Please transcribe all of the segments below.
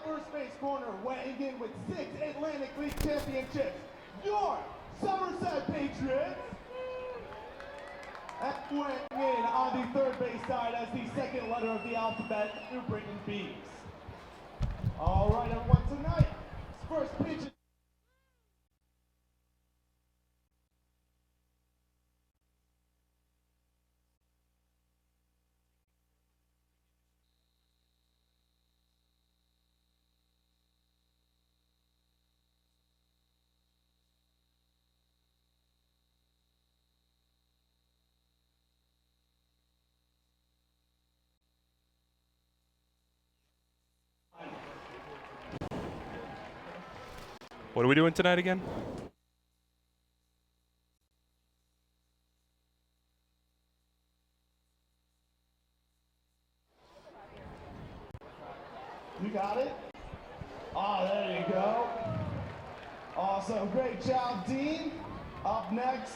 first base corner, weighing in with 6 Atlantic League championships, your Somerset Patriots. And weighing in on the third base side as the second letter of the alphabet, New Britain Bees. All right, everyone, tonight, first pitch. What are we doing tonight again? You got it? Oh, there you go. Awesome. Great job, Dean. Up next.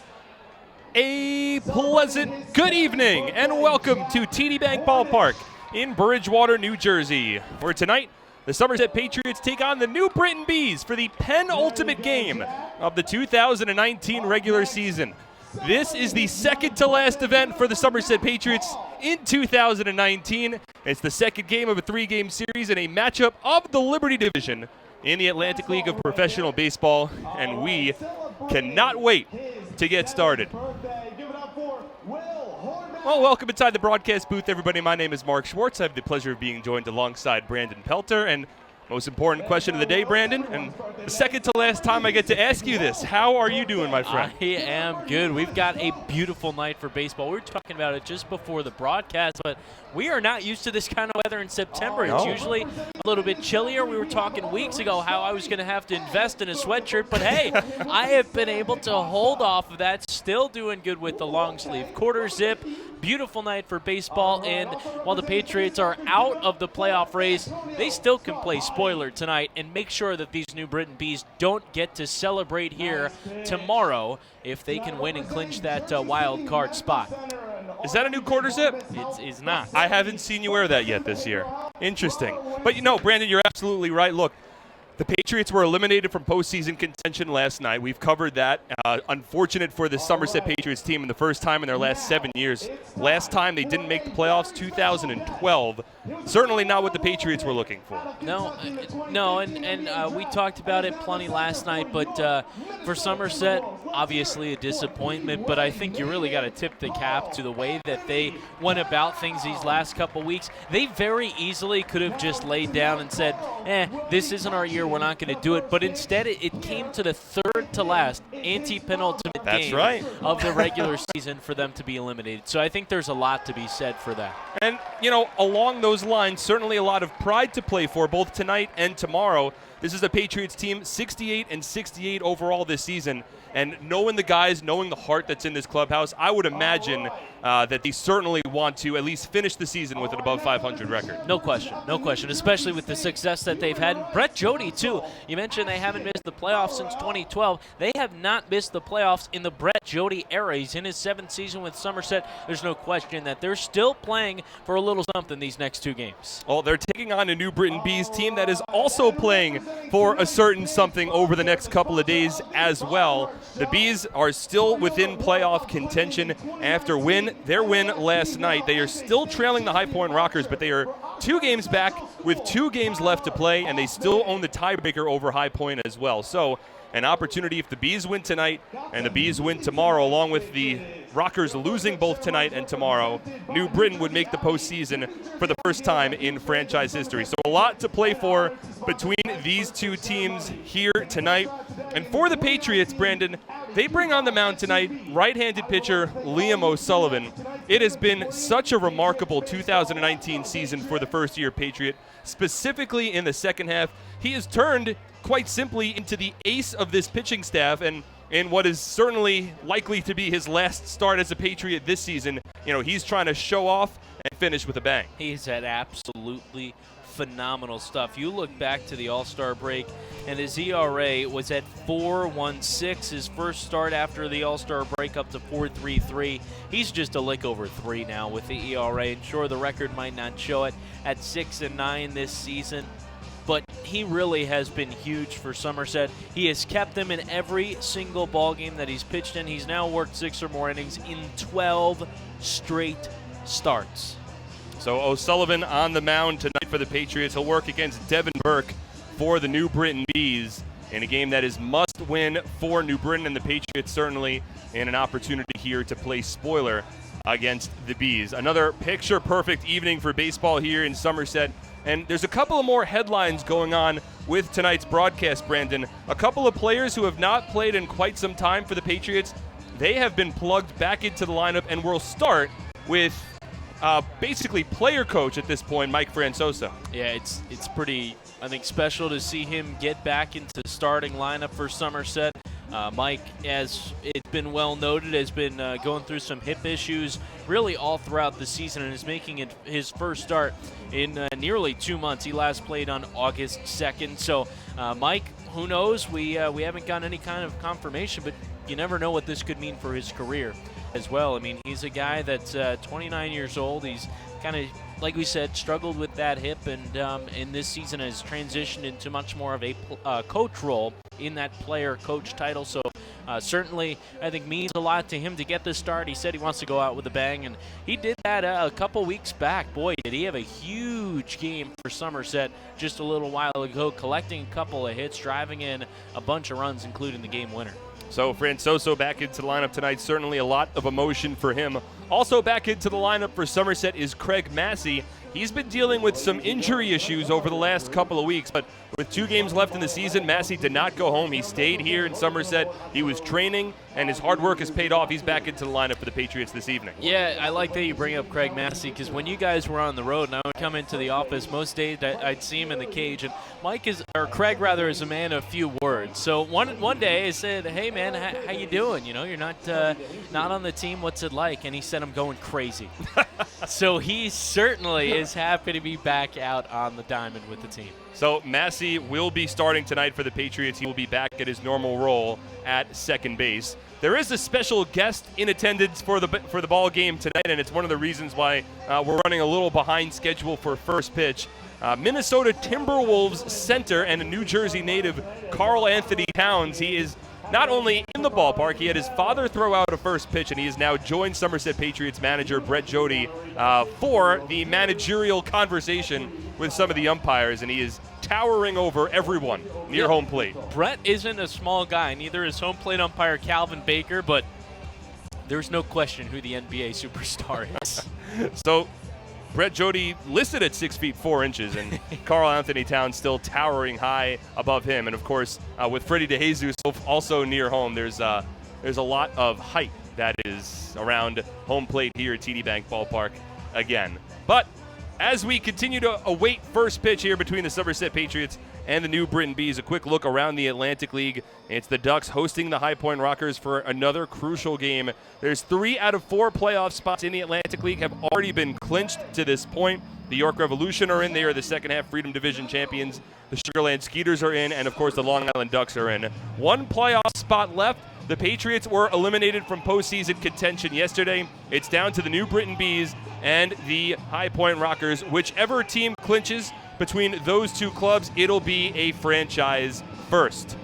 A pleasant good evening and welcome to TD Bank Ballpark in Bridgewater, New Jersey, where tonight the Somerset Patriots take on the New Britain Bees for the penultimate game of the 2019 regular season. This is the second to last event for the Somerset Patriots in 2019. It's the second game of a 3-game series and a matchup of the Liberty Division in the Atlantic League of Professional Baseball, and we cannot wait to get started. Well, welcome inside the broadcast booth, everybody. My name is Mark Schwartz. I have the pleasure of being joined alongside Brandon Pelter. And most important question of the day, Brandon, and the second to last time I get to ask you this. How are you doing, my friend? I am good. We've got a beautiful night for baseball. We were talking about it just before the broadcast, but we are not used to this kind of weather in September. It's usually a little bit chillier. We were talking weeks ago how I was going to have to invest in a sweatshirt, but hey, I have been able to hold off of that. Still doing good with the long sleeve quarter zip. Beautiful night for baseball, and while the Patriots are out of the playoff race, they still can play spoiler tonight and make sure that these New Britain Bees don't get to celebrate here tomorrow if they can win and clinch that wild card spot. Is that a new quarter zip? It's not. I haven't seen you wear that yet this year. Interesting. But, you know, Brandon, you're absolutely right. Look, the Patriots were eliminated from postseason contention last night. We've covered that. Unfortunate for the Somerset Patriots team in the first time in their last 7 years. Last time they didn't make the playoffs, 2012. Certainly not what the Patriots were looking for. No, and we talked about it plenty last night, but for Somerset, obviously a disappointment, but I think you really got to tip the cap to the way that they went about things these last couple weeks. They very easily could have just laid down and said, this isn't our year, we're not going to do it, but instead it came to the third to last anti-penultimate game of the regular season for them to be eliminated. So I think there's a lot to be said for that. And, you know, along those lines, certainly a lot of pride to play for both tonight and tomorrow. This is a Patriots team 68-68 overall this season. And knowing the guys, knowing the heart that's in this clubhouse, I would imagine that they certainly want to at least finish the season with an above 500 record. No question, especially with the success that they've had. And Brett Jody, too. You mentioned they haven't missed the playoffs since 2012. They have not missed the playoffs in the Brett Jody era. He's in his 7th season with Somerset. There's no question that they're still playing for a little something these next 2 games. Well, they're taking on a New Britain Bees team that is also playing for a certain something over the next couple of days as well. The Bees are still within playoff contention after their win last night. They are still trailing the High Point Rockers, but they are 2 games back with 2 games left to play, and they still own the tiebreaker over High Point as well. So an opportunity if the Bees win tonight and the Bees win tomorrow, along with the Rockers losing both tonight and tomorrow, New Britain would make the postseason for the first time in franchise history. So a lot to play for between these 2 teams here tonight. And for the Patriots, Brandon, they bring on the mound tonight right-handed pitcher Liam O'Sullivan. It has been such a remarkable 2019 season for the first-year Patriot, specifically in the second half. He has turned, quite simply, into the ace of this pitching staff, and in what is certainly likely to be his last start as a Patriot this season, you know, he's trying to show off and finish with a bang. He's had absolutely phenomenal stuff. You look back to the All-Star break, and his ERA was at 4.16. His first start after the All-Star break up to 4.33. He's just a lick over 3 now with the ERA, and sure, the record might not show it at 6-9 this season. But he really has been huge for Somerset. He has kept them in every single ball game that he's pitched in. He's now worked 6 or more innings in 12 straight starts. So O'Sullivan on the mound tonight for the Patriots. He'll work against Devin Burke for the New Britain Bees in a game that is must win for New Britain, and the Patriots certainly in an opportunity here to play spoiler against the Bees. Another picture-perfect evening for baseball here in Somerset. And there's a couple of more headlines going on with tonight's broadcast, Brandon. A couple of players who have not played in quite some time for the Patriots, they have been plugged back into the lineup, and we'll start with basically player coach at this point, Mike Francoso. Yeah, it's pretty, I think, special to see him get back into the starting lineup for Somerset. Mike, as it's been well noted, has been going through some hip issues really all throughout the season and is making it his first start in nearly 2 months. He last played on August 2nd. So, Mike, who knows? We haven't gotten any kind of confirmation, but you never know what this could mean for his career as well. I mean, he's a guy that's 29 years old. He's kind of, like we said, struggled with that hip, and in this season has transitioned into much more of a coach role in that player-coach title. So certainly, I think, means a lot to him to get this start. He said he wants to go out with a bang, and he did that a couple weeks back. Boy, did he have a huge game for Somerset just a little while ago, collecting a couple of hits, driving in a bunch of runs, including the game winner. So Francoso back into the lineup tonight, certainly a lot of emotion for him. Also back into the lineup for Somerset is Craig Massey. He's been dealing with some injury issues over the last couple of weeks, but with 2 games left in the season, Massey did not go home. He stayed here in Somerset. He was training, and his hard work has paid off. He's back into the lineup for the Patriots this evening. Yeah, I like that you bring up Craig Massey, because when you guys were on the road and I would come into the office, most days I'd see him in the cage, and Craig is a man of few words. So one day I said, "Hey man, how you doing? You know, you're not on the team. What's it like?" And he said, "I'm going crazy." So he certainly is happy to be back out on the diamond with the team. So Massey will be starting tonight for the Patriots. He will be back at his normal role at second base. There is a special guest in attendance for the ball game tonight, and it's one of the reasons why we're running a little behind schedule for first pitch. Minnesota Timberwolves center and a New Jersey native, Karl Anthony Towns. He is not only in the ballpark, he had his father throw out a first pitch, and he has now joined Somerset Patriots manager Brett Jody for the managerial conversation with some of the umpires, and he is towering over everyone near home plate. Brett isn't a small guy, neither is home plate umpire Calvin Baker, but there's no question who the NBA superstar is. So Brett Jody listed at 6 feet 4 inches, and Karl Anthony Towns still towering high above him. And of course, with Freddie DeJesus also near home, there's a lot of height that is around home plate here at TD Bank Ballpark again. But as we continue to await first pitch here between the Somerset Patriots and the New Britain Bees, a quick look around the Atlantic League. It's the Ducks hosting the High Point Rockers for another crucial game. There's 3 out of 4 playoff spots in the Atlantic League have already been clinched to this point. The York Revolution are in. They are the second half Freedom Division champions. The Sugarland Skeeters are in, and of course the Long Island Ducks are in. 1 playoff spot left. The Patriots were eliminated from postseason contention yesterday. It's down to the New Britain Bees and the High Point Rockers. Whichever team clinches between those 2 clubs, it'll be a franchise first.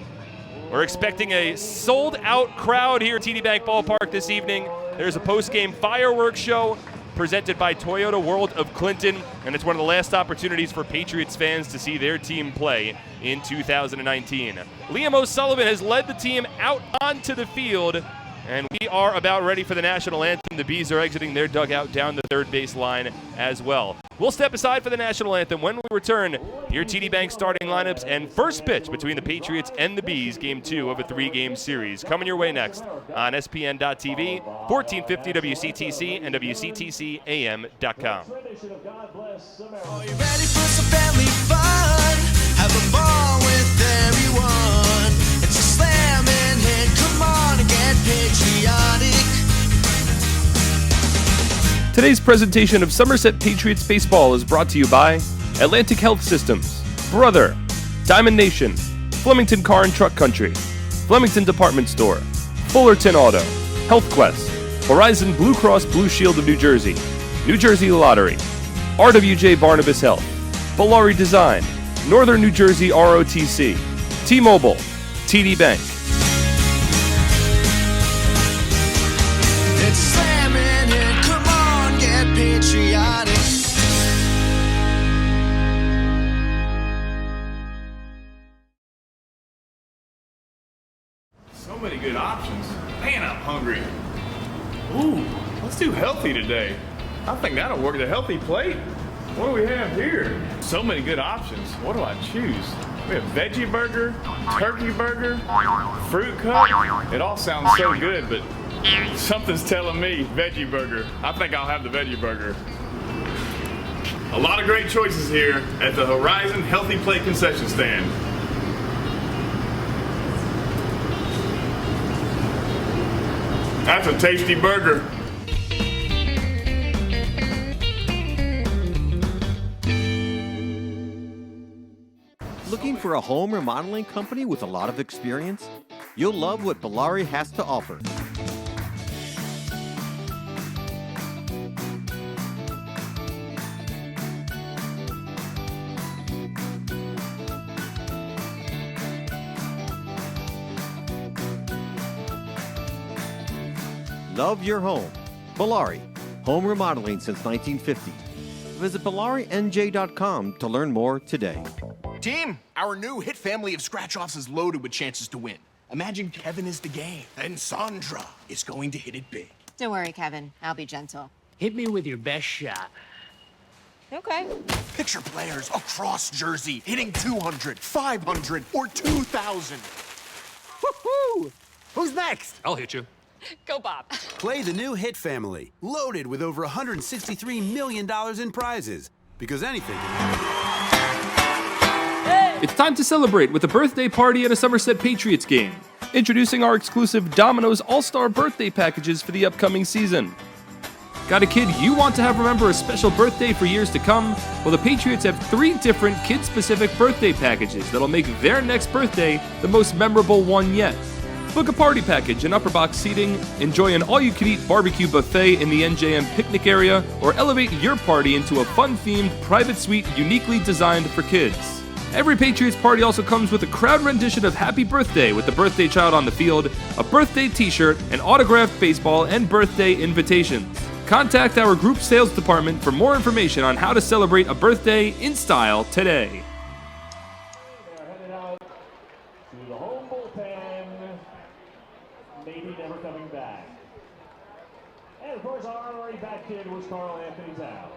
We're expecting a sold-out crowd here at TD Bank Ballpark this evening. There's a post-game fireworks show presented by Toyota World of Clinton, and it's one of the last opportunities for Patriots fans to see their team play in 2019. Liam O'Sullivan has led the team out onto the field, and we are about ready for the national anthem. The Bees are exiting their dugout down the third base line as well. We'll step aside for the national anthem. When we return, your TD Bank starting lineups and first pitch between the Patriots and the Bees, Game 2 of a 3-game series. Coming your way next on SPN.TV, 1450 WCTC, and WCTCAM.com. Are you ready for some family fun? Have a ball with everyone. It's a slam and hit. Come on and get patriotic. Today's presentation of Somerset Patriots baseball is brought to you by Atlantic Health Systems, Brother, Diamond Nation, Flemington Car and Truck Country, Flemington Department Store, Fullerton Auto, Health Quest, Horizon Blue Cross Blue Shield of New Jersey Lottery, RWJ Barnabas Health, Bolari Design, Northern New Jersey ROTC, T-Mobile, TD Bank. It's slamming and come on, get patriotic. So many good options. Man, I'm hungry. Ooh, let's do healthy today. I think that'll work. The healthy plate. What do we have here? So many good options. What do I choose? We have veggie burger, turkey burger, fruit cup. It all sounds so good, but something's telling me veggie burger. I think I'll have the veggie burger. A lot of great choices here at the Horizon Healthy Plate concession stand. That's a tasty burger. Looking for a home remodeling company with a lot of experience? You'll love what Bellari has to offer. Love your home. Bellari, home remodeling since 1950. Visit BellariNJ.com to learn more today. Team, our new hit family of scratch-offs is loaded with chances to win. Imagine Kevin is the game, and Sandra is going to hit it big. Don't worry, Kevin. I'll be gentle. Hit me with your best shot. Okay. Picture players across Jersey hitting 200, 500, or 2,000. Woohoo! Who's next? I'll hit you. Go, Bob. Play the new Hit Family, loaded with over $163 million in prizes. Because anything can happen. It's time to celebrate with a birthday party at a Somerset Patriots game. Introducing our exclusive Domino's All-Star birthday packages for the upcoming season. Got a kid you want to have remember a special birthday for years to come? Well, the Patriots have 3 different kid-specific birthday packages that'll make their next birthday the most memorable one yet. Book a party package and upper box seating, enjoy an all-you-can-eat barbecue buffet in the NJM picnic area, or elevate your party into a fun-themed private suite uniquely designed for kids. Every Patriots party also comes with a crowd rendition of Happy Birthday with the birthday child on the field, a birthday t-shirt, an autographed baseball, and birthday invitations. Contact our group sales department for more information on how to celebrate a birthday in style today. They're headed out to the home bullpen. Maybe never coming back. And of course, our honorary back kid was Carl Anthony Towns.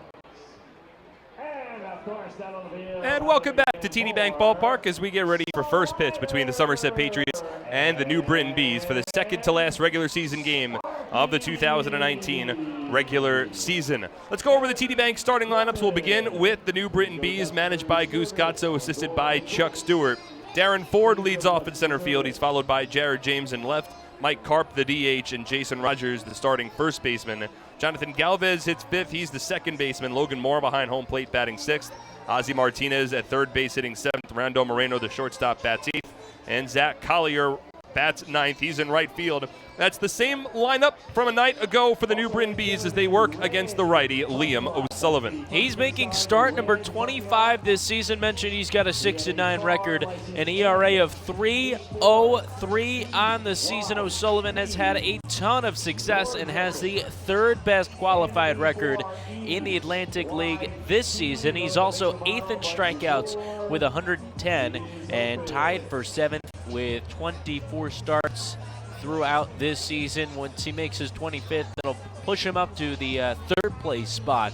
And of course, down on the field. And welcome back to TD Bank Ballpark as we get ready for first pitch between the Somerset Patriots and the New Britain Bees for the second to last regular season game of the 2019 regular season. Let's go over the TD Bank starting lineups. We'll begin with the New Britain Bees, managed by Goose Gotzo, assisted by Chuck Stewart. Darren Ford leads off in center field. He's followed by Jared James in left, Mike Karp, the DH, and Jason Rogers, the starting first baseman. Jonathan Galvez hits fifth. He's the second baseman. Logan Moore behind home plate batting sixth. Ozzie Martinez at third base hitting seventh. Rando Moreno, the shortstop, bats eighth. And Zach Collier bats ninth. He's in right field. That's the same lineup from a night ago for the New Britain Bees as they work against the righty, Liam O'Sullivan. He's making start number 25 this season. Mentioned he's got a 6-9 record, an ERA of 3.03 on the season. O'Sullivan has had a ton of success and has the third best qualified record in the Atlantic League this season. He's also 8th in strikeouts with 110 and tied for 7th with 24 starts throughout this season. Once he makes his 25th, that'll push him up to the third place spot.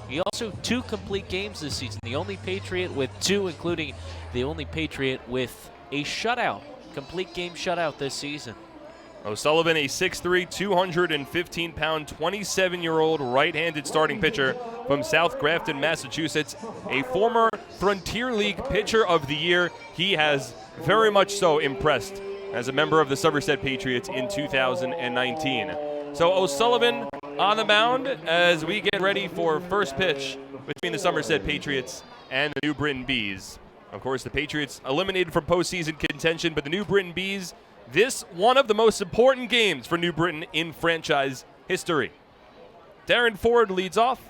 He also 2 complete games this season. The only Patriot with 2, including the only Patriot with a shutout, complete game shutout this season. O'Sullivan, a 6'3", 215-pound, 27-year-old right-handed starting pitcher from South Grafton, Massachusetts, a former Frontier League Pitcher of the Year. He has very much so impressed as a member of the Somerset Patriots in 2019. So O'Sullivan on the mound as we get ready for first pitch between the Somerset Patriots and the New Britain Bees. Of course, the Patriots eliminated from postseason contention, but the New Britain Bees, this one of the most important games for New Britain in franchise history. Darren Ford leads off.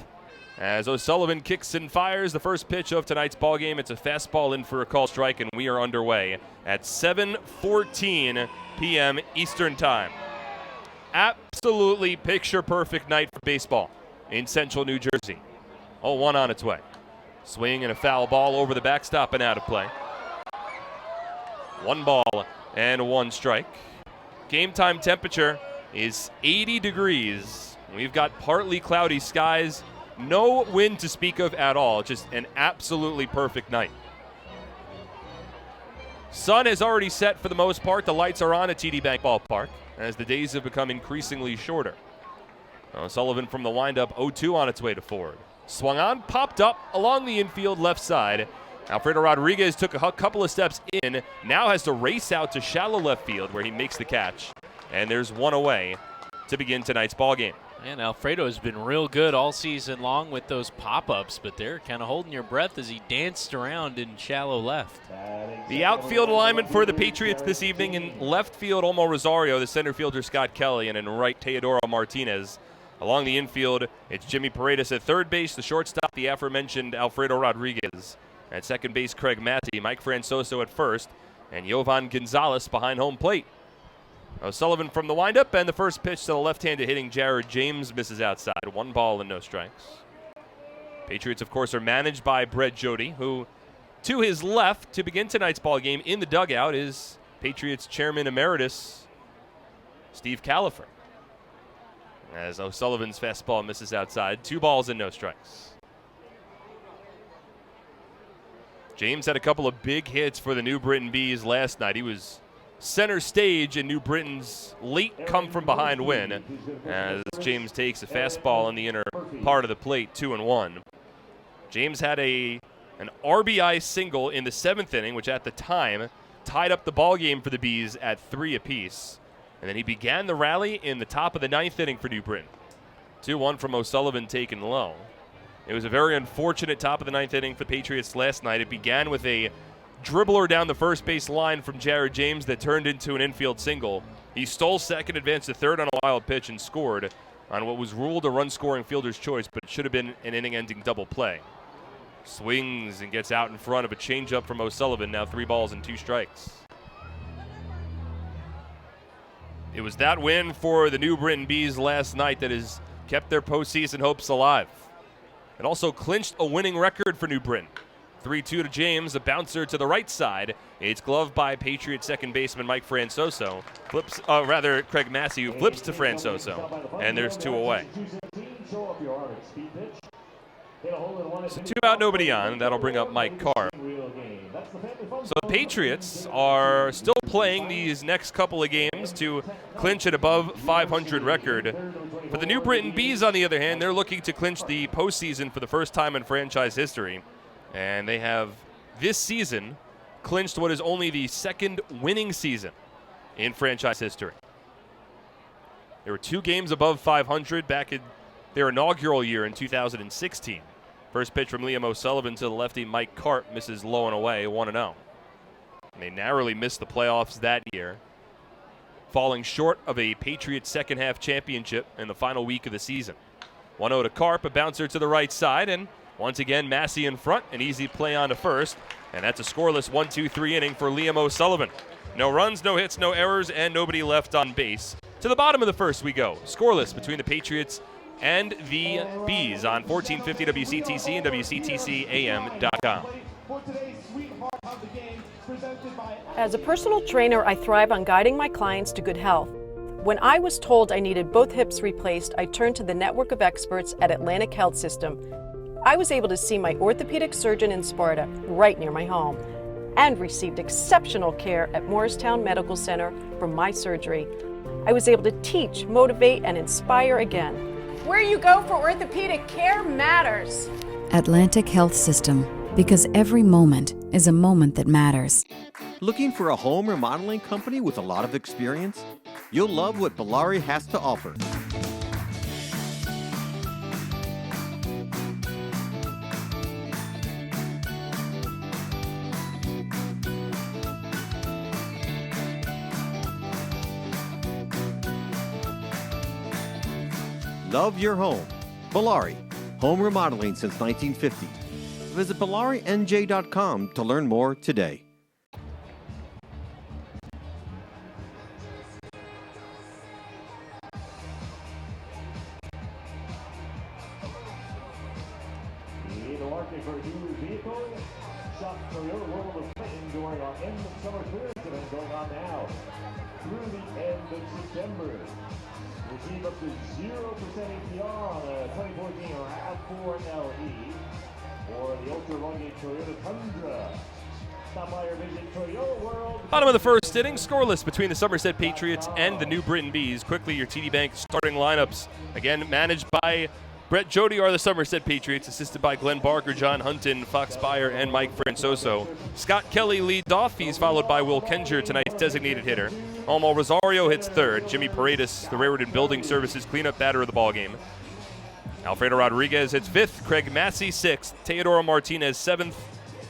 As O'Sullivan kicks and fires the first pitch of tonight's ballgame. It's a fastball in for a call strike, and we are underway at 7:14 p.m. Eastern Time. Absolutely picture-perfect night for baseball in central New Jersey. 0-1 on its way. Swing and a foul ball over the backstop and out of play. 1 ball and 1 strike. Game time temperature is 80 degrees. We've got partly cloudy skies. No wind to speak of at all. Just an absolutely perfect night. Sun has already set for the most part. The lights are on at TD Bank Ballpark as the days have become increasingly shorter. Sullivan from the windup, 0-2 on its way to Ford. Swung on, popped up along the infield left side. Alfredo Rodriguez took a couple of steps in, now has to race out to shallow left field where he makes the catch. And there's 1 away to begin tonight's ballgame. And Alfredo has been real good all season long with those pop-ups, but they're kind of holding your breath as he danced around in shallow left. The outfield alignment for the Patriots this evening: in left field, Olmo Rosario, the center fielder Scott Kelly, and in right, Teodoro Martinez. Along the infield, it's Jimmy Paredes at third base, the shortstop, the aforementioned Alfredo Rodriguez. At second base, Craig Massey, Mike Francoso at first, and Yovan Gonzalez behind home plate. O'Sullivan from the windup, and the first pitch to the left-handed hitting Jared James misses outside. 1 ball and no strikes. Patriots, of course, are managed by Brett Jody, who, to his left to begin tonight's ball game in the dugout, is Patriots chairman emeritus Steve Califer. As O'Sullivan's fastball misses outside. 2 balls and no strikes. James had a couple of big hits for the New Britain Bees last night. He was center stage in New Britain's late come-from-behind win as James takes a fastball in the inner part of the plate, 2-1. James had an RBI single in the 7th inning, which at the time tied up the ball game for the Bees at 3 apiece. And then he began the rally in the top of the 9th inning for New Britain. 2-1 from O'Sullivan taken low. It was a very unfortunate top of the 9th inning for the Patriots last night. It began with a dribbler down the first base line from Jared James that turned into an infield single. He stole second, advanced to third on a wild pitch, and scored on what was ruled a run-scoring fielder's choice, but it should have been an inning-ending double play. Swings and gets out in front of a changeup from O'Sullivan, now 3 balls and 2 strikes. It was that win for the New Britain Bees last night that has kept their postseason hopes alive. It also clinched a winning record for New Britain. 3-2 to James, a bouncer to the right side. It's gloved by Patriot second baseman Mike Francoso. Craig Massey, who flips to Francoso, and there's 2 away. So 2 out, nobody on. That'll bring up Mike Carr. So the Patriots are still playing these next couple of games to clinch an above 500 record. For the New Britain Bees, on the other hand, they're looking to clinch the postseason for the first time in franchise history. And they have, this season, clinched what is only the 2nd winning season in franchise history. There were 2 games above 500 back in their inaugural year in 2016. First pitch from Liam O'Sullivan to the lefty Mike Carp misses low and away, 1-0. They narrowly missed the playoffs that year, falling short of a Patriots second-half championship in the final week of the season. 1-0 to Carp, a bouncer to the right side, and once again, Massey in front, an easy play on to first, and that's a scoreless 1-2-3 inning for Liam O'Sullivan. No runs, no hits, no errors, and nobody left on base. To the bottom of the first we go. Scoreless between the Patriots and the Bees on 1450 WCTC and WCTCAM.com. As a personal trainer, I thrive on guiding my clients to good health. When I was told I needed both hips replaced, I turned to the network of experts at Atlantic Health System. I was able to see my orthopedic surgeon in Sparta, right near my home, and received exceptional care at Morristown Medical Center for my surgery. I was able to teach, motivate, and inspire again. Where you go for orthopedic care matters. Atlantic Health System, because every moment is a moment that matters. Looking for a home remodeling company with a lot of experience? You'll love what Bellari has to offer. Love your home. Bellari, home remodeling since 1950. Visit BellariNJ.com to learn more today. In the market for a new vehicle, shop Toyota World of Clinton during our end of summer clearance event going on now through the end of September. Receive up to 0% APR on a 2014 RAV4 LE or the ultra rugged Toyota Tundra. Stop by or visit Toyota World. Bottom of the first inning, scoreless between the Somerset Patriots and the New Britain Bees. Quickly, your TD Bank starting lineups. Again, managed by Brett Jody are the Somerset Patriots, assisted by Glenn Barker, John Hunton, Fox Beyer, and Mike Francoso. Scott Kelly leads off. He's followed by Will Kenger, tonight's designated hitter. Omar Rosario hits third. Jimmy Paredes, the Raritan Building Services cleanup batter of the ballgame. Alfredo Rodriguez hits fifth. Craig Massey sixth. Teodoro Martinez seventh.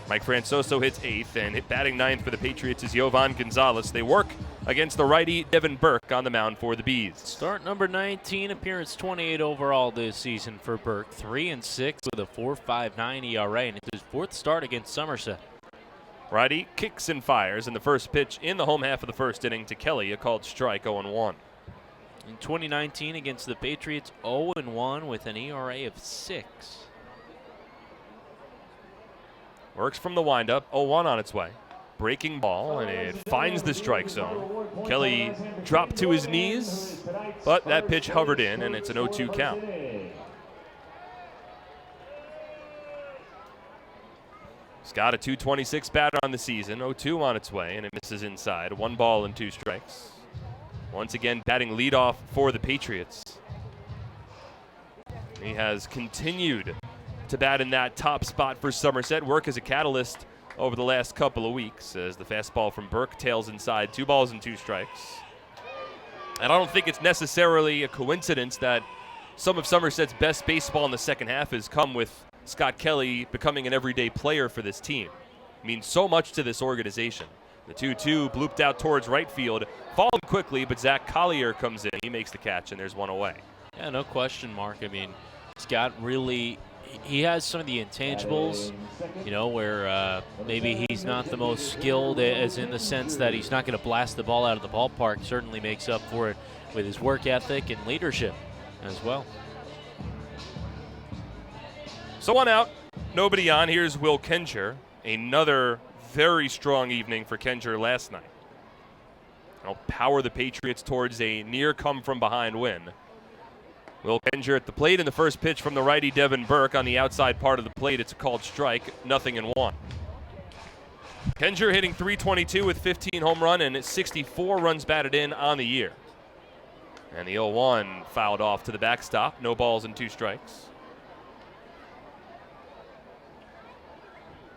Mike Francoso hits eighth. And batting ninth for the Patriots is Yovan Gonzalez. They work against the righty Devin Burke on the mound for the Bees. Start number 19, appearance 28 overall this season for Burke. 3-6 with a 4.59 ERA, and it's his fourth start against Somerset. Righty kicks and fires in the first pitch in the home half of the first inning to Kelly, a called strike, 0-1. In 2019 against the Patriots, 0-1 with an ERA of 6. Works from the windup, 0-1 on its way. Breaking ball, and it finds the strike zone. Kelly dropped to his knees, but that pitch hovered in, and it's an 0-2 count. He's got a .226 batter on the season, 0-2 on its way, and it misses inside. 1 ball and 2 strikes. Once again, batting leadoff for the Patriots. He has continued to bat in that top spot for Somerset, work as a catalyst over the last couple of weeks as the fastball from Burke tails inside. 2 balls and 2 strikes. And I don't think it's necessarily a coincidence that some of Somerset's best baseball in the second half has come with Scott Kelly becoming an everyday player for this team. It means so much to this organization. The 2-2 blooped out towards right field, fallen quickly, but Zach Collier comes in. He makes the catch, and there's one away. Yeah, no question, Mark. I mean, Scott really, he has some of the intangibles, you know, where maybe he's not the most skilled, as in the sense that he's not going to blast the ball out of the ballpark. Certainly makes up for it with his work ethic and leadership as well. So 1 out, nobody on. Here's Will Kenger. Another very strong evening for Kenger last night. I'll power the Patriots towards a near come-from-behind win. Will Kenger at the plate in the first pitch from the righty Devin Burke on the outside part of the plate. It's a called strike, 0-1. Kenger hitting .322 with 15 home run and 64 runs batted in on the year. And the 0-1 fouled off to the backstop. No balls and 2 strikes.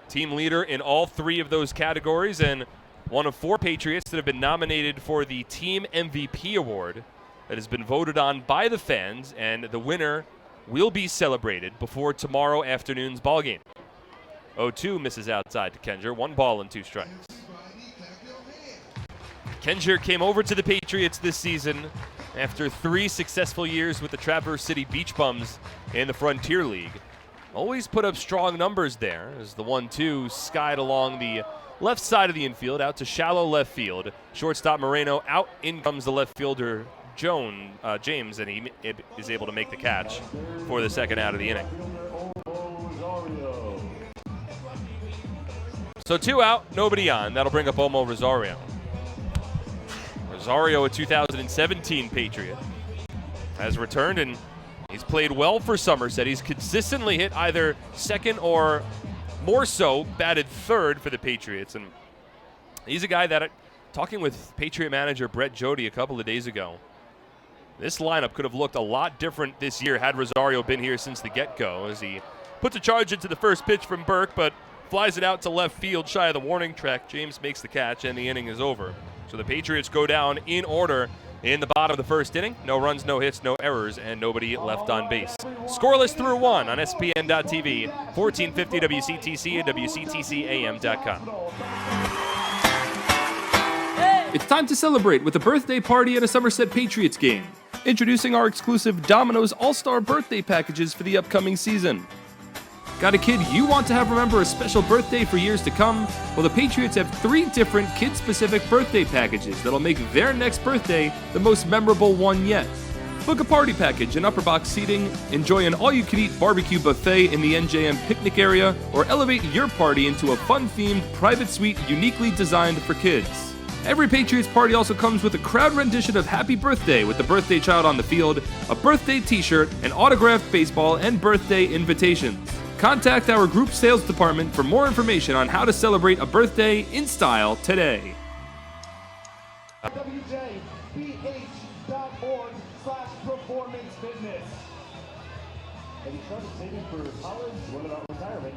Team leader in all 3 of those categories, and one of 4 Patriots that have been nominated for the Team MVP award that has been voted on by the fans, and the winner will be celebrated before tomorrow afternoon's ballgame. 0-2 misses outside to Kenger. 1 ball and 2 strikes. Kenger came over to the Patriots this season after 3 successful years with the Traverse City Beach Bums in the Frontier League. Always put up strong numbers there as the 1-2 skied along the left side of the infield out to shallow left field. Shortstop Moreno out. In comes the left fielder James, and he is able to make the catch for the second out of the inning. So 2 out, nobody on. That'll bring up Omo Rosario. Rosario, a 2017 Patriot, has returned, and he's played well for Somerset. He's consistently hit either second or more so batted third for the Patriots. And he's a guy that, talking with Patriot manager Brett Jody a couple of days ago, this lineup could have looked a lot different this year had Rosario been here since the get-go, as he puts a charge into the first pitch from Burke, but flies it out to left field shy of the warning track. James makes the catch, and the inning is over. So the Patriots go down in order in the bottom of the first inning. No runs, no hits, no errors, and nobody left on base. Scoreless through 1 on SPN.TV, 1450 WCTC and WCTCAM.com. It's time to celebrate with a birthday party at a Somerset Patriots game. Introducing our exclusive Domino's All-Star birthday packages for the upcoming season. Got a kid you want to have remember a special birthday for years to come? Well, the Patriots have 3 different kid-specific birthday packages that'll make their next birthday the most memorable one yet. Book a party package and upper box seating, enjoy an all-you-can-eat barbecue buffet in the NJM picnic area, or elevate your party into a fun-themed private suite uniquely designed for kids. Every Patriots party also comes with a crowd rendition of Happy Birthday with the birthday child on the field, a birthday t-shirt, an autographed baseball, and birthday invitations. Contact our group sales department for more information on how to celebrate a birthday in style today. WJBH.org/performance fitness. Have you started saving for college? What about retirement?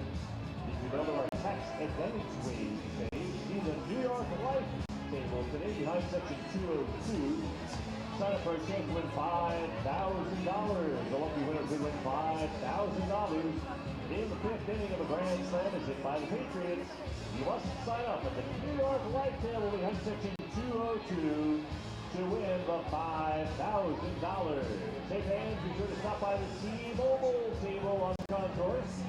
Did you know there are tax advantage ways to save? See the New York Life table today behind section 202. Sign up for a chance to win $5,000. The lucky winner could win $5,000 in the 5th inning of a grand slam is hit by the Patriots. You must sign up at the New York Life table behind section 202 to win the $5,000. Shake hands, be sure to stop by the T-Mobile table on the concourse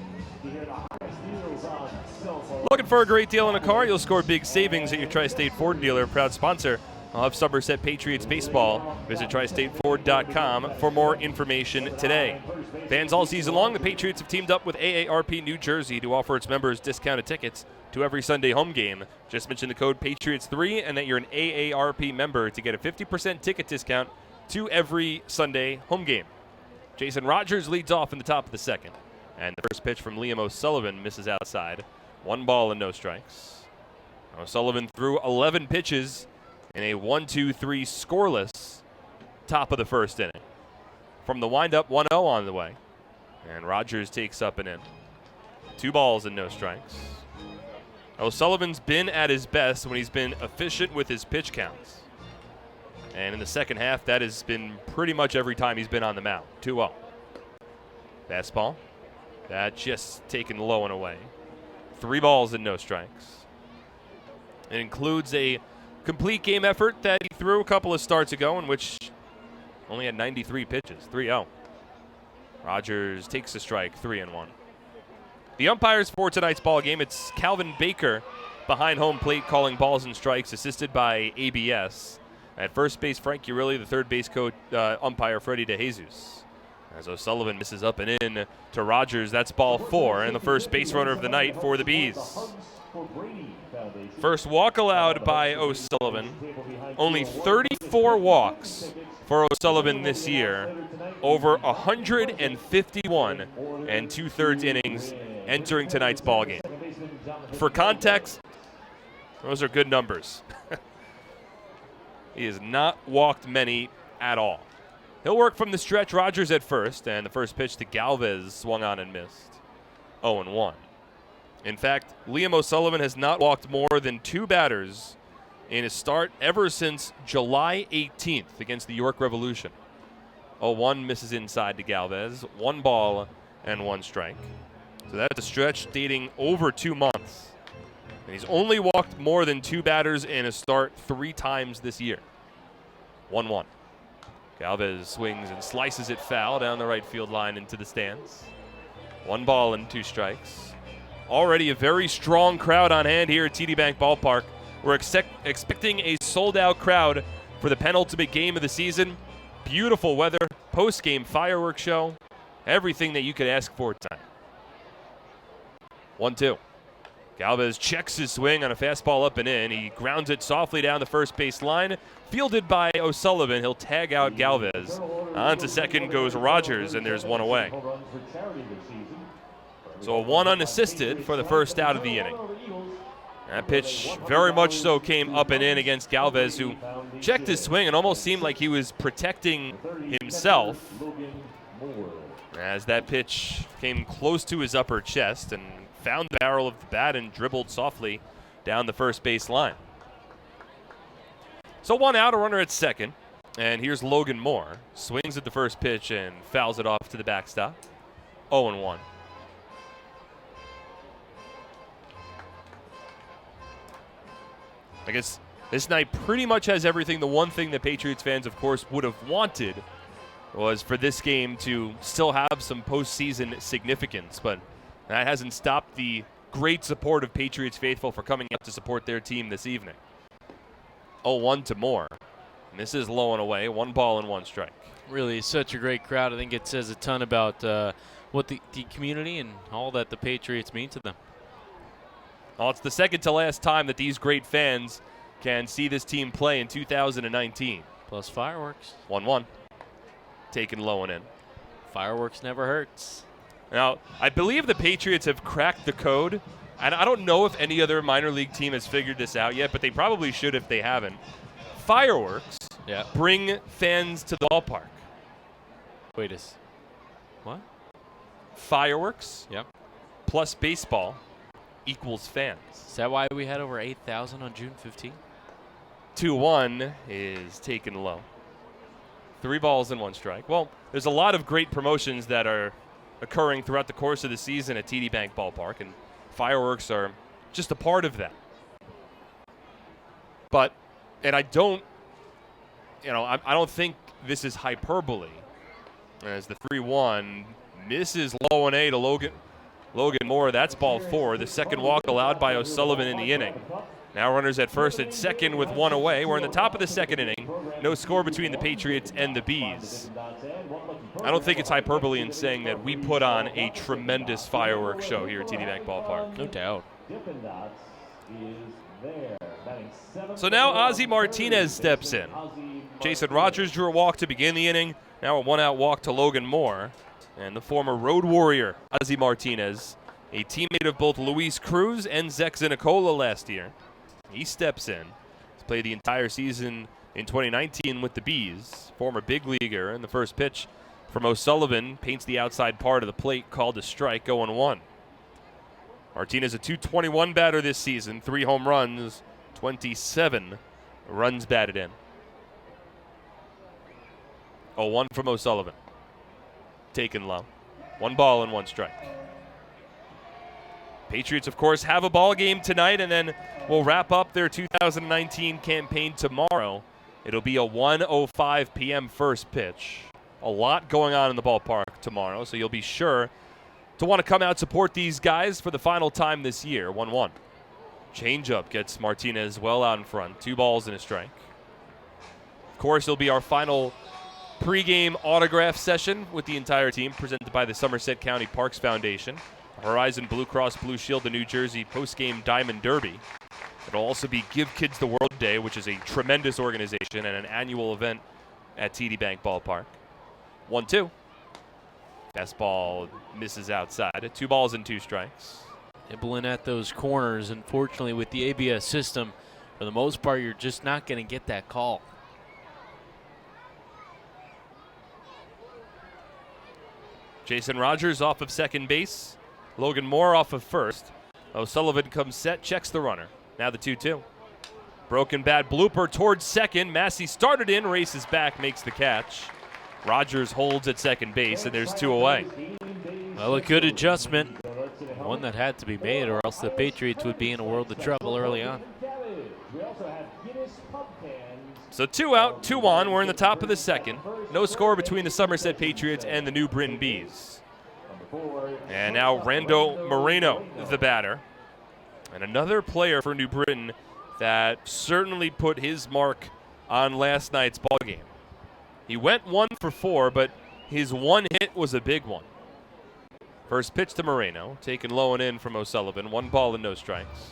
to hear the highest deals on cell phones. Looking for a great deal on a car? You'll score big savings at your Tri-State Ford dealer, proud sponsor of Somerset Patriots baseball. Visit tristateford.com for more information today. Fans all season long, the Patriots have teamed up with AARP New Jersey to offer its members discounted tickets to every Sunday home game. Just mention the code Patriots3 and that you're an AARP member to get a 50% ticket discount to every Sunday home game. Jason Rogers leads off in the top of the second. And the first pitch from Liam O'Sullivan misses outside. 1 ball and no strikes. O'Sullivan threw 11 pitches in a 1-2-3 scoreless top of the first inning. From the windup, 1-0 on the way. And Rogers takes up and in. 2 balls and no strikes. O'Sullivan's been at his best when he's been efficient with his pitch counts. And in the second half, that has been pretty much every time he's been on the mound. 2-0. Fastball. That just taken low and away. 3 balls and no strikes. It includes a complete game effort that he threw a couple of starts ago in which only had 93 pitches. 3-0. Rogers takes a strike, 3-1. The umpires for tonight's ball game, it's Calvin Baker behind home plate calling balls and strikes, assisted by ABS. At first base, Frank Urilli, the third base coach, umpire Freddie DeJesus. As O'Sullivan misses up and in to Rogers, that's ball 4, and the first base runner of the night for the Bees. First walk allowed by O'Sullivan. Only 34 walks for O'Sullivan this year. Over 151 and 2/3 innings entering tonight's ball game. For context, those are good numbers. He has not walked many at all. He'll work from the stretch. Rogers at first, and the first pitch to Galvez swung on and missed. 0-1. In fact, Liam O'Sullivan has not walked more than 2 batters in his start ever since July 18th against the York Revolution. 0-1 misses inside to Galvez. 1 ball and 1 strike. So that's a stretch dating over 2 months. And he's only walked more than 2 batters in a start 3 times this year. 1-1. Galvez swings and slices it foul down the right field line into the stands. 1 ball and 2 strikes. Already a very strong crowd on hand here at TD Bank Ballpark. We're expecting a sold-out crowd for the penultimate game of the season. Beautiful weather, post-game fireworks show, everything that you could ask for tonight. 1-2. Galvez checks his swing on a fastball up and in. He grounds it softly down the first base line. Fielded by O'Sullivan. He'll tag out Galvez. On to second goes Rogers, and there's 1 away. So a 1 unassisted for the first out of the inning. That pitch very much so came up and in against Galvez, who checked his swing and almost seemed like he was protecting himself as that pitch came close to his upper chest and found the barrel of the bat and dribbled softly down the first base line. So 1 out, a runner at second. And here's Logan Moore. Swings at the first pitch and fouls it off to the backstop. 0-1. I guess this night pretty much has everything. The one thing that Patriots fans, of course, would have wanted was for this game to still have some postseason significance, but that hasn't stopped the great support of Patriots faithful for coming up to support their team this evening. 0-1 to Moore. And this is low and away, 1 ball and 1 strike. Really such a great crowd. I think it says a ton about what the community and all that the Patriots mean to them. Well, it's the second to last time that these great fans can see this team play in 2019. Plus fireworks. 1-1. Taken low and in. Fireworks never hurts. Now, I believe the Patriots have cracked the code, and I don't know if any other minor league team has figured this out yet, but they probably should if they haven't. Fireworks bring fans to the ballpark. Wait what? Fireworks plus baseball equals fans. Is that why we had over 8,000 on June 15th? 2-1 is taken low. 3 balls and 1 strike. Well, there's a lot of great promotions that are occurring throughout the course of the season at TD Bank Ballpark, and fireworks are just a part of that. But, and I don't think this is hyperbole, as the 3-1 misses low and A to Logan Moore. That's ball 4. The second walk allowed by O'Sullivan in the inning. Now runners at first and second with 1 away. We're in the top of the second inning. No score between the Patriots and the Bees. I don't think it's hyperbole in saying that we put on a tremendous fireworks show here at TD Bank Ballpark. No doubt. So now Ozzie Martinez steps in. Jason Rogers drew a walk to begin the inning. Now a 1-out walk to Logan Moore. And the former road warrior, Ozzie Martinez, a teammate of both Luis Cruz and Zach Zinicola last year. He steps in. He's played the entire season in 2019 with the Bees. Former big leaguer, and the first pitch from O'Sullivan paints the outside part of the plate, called a strike, 0-1. Martinez, a .221 batter this season, 3 home runs, 27 runs batted in. 0-1 from O'Sullivan. Taken low. 1 ball and 1 strike. Patriots, of course, have a ball game tonight, and then will wrap up their 2019 campaign tomorrow. It'll be a 1:05 p.m. first pitch. A lot going on in the ballpark tomorrow, so you'll be sure to want to come out support these guys for the final time this year. 1-1. Changeup gets Martinez well out in front. 2 balls and a strike. Of course, it'll be our final pregame autograph session with the entire team, presented by the Somerset County Parks Foundation. Horizon Blue Cross Blue Shield, the New Jersey postgame Diamond Derby. It'll also be Give Kids the World Day, which is a tremendous organization and an annual event at TD Bank Ballpark. 1-2. Fastball misses outside. 2 balls and 2 strikes. Nibbling at those corners. Unfortunately, with the ABS system, for the most part, you're just not going to get that call. Jason Rogers off of second base. Logan Moore off of first. O'Sullivan comes set, checks the runner. Now the 2-2. Broken bat blooper towards second. Massey started in, races back, makes the catch. Rogers holds at second base, and there's 2 away. Well, a good adjustment. One that had to be made, or else the Patriots would be in a world of trouble early on. So 2 out, 2 on. We're in the top of the second. No score between the Somerset Patriots and the New Britain Bees. And now Rando Moreno is the batter. And another player for New Britain that certainly put his mark on last night's ballgame. He went 1 for 4, but his one hit was a big one. First pitch to Moreno, taken low and in from O'Sullivan. 1 ball and no strikes.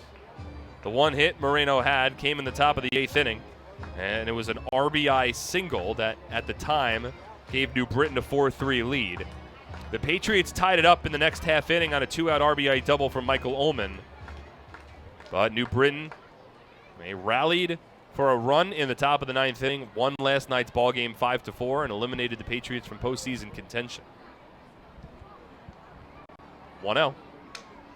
The one hit Moreno had came in the top of the 8th inning, and it was an RBI single that, at the time, gave New Britain a 4-3 lead. The Patriots tied it up in the next half inning on a 2-out RBI double from Michael Ullman. But New Britain, they rallied for a run in the top of the 9th inning, won last night's ball game 5-4, and eliminated the Patriots from postseason contention. 1-0.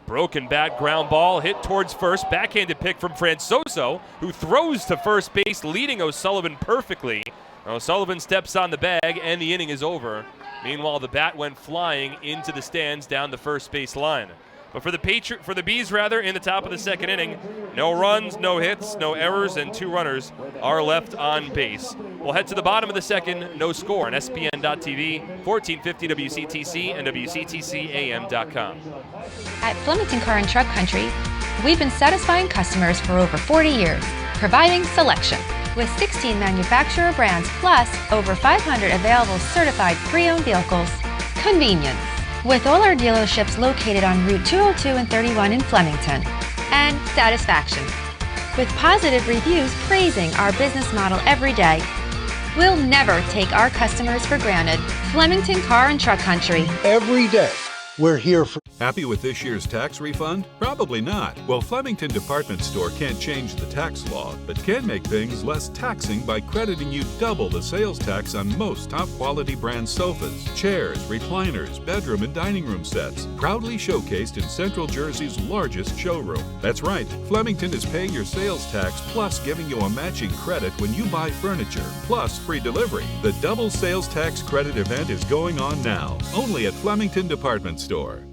Broken bat, ground ball, hit towards first. Backhanded pick from Francoso, who throws to first base, leading O'Sullivan perfectly. O'Sullivan steps on the bag, and the inning is over. Meanwhile, the bat went flying into the stands down the first base line. But for the Bees, in the top of the second inning, no runs, no hits, no errors, and 2 runners are left on base. We'll head to the bottom of the second, no score on SPN.TV, 1450 WCTC, and WCTCAM.com. At Flemington Car and Truck Country, we've been satisfying customers for over 40 years, providing selection. With 16 manufacturer brands plus over 500 available certified pre-owned vehicles. Convenience. With all our dealerships located on Route 202 and 31 in Flemington. And satisfaction. With positive reviews praising our business model every day. We'll never take our customers for granted. Flemington Car and Truck Country. Every day, we're here for... Happy with this year's tax refund? Probably not. Well, Flemington Department Store can't change the tax law, but can make things less taxing by crediting you double the sales tax on most top-quality brand sofas, chairs, recliners, bedroom and dining room sets, proudly showcased in Central Jersey's largest showroom. That's right, Flemington is paying your sales tax plus giving you a matching credit when you buy furniture, plus free delivery. The double sales tax credit event is going on now, only at Flemington Department Store.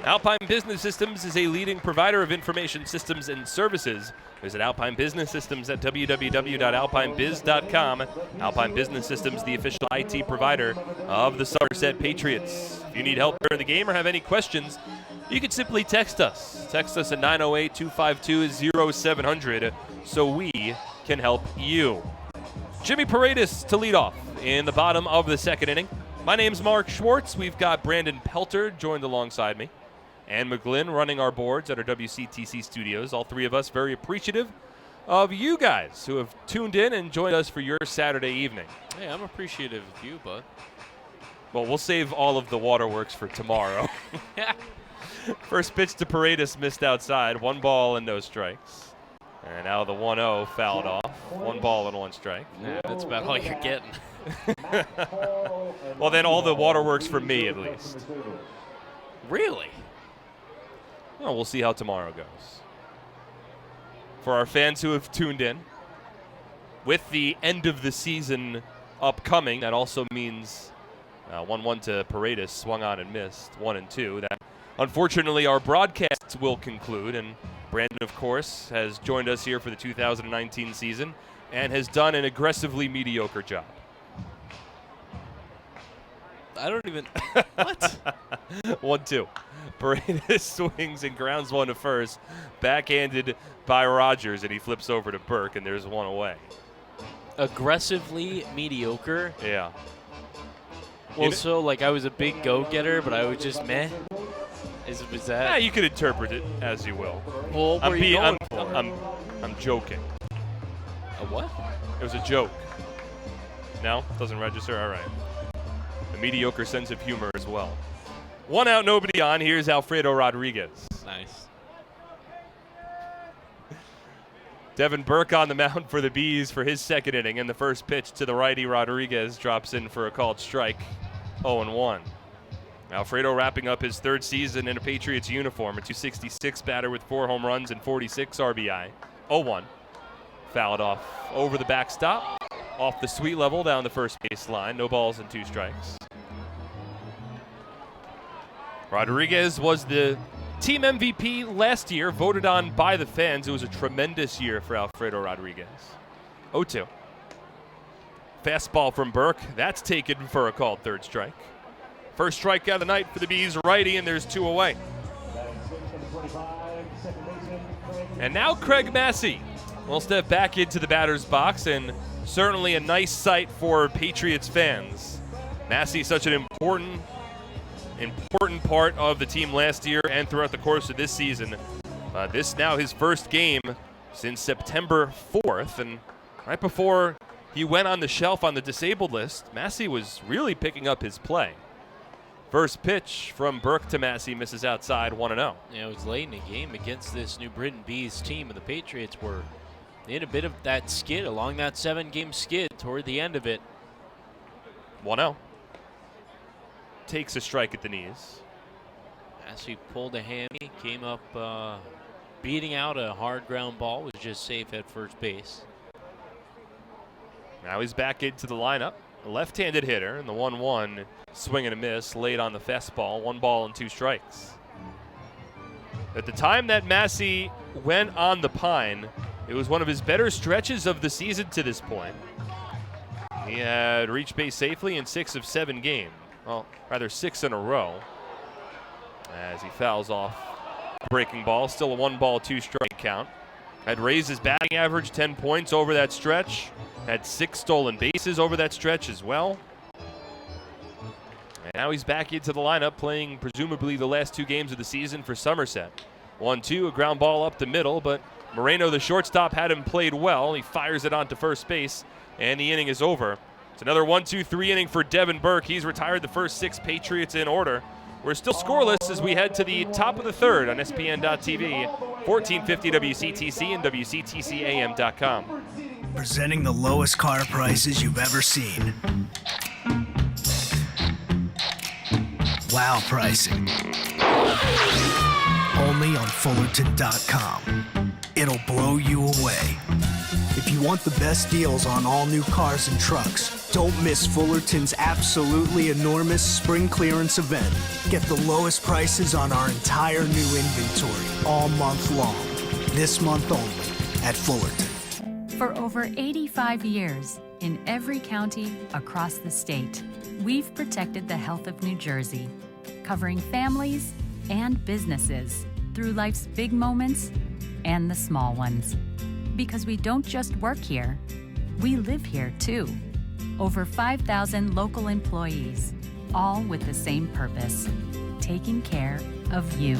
Alpine Business Systems is a leading provider of information systems and services. Visit Alpine Business Systems at www.alpinebiz.com. Alpine Business Systems, the official IT provider of the Somerset Patriots. If you need help during the game or have any questions, you can simply text us. Text us at 908-252-0700 so we can help you. Jimmy Paredes to lead off in the bottom of the second inning. My name's Mark Schwartz. We've got Brandon Pelter joined alongside me. And McGlynn running our boards at our WCTC studios. All three of us very appreciative of you guys who have tuned in and joined us for your Saturday evening. Hey, I'm appreciative of you, bud. Well, we'll save all of the waterworks for tomorrow. First pitch to Paredes missed outside. 1 ball and no strikes. And now the 1-0 fouled off. 1 ball and 1 strike. Yeah, that's about all you're getting. Well, then all the waterworks for me, at least. Really? Well, we'll see how tomorrow goes. For our fans who have tuned in, with the end of the season upcoming, that also means 1-1 to Paredes, swung on and missed, 1-2. That, unfortunately, our broadcasts will conclude, and Brandon, of course, has joined us here for the 2019 season and has done an aggressively mediocre job. I don't even... What? 1-2. Paredes swings and grounds one to first. Backhanded by Rogers, and he flips over to Burke, and there's 1 away. Aggressively mediocre? Yeah. Well, so, like, I was a big go-getter, but I was just meh? Was that... Yeah, you could interpret it as you will. Well, what were you going for? I'm joking. A what? It was a joke. No? Doesn't register? All right. A mediocre sense of humor as well. 1 out, nobody on. Here's Alfredo Rodriguez. Nice. Devin Burke on the mound for the Bees for his second inning, and the first pitch to the righty Rodriguez drops in for a called strike. 0-1. Alfredo wrapping up his 3rd season in a Patriots uniform, a .266 batter with 4 home runs and 46 RBI. 0-1. Fouled off over the backstop, off the sweet level down the first base line. No balls and 2 strikes. Rodriguez was the team MVP last year, voted on by the fans. It was a tremendous year for Alfredo Rodriguez. 0-2. Fastball from Burke. That's taken for a called 3rd strike. First strikeout of the night for the Bees righty, and there's 2 away. And now Craig Massey will step back into the batter's box, and certainly a nice sight for Patriots fans. Massey, such an important part of the team last year and throughout the course of this season. This now his first game since September 4th, and right before he went on the shelf on the disabled list, Massey was really picking up his play. First pitch from Burke to Massey, misses outside, 1-0. Yeah, it was late in the game against this New Britain Bees team, and the Patriots were in a bit of that skid along that 7-game skid toward the end of it. 1-0. Takes a strike at the knees. Massey pulled a hammy, came up beating out a hard ground ball, was just safe at first base. Now he's back into the lineup. A left-handed hitter, and the 1-1 swing and a miss late on the fastball. 1 ball and 2 strikes. At the time that Massey went on the pine, it was one of his better stretches of the season to this point. He had reached base safely in 6 of 7 games. Well, rather 6 in a row. As he fouls off breaking ball. Still a 1 ball, 2 strike count. Had raised his batting average 10 points over that stretch. Had 6 stolen bases over that stretch as well. And now he's back into the lineup, playing presumably the last 2 games of the season for Somerset. 1-2, a ground ball up the middle, but Moreno, the shortstop, had him played well. He fires it onto first base, and the inning is over. It's another 1-2-3 inning for Devin Burke. He's retired the first 6 Patriots in order. We're still scoreless as we head to the top of the third on SPN.TV, 1450 WCTC and WCTCAM.com. Presenting the lowest car prices you've ever seen. Wow pricing. Only on Fullerton.com. It'll blow you away. If you want the best deals on all new cars and trucks, don't miss Fullerton's absolutely enormous spring clearance event. Get the lowest prices on our entire new inventory all month long. This month only at Fullerton. For over 85 years, in every county across the state, we've protected the health of New Jersey, covering families and businesses through life's big moments and the small ones. Because we don't just work here, we live here too. Over 5,000 local employees, all with the same purpose, taking care of you.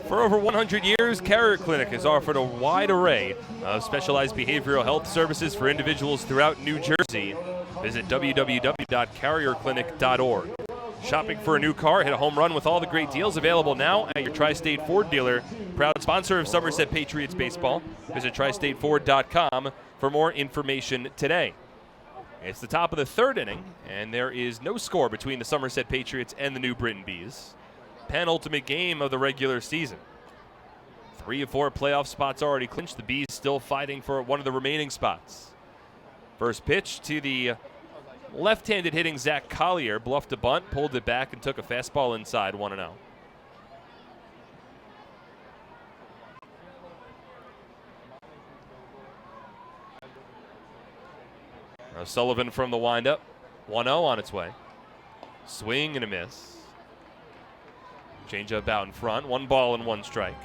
For over 100 years, Carrier Clinic has offered a wide array of specialized behavioral health services for individuals throughout New Jersey. Visit www.carrierclinic.org. Shopping for a new car? Hit a home run with all the great deals available now at your Tri-State Ford dealer. Proud sponsor of Somerset Patriots baseball. Visit TriStateFord.com for more information today. It's the top of the third inning, and there is no score between the Somerset Patriots and the New Britain Bees. Penultimate game of the regular season. 3 of 4 playoff spots already clinched. The Bees still fighting for one of the remaining spots. First pitch to the left-handed hitting Zach Collier. Bluffed a bunt, pulled it back, and took a fastball inside, 1-0. Sullivan from the windup. 1-0 on its way. Swing and a miss. Changeup out in front. 1 ball and 1 strike.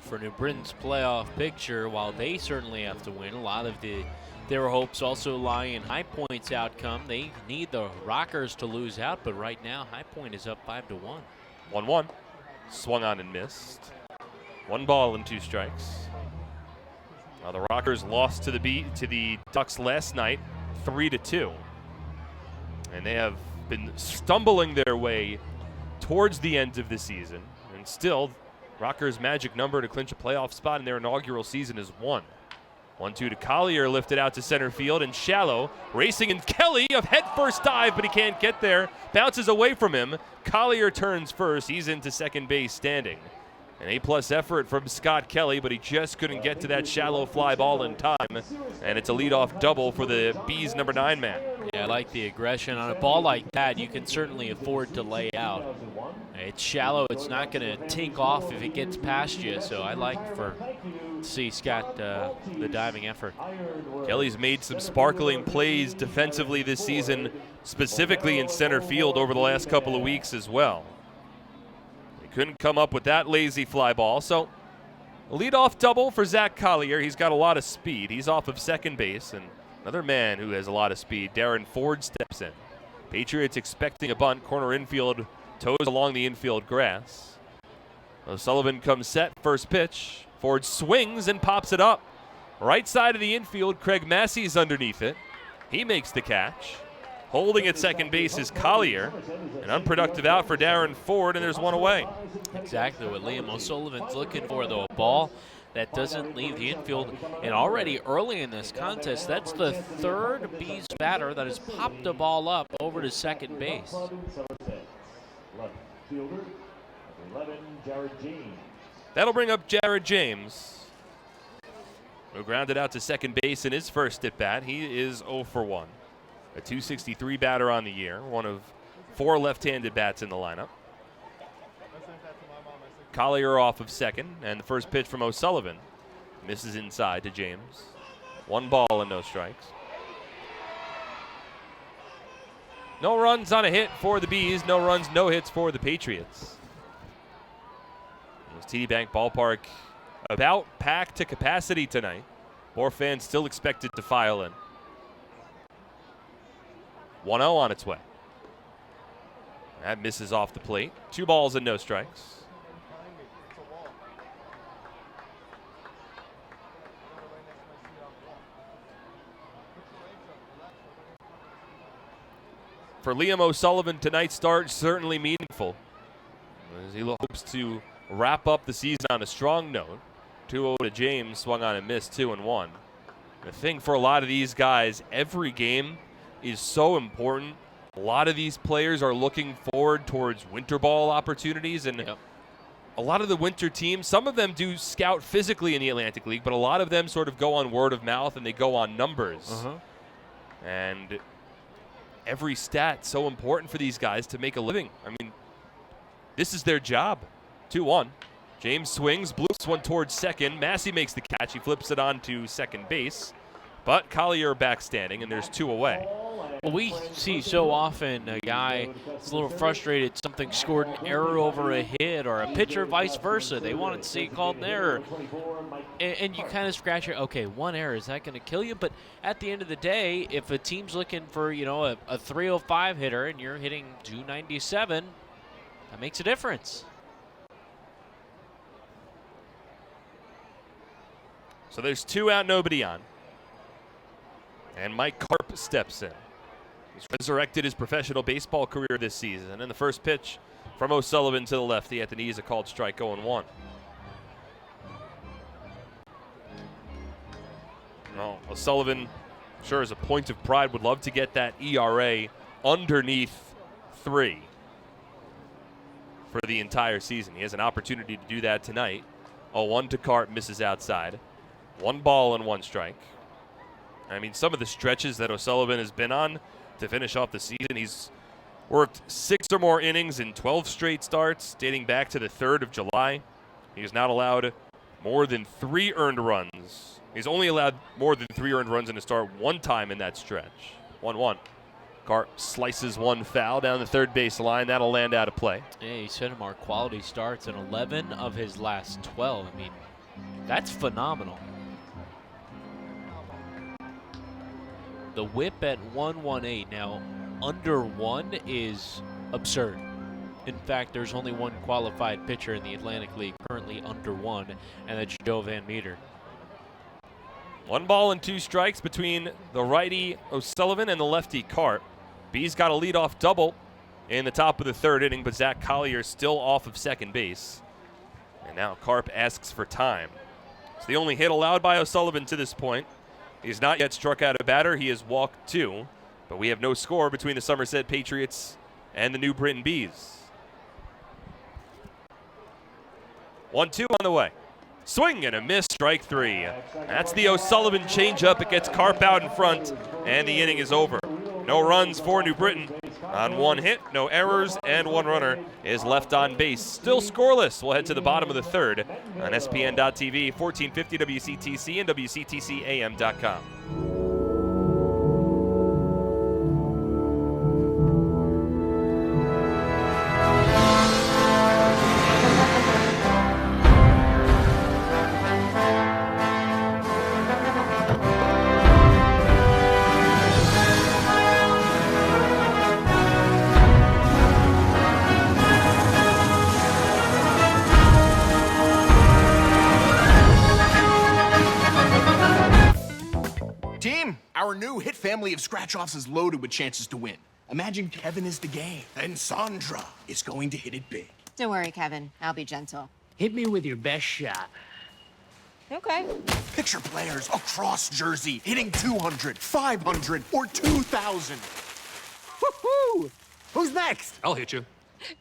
For New Britain's playoff picture, while they certainly have to win, a lot of their hopes also lie in High Point's outcome. They need the Rockers to lose out, but right now High Point is up 5-1. 1-1. Swung on and missed. 1 ball and 2 strikes. The Rockers lost to the Ducks last night, 3-2. And they have been stumbling their way towards the end of the season. And still, Rockers' magic number to clinch a playoff spot in their inaugural season is 1. 1-2 to Collier, lifted out to center field, and Shallow racing, and Kelly of head first dive, but he can't get there. Bounces away from him. Collier turns first. He's into second base standing. An A-plus effort from Scott Kelly, but he just couldn't get to that shallow fly ball in time. And it's a leadoff double for the Bees' number 9 man. Yeah, I like the aggression. On a ball like that, you can certainly afford to lay out. It's shallow. It's not going to take off if it gets past you. So I like to see Scott the diving effort. Kelly's made some sparkling plays defensively this season, specifically in center field over the last couple of weeks as well. Couldn't come up with that lazy fly ball. So a leadoff double for Zach Collier. He's got a lot of speed. He's off of second base. And another man who has a lot of speed, Darren Ford, steps in. Patriots expecting a bunt. Corner infield, toes along the infield grass. O'Sullivan comes set. First pitch. Ford swings and pops it up. Right side of the infield, Craig Massey's underneath it. He makes the catch. Holding at second base is Collier. An unproductive out for Darren Ford, and there's one away. Exactly what Liam O'Sullivan's looking for, though. A ball that doesn't leave the infield. And already early in this contest, that's the third Bees batter that has popped the ball up over to second base. That'll bring up Jared James, who grounded out to second base in his first at-bat. He is 0 for 1. A 263 batter on the year, one of 4 left-handed bats in the lineup. Collier off of second, and the first pitch from O'Sullivan misses inside to James. 1 ball and no strikes. No runs on a hit for the Bees, no runs, no hits for the Patriots. TD Bank Ballpark about packed to capacity tonight. More fans still expected to file in. 1-0 on its way. That misses off the plate. 2 balls and no strikes. For Liam O'Sullivan, tonight's start certainly meaningful, as he hopes to wrap up the season on a strong note. 2-0 to James, swung on and missed, 2-1. The thing for a lot of these guys, every game is so important. A lot of these players are looking forward towards winter ball opportunities, and a lot of the winter teams, some of them do scout physically in the Atlantic League, but a lot of them sort of go on word of mouth and they go on numbers. And every stat so important for these guys to make a living. I mean, this is their job. 2-1. James swings, bloops one towards second. Massey makes the catch. He flips it on to second base. But Collier back standing, and there's 2 away. Well, we see so often a guy is a little frustrated, something scored an error over a hit, or a pitcher vice versa. They wanted to see it called an error. And you kind of scratch your, okay, 1 error, is that going to kill you? But at the end of the day, if a team's looking for, you know, a 305 hitter and you're hitting 297, that makes a difference. So there's 2 out, nobody on. And Mike Karp steps in. He's resurrected his professional baseball career this season. And the first pitch from O'Sullivan to the lefty at the knees, a called strike, 0-1. Well, O'Sullivan, sure as a point of pride, would love to get that ERA underneath 3 for the entire season. He has an opportunity to do that tonight. 0-1 to Karp, misses outside. 1 ball and 1 strike. I mean, some of the stretches that O'Sullivan has been on to finish off the season, he's worked 6 or more innings in 12 straight starts, dating back to the 3rd of July. He has not allowed more than 3 earned runs. He's only allowed more than 3 earned runs in a start 1 time in that stretch. 1-1. Karp slices 1 foul down the third base line. That'll land out of play. Yeah, he set him our quality starts in 11 of his last 12. I mean, that's phenomenal. The whip at 118. Now, under 1 is absurd. In fact, there's only 1 qualified pitcher in the Atlantic League currently under 1, and that's Joe Van Meter. 1 ball and 2 strikes between the righty O'Sullivan and the lefty Karp. Bees got a leadoff double in the top of the 3rd inning, but Zach Collier still off of second base. And now Karp asks for time. It's the only hit allowed by O'Sullivan to this point. He's not yet struck out a batter. He has walked 2, but we have no score between the Somerset Patriots and the New Britain Bees. 1-2 on the way. Swing and a miss, strike 3. That's the O'Sullivan changeup. It gets Karp out in front, and the inning is over. No runs for New Britain on 1 hit, no errors, and 1 runner is left on base. Still scoreless. We'll head to the bottom of the 3rd on SPN.TV, 1450 WCTC, and WCTCAM.com. Team, our new hit family of scratch-offs is loaded with chances to win. Imagine Kevin is the game, and Sandra is going to hit it big. Don't worry, Kevin. I'll be gentle. Hit me with your best shot. Okay. Picture players across Jersey hitting 200, 500, or 2,000. Woohoo! Who's next? I'll hit you.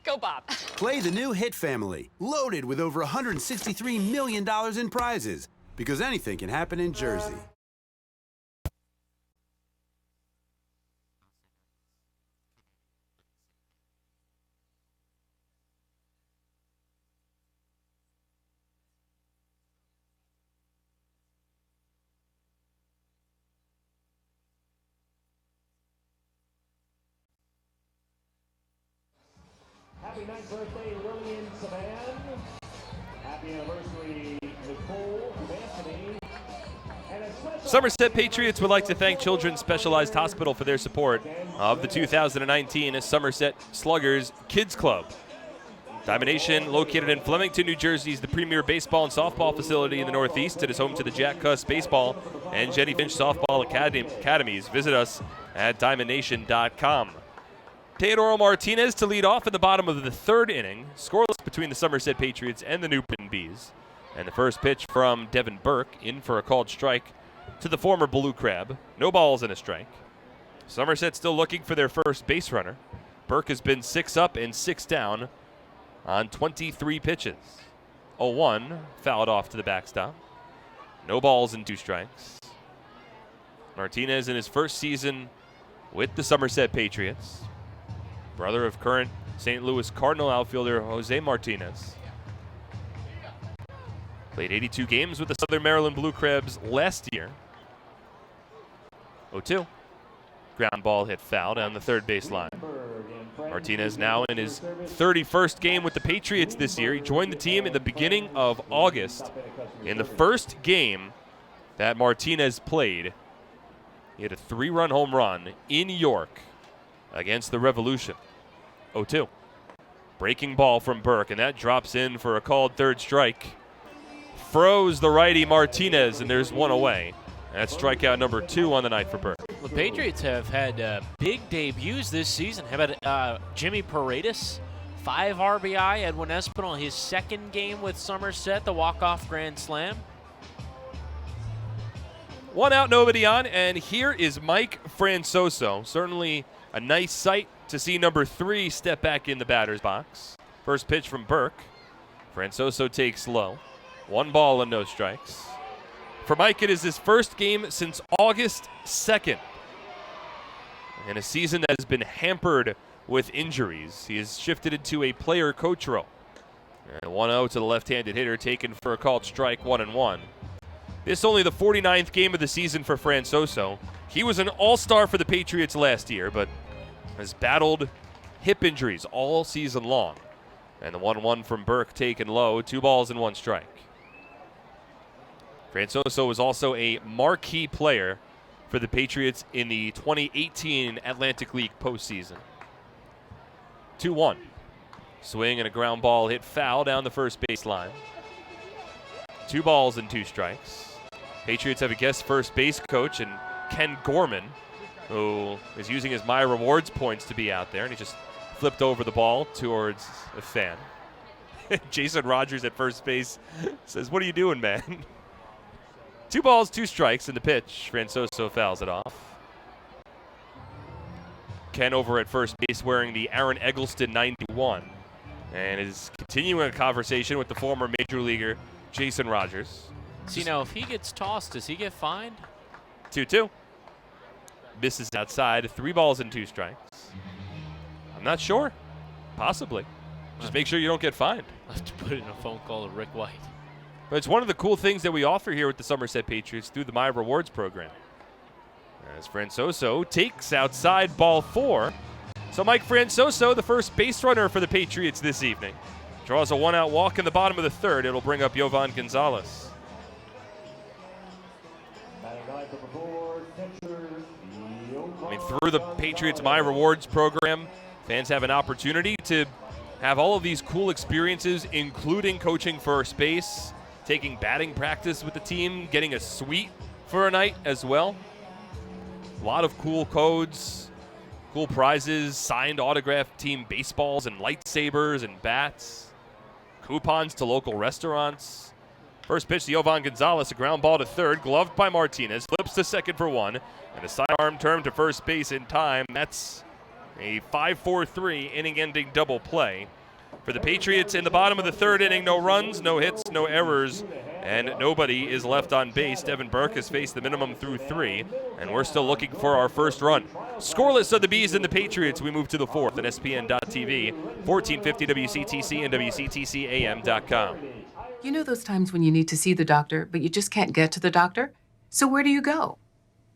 Go, Bob. Play the new hit family, loaded with over $163 million in prizes. Because anything can happen in Jersey. Happy 9th birthday, Lillian Savan. Happy anniversary, Nicole Anthony. And a special Somerset Patriots would like to thank Children's Specialized Hospital for their support of the 2019 Somerset Sluggers Kids Club. Diamond located in Flemington, New Jersey, is the premier baseball and softball facility in the Northeast. It is home to the Jack Cuss Baseball and Jenny Finch Softball Academies. Visit us at diamondnation.com. Teodoro Martinez to lead off in the bottom of the 3rd inning. Scoreless between the Somerset Patriots and the New Britain Bees. And the first pitch from Devin Burke, in for a called strike to the former Blue Crab. No balls and a strike. Somerset still looking for their first base runner. Burke has been 6 up and 6 down on 23 pitches. 0-1, fouled off to the backstop. No balls and 2 strikes. Martinez in his first season with the Somerset Patriots. Brother of current St. Louis Cardinal outfielder Jose Martinez. Played 82 games with the Southern Maryland Blue Crabs last year. 0-2. Ground ball hit foul down the 3rd baseline. Martinez now in his 31st game with the Patriots this year. He joined the team in the beginning of August. In the first game that Martinez played, he had a 3-run home run in York against the Revolution. 0-2. Breaking ball from Burke, and that drops in for a called 3rd strike. Froze the righty Martinez, and there's 1 away. That's strikeout number 2 on the night for Burke. The Patriots have had big debuts this season. How about Jimmy Paredes? 5 RBI. Edwin Espinal, his 2nd game with Somerset, the walk-off grand slam. 1 out, nobody on, and here is Mike Francoso. Certainly a nice sight to see number 3 step back in the batter's box. First pitch from Burke. Francoso takes low. 1 ball and no strikes. For Mike, it is his first game since August 2nd. In a season that has been hampered with injuries, he has shifted into a player-coach role. 1-0 to the left-handed hitter, taken for a called strike, 1-1. This is only the 49th game of the season for Francoso. He was an all-star for the Patriots last year, but has battled hip injuries all season long. And the 1-1 from Burke taken low, 2 balls and 1 strike. Francoso was also a marquee player for the Patriots in the 2018 Atlantic League postseason. 2-1. Swing and a ground ball hit foul down the first baseline. 2 balls and 2 strikes. Patriots have a guest first base coach in Ken Gorman, who is using his My Rewards points to be out there, and he just flipped over the ball towards a fan. Jason Rogers at first base says, "What are you doing, man?" 2 balls, 2 strikes in the pitch. Francoso fouls it off. Ken over at first base wearing the Aaron Eggleston 91. and is continuing a conversation with the former major leaguer Jason Rogers. See, now, if he gets tossed, does he get fined? 2-2. Misses outside. 3 balls and 2 strikes. I'm not sure. Possibly. Just make sure you don't get fined. I'll have to put in a phone call to Rick White. But it's one of the cool things that we offer here with the Somerset Patriots through the My Rewards program. As Francoso takes outside ball 4. So Mike Francoso, the first base runner for the Patriots this evening, draws a 1-out walk in the bottom of the 3rd. It'll bring up Yovan Gonzalez. I mean, through the Patriots My Rewards program, fans have an opportunity to have all of these cool experiences, including coaching first base, taking batting practice with the team, getting a suite for a night as well. A lot of cool codes, cool prizes, signed autographed team baseballs and lightsabers and bats, coupons to local restaurants. First pitch to Yovan Gonzalez, a ground ball to 3rd, gloved by Martinez, flips to 2nd for 1, and a sidearm turn to first base in time. That's a 5-4-3 inning-ending double play. For the Patriots in the bottom of the 3rd inning, no runs, no hits, no errors, and nobody is left on base. Devin Burke has faced the minimum through 3, and we're still looking for our first run. Scoreless of the Bees and the Patriots. We move to the 4th at SPN.TV, 1450 WCTC and WCTCAM.com. You know those times when you need to see the doctor, but you just can't get to the doctor? So where do you go?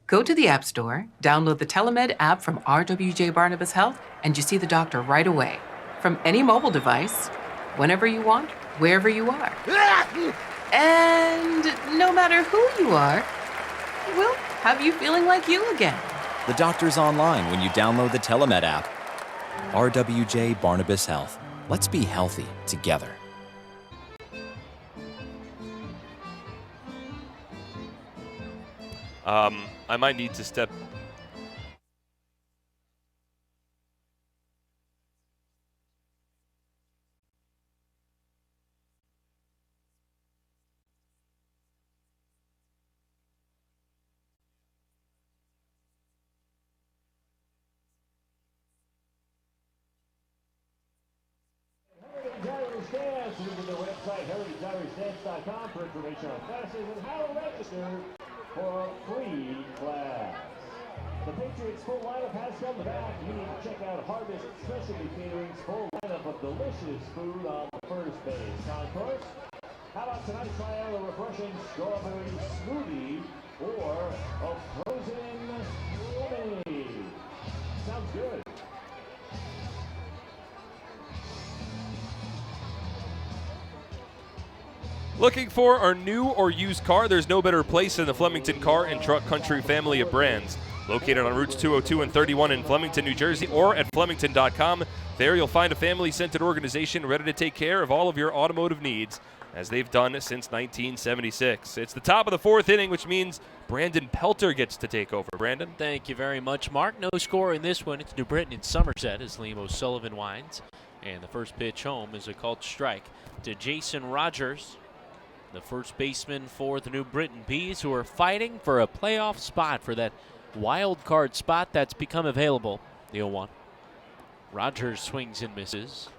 Go to the App Store, download the Telemed app from RWJ Barnabas Health, and you see the doctor right away. From any mobile device, whenever you want, wherever you are. And no matter who you are, we'll have you feeling like you again. The doctor's online when you download the Telemed app. RWJ Barnabas Health. Let's be healthy together. I might need to step. Visit their website, heritageirish.com, for information on classes and how to register for a free class. The Patriots' full lineup has come back. You need to check out Harvest Specialty Catering's full lineup of delicious food on the first base concourse. How about tonight, try out a refreshing strawberry smoothie or a frozen lemonade? Sounds good. Looking for our new or used car? There's no better place than the Flemington Car and Truck Country family of brands. Located on routes 202 and 31 in Flemington, New Jersey, or at Flemington.com. There you'll find a family-centered organization ready to take care of all of your automotive needs, as they've done since 1976. It's the top of the 4th inning, which means Brandon Pelter gets to take over. Brandon? Thank you very much, Mark. No score in this one. It's New Britain and Somerset as Liam O'Sullivan winds. And the first pitch home is a called strike to Jason Rogers, the first baseman for the New Britain Bees, who are fighting for a playoff spot, for that wild card spot that's become available. The 0-1. Rogers swings and misses.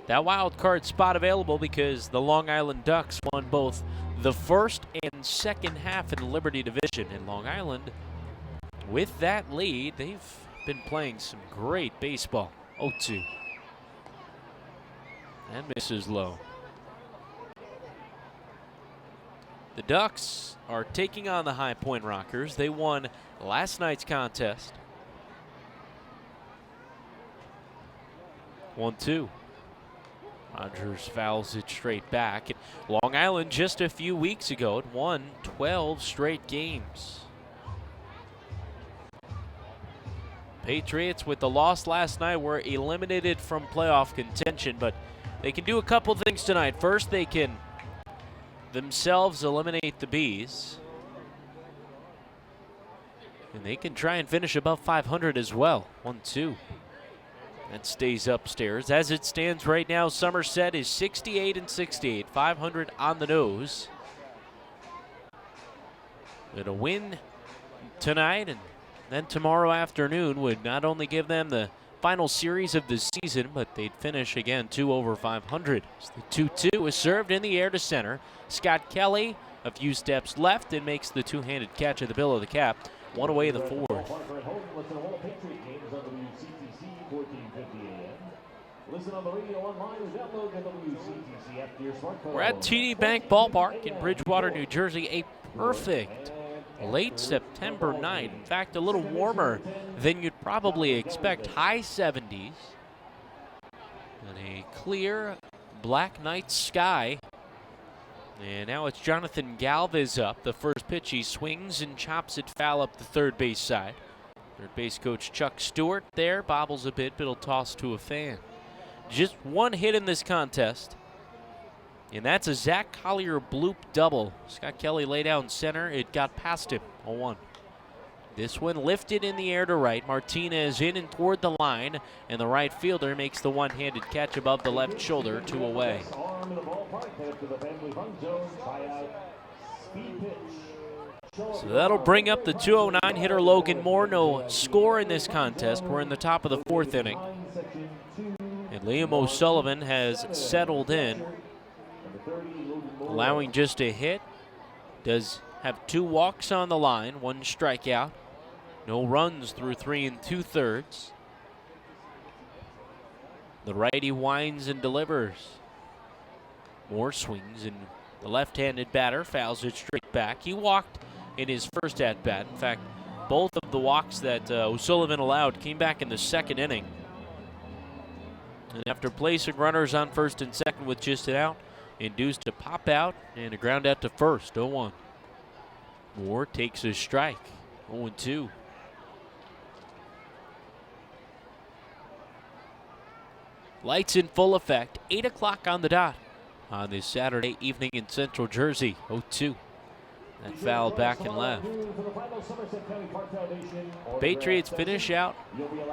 That wild card spot available because the Long Island Ducks won both the first and second half in the Liberty Division. And Long Island, with that lead, they've been playing some great baseball. 0-2. And misses low. The Ducks are taking on the High Point Rockers. They won last night's contest. 1-2. Rogers fouls it straight back. Long Island just a few weeks ago had won 12 straight games. Patriots, with the loss last night, were eliminated from playoff contention, but they can do a couple things tonight. First, they can themselves eliminate the Bees, and they can try and finish above 500 as well. 1-2. That stays upstairs. As it stands right now, Somerset is 68-68, 500 on the nose. But a win tonight and then tomorrow afternoon would not only give them the final series of the season, but they'd finish again 2 over 500. So the 2-2 is served in the air to center. Scott Kelly a few steps left and makes the two-handed catch at the bill of the cap. One away in the fourth. We're at TD Bank Ballpark in Bridgewater, New Jersey. A perfect late September night. In fact, a little warmer than you'd probably expect. High 70s. And a clear black night sky. And now it's Jonathan Galvez up. The first pitch, he swings and chops it foul up the third base side. Third base coach Chuck Stewart there bobbles a bit, but he'll toss to a fan. Just one hit in this contest, and that's a Zach Collier bloop double. Scott Kelly lay down center. It got past him, 0-1. This one lifted in the air to right. Martinez in and toward the line, and the right fielder makes the one-handed catch above the left shoulder, 2 away. So that'll bring up the 209 hitter Logan Moore. No score in this contest. We're in the top of the fourth inning. And Liam O'Sullivan has settled in, allowing just a hit. Does have 2 walks on the line, 1 strikeout. No runs through 3 2/3. The righty winds and delivers. Moore swings, and the left-handed batter fouls it straight back. He walked in his first at-bat. In fact, both of the walks that O'Sullivan allowed came back in the second inning. And after placing runners on first and second with just an out, induced a pop out and a ground out to first, 0-1. Moore takes a strike, 0-2. Lights in full effect, 8 o'clock on the dot on this Saturday evening in Central Jersey, 0-2. That foul back and left. Patriots finish out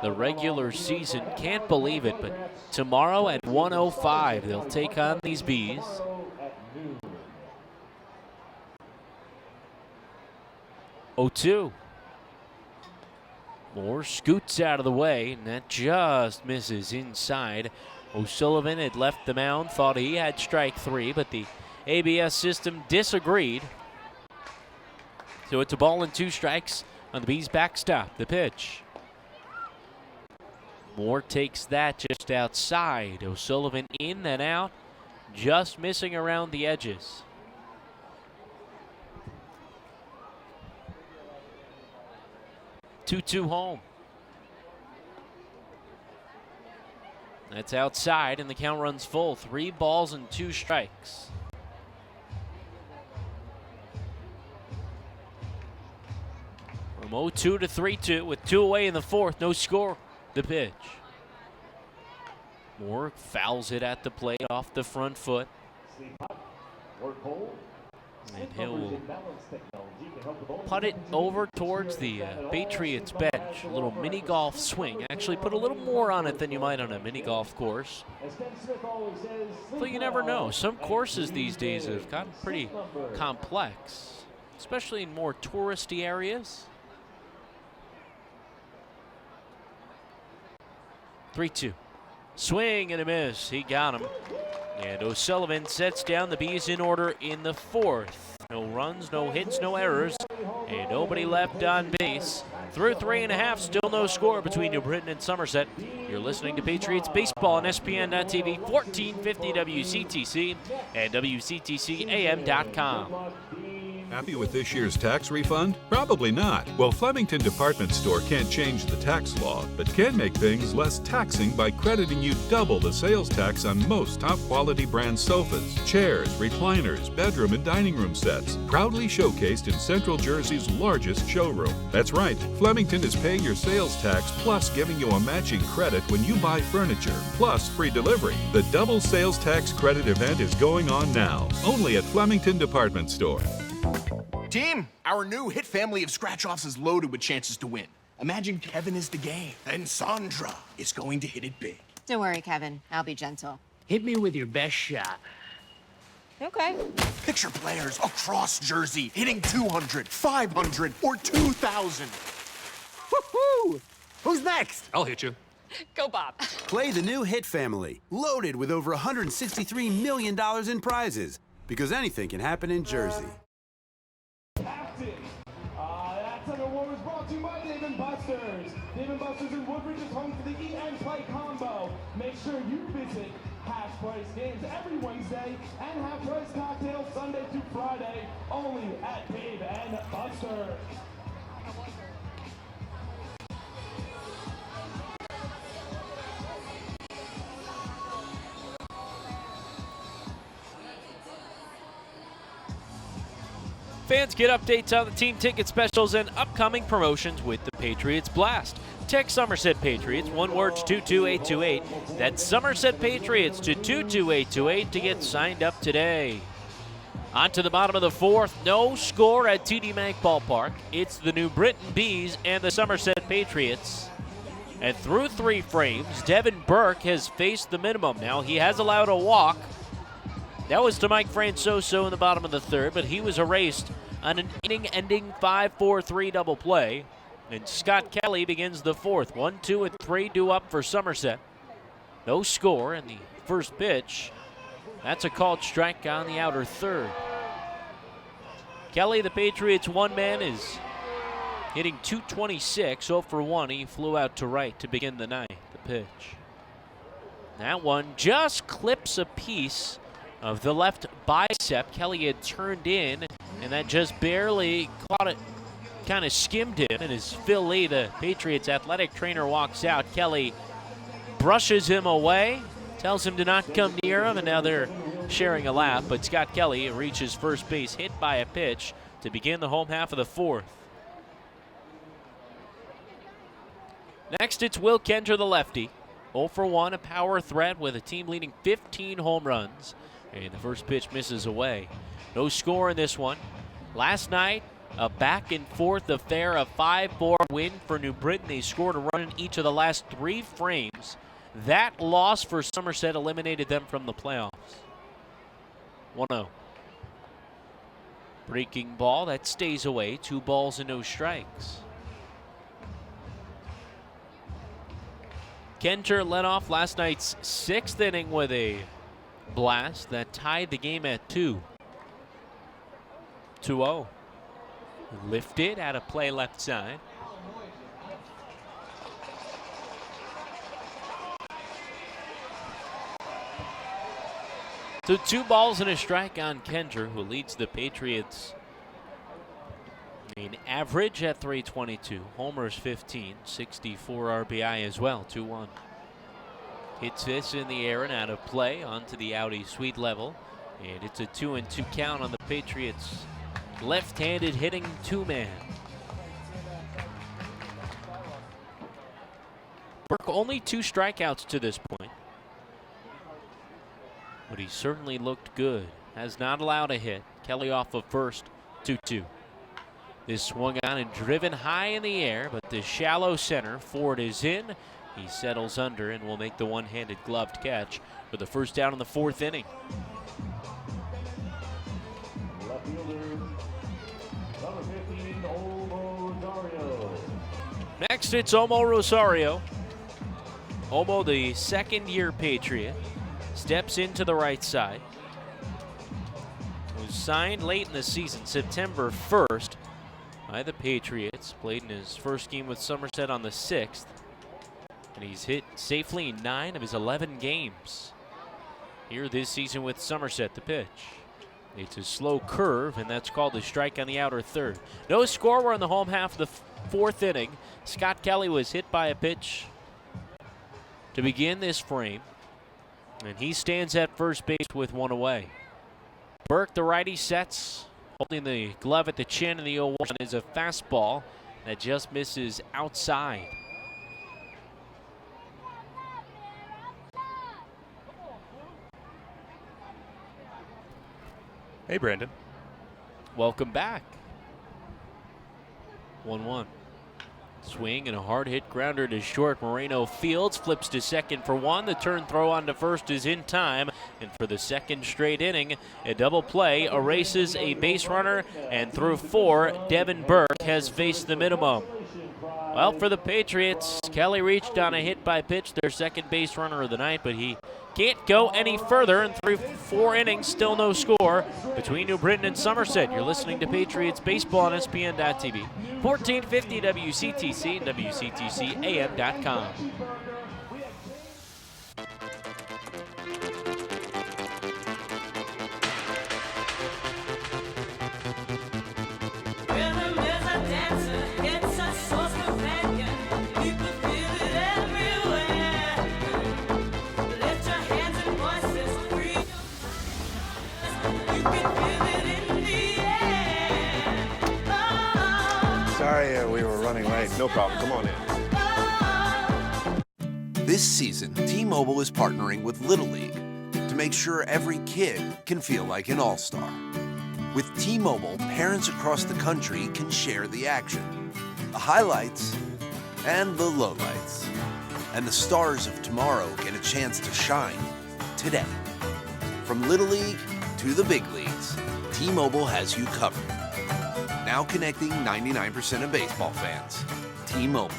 the regular season. Can't believe it, but tomorrow at 1:05, they'll take on these Bees. Oh-2. Moore scoots out of the way, and that just misses inside. O'Sullivan had left the mound, thought he had strike 3, but the ABS system disagreed. So it's a ball and 2 strikes on the Bees' backstop. The pitch. Moore takes that just outside. O'Sullivan in and out, just missing around the edges. Two home. That's outside, and the count runs full. 3 balls and 2 strikes. From 0-2 to 3-2 with 2 away in the fourth. No score. The pitch. Moore fouls it at the plate off the front foot. And he'll putt it over towards the Patriots bench. A little mini golf swing. Actually put a little more on it than you might on a mini golf course. So you never know. Some courses these days have gotten pretty complex, especially in more touristy areas. 3-2. Swing and a miss. He got him. And O'Sullivan sets down the Bees in order in the fourth. No runs, no hits, no errors, and nobody left on base. Through 3.5, still no score between New Britain and Somerset. You're listening to Patriots Baseball on SPN.TV, 1450 WCTC, and WCTCAM.com. Happy with this year's tax refund? Probably not. Well, Flemington Department Store can't change the tax law, but can make things less taxing by crediting you double the sales tax on most top-quality brand sofas, chairs, recliners, bedroom and dining room sets, proudly showcased in Central Jersey's largest showroom. That's right, Flemington is paying your sales tax plus giving you a matching credit when you buy furniture, plus free delivery. The double sales tax credit event is going on now, only at Flemington Department Store. Team, our new hit family of scratch-offs is loaded with chances to win. Imagine Kevin is the game, and Sandra is going to hit it big. Don't worry, Kevin. I'll be gentle. Hit me with your best shot. Okay. Picture players across Jersey hitting 200, 500, or 2,000. Woohoo! Who's next? I'll hit you. Go, Bob. Play the new Hit Family, loaded with over $163 million in prizes. Because anything can happen in Jersey. Captain. That's an award was brought to you by Dave & Buster's. Dave & Buster's in Woodbridge is home for the Eat and Play combo. Make sure you visit Half Price Games every Wednesday and Half Price Cocktails Sunday through Friday, only at Dave & Buster's. Fans get updates on the team ticket specials and upcoming promotions with the Patriots Blast. Text Somerset Patriots, one word to 22828. That's Somerset Patriots to 22828 to get signed up today. On to the bottom of the fourth. No score at TD Bank Ballpark. It's the New Britain Bees and the Somerset Patriots. And through 3 frames, Devin Burke has faced the minimum. Now he has allowed a walk. That was to Mike Francoso in the bottom of the third, but he was erased on an inning-ending 5-4-3 double play. And Scott Kelly begins the fourth. 1, 2, and 3 due up for Somerset. No score in the first pitch. That's a called strike on the outer third. Kelly, the Patriots' one man, is hitting .226, 0 for 1. He flew out to right to begin the ninth. The pitch. That one just clips a piece of the left bicep. Kelly had turned in, and that just barely caught it, kind of skimmed him. And as Phil Lee, the Patriots athletic trainer, walks out, Kelly brushes him away, tells him to not come near him, and now they're sharing a laugh. But Scott Kelly reaches first base, hit by a pitch to begin the home half of the fourth. Next, it's Will Kenter, the lefty. 0 for 1, a power threat with a team leading 15 home runs. And the first pitch misses away. No score in this one. Last night, a back and forth affair, a 5-4 win for New Britain. They scored a run in each of the last 3 frames. That loss for Somerset eliminated them from the playoffs. 1-0. Breaking ball, that stays away. 2 balls and no strikes. Kenter led off last night's 6th inning with a blast that tied the game at 2. 2-0. Lifted out of play left side. So 2 balls and a strike on Kenter, who leads the Patriots in average at .322. Homers 15, 64 RBI as well, 2-1. Hits this in the air and out of play onto the outie sweet level. And it's a 2-2 count on the Patriots' left-handed hitting 2-man. Burke only 2 strikeouts to this point. But he certainly looked good. Has not allowed a hit. Kelly off of first, 2-2. This swung on and driven high in the air, but the shallow center. Ford is in. He settles under and will make the one-handed gloved catch for the first down in the 4th inning. Left fielder, number 15, Omo Rosario. Next, it's Omo Rosario. Omo, the second-year Patriot, steps into the right side. He was signed late in the season, September 1st, by the Patriots. Played in his first game with Somerset on the 6th. And he's hit safely in 9 of his 11 games here this season with Somerset. The pitch. It's a slow curve, and that's called a strike on the outer third. No score. We're in the home half of the 4th inning. Scott Kelly was hit by a pitch to begin this frame, and he stands at first base with 1 away. Burke, the righty, sets, holding the glove at the chin, and the 0-1 is a fastball that just misses outside. Hey, Brandon. Welcome back. 1-1. Swing and a hard hit grounder to short. Moreno Fields flips to second for 1. The turn throw on to first is in time. And for the second straight inning, a double play erases a base runner. And through 4, Devin Burke has faced the minimum. Well, for the Patriots, Kelly reached on a hit by pitch, their second base runner of the night, but he can't go any further. And through 4 innings, still no score between New Britain and Somerset. You're listening to Patriots Baseball on ESPN.TV, 1450 WCTC and WCTCAM.com. Sorry, we were running late. No problem. Come on in. This season, T-Mobile is partnering with Little League to make sure every kid can feel like an all-star. With T-Mobile, parents across the country can share the action, the highlights, and the lowlights. And the stars of tomorrow get a chance to shine today. From Little League to the big leagues, T-Mobile has you covered. Now connecting 99% of baseball fans. T-Mobile.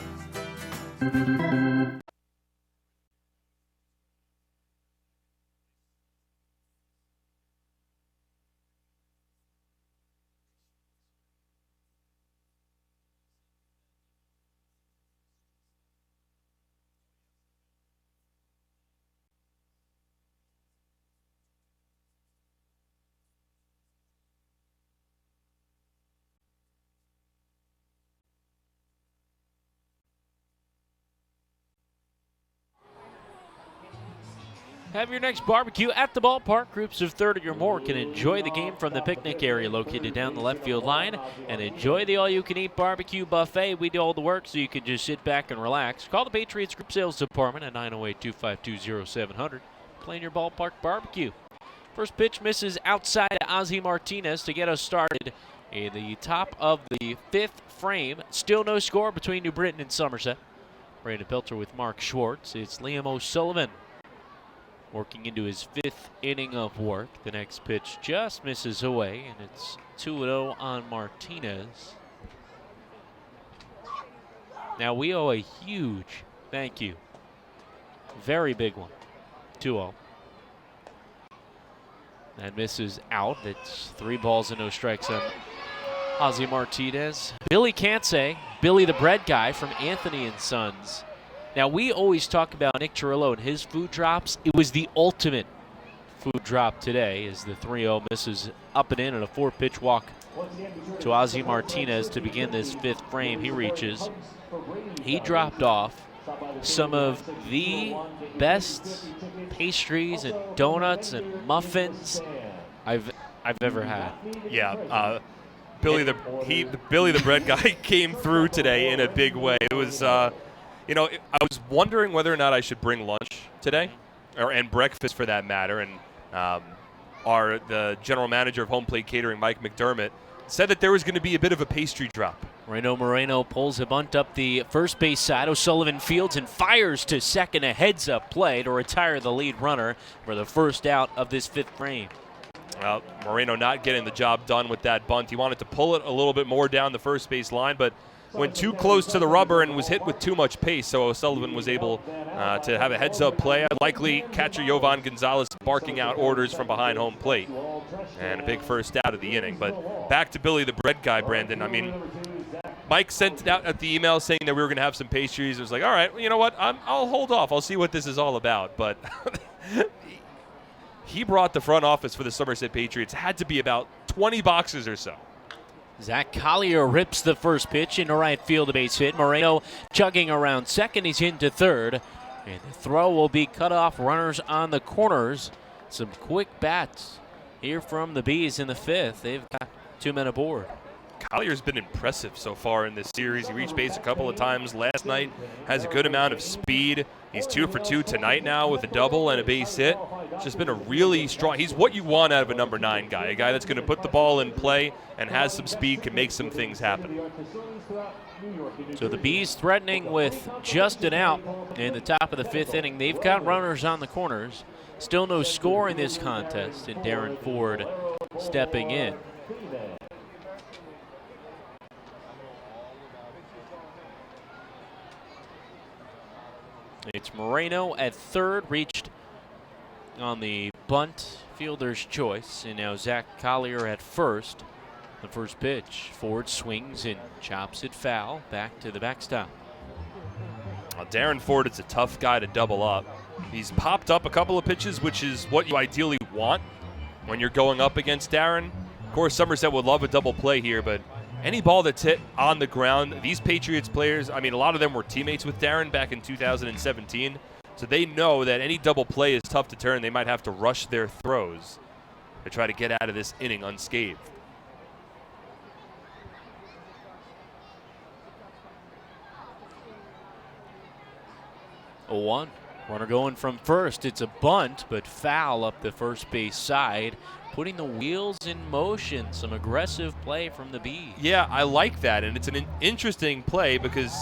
Have your next barbecue at the ballpark. Groups of 30 or more can enjoy the game from the picnic area located down the left field line and enjoy the all-you-can-eat barbecue buffet. We do all the work so you can just sit back and relax. Call the Patriots Group Sales Department at 908-252-0700. Plan your ballpark barbecue. First pitch misses outside Ozzy Martinez to get us started in the top of the 5th frame. Still no score between New Britain and Somerset. Brandon Pelter with Mark Schwartz. It's Liam O'Sullivan working into his 5th inning of work. The next pitch just misses away, and it's 2-0 on Martinez. Now we owe a huge thank you. Very big one. 2-0. That misses out. It's 3 balls and no strikes on Ozzy Martinez. Billy Cansey, Billy the bread guy from Anthony & Sons. Now, we always talk about Nick Chirillo and his food drops. It was the ultimate food drop today as the 3-0 misses up and in, and a 4-pitch walk to Ozzy Martinez to begin this 5th frame. He reaches. He dropped off some of the best pastries and donuts and muffins I've ever had. Yeah, Billy the bread guy came through today in a big way. It was. You know, I was wondering whether or not I should bring lunch today, and breakfast for that matter. And the general manager of Home Plate Catering, Mike McDermott, said that there was going to be a bit of a pastry drop. Reno Moreno pulls a bunt up the first base side. O'Sullivan fields and fires to second, a heads-up play to retire the lead runner for the first out of this 5th frame. Well, Moreno not getting the job done with that bunt. He wanted to pull it a little bit more down the first base line, but went too close to the rubber and was hit with too much pace, so O'Sullivan was able to have a heads-up play. Likely catcher Yovan Gonzalez barking out orders from behind home plate. And a big first out of the inning. But back to Billy the bread guy, Brandon. I mean, Mike sent out at the email saying that we were going to have some pastries. It was like, all right, well, you know what? I'll hold off. I'll see what this is all about. But he brought the front office for the Somerset Patriots. Had to be about 20 boxes or so. Zach Collier rips the first pitch into right field, a base hit. Moreno chugging around second. He's into third. And the throw will be cut off. Runners on the corners. Some quick bats here from the Bees in the 5th. They've got 2 men aboard. Collier's been impressive so far in this series. He reached base a couple of times last night. Has a good amount of speed. He's 2 for 2 tonight now with a double and a base hit. It's just been a really strong. He's what you want out of a number 9 guy. A guy that's going to put the ball in play and has some speed, can make some things happen. So the Bees threatening with just an out in the top of the 5th inning. They've got runners on the corners. Still no score in this contest, and Darren Ford stepping in. It's Moreno at third, reached on the bunt, fielder's choice, and now Zach Collier at first. The first pitch, Ford swings and chops it foul, back to the backstop. Well, Darren Ford is a tough guy to double up. He's popped up a couple of pitches, which is what you ideally want when you're going up against Darren. Of course, Somerset would love a double play here, but any ball that's hit on the ground, these Patriots players, I mean, a lot of them were teammates with Darren back in 2017, so they know that any double play is tough to turn. They might have to rush their throws to try to get out of this inning unscathed. A 1. Runner going from first. It's a bunt, but foul up the first base side, putting the wheels in motion. Some aggressive play from the Bees. Yeah, I like that, and it's an interesting play because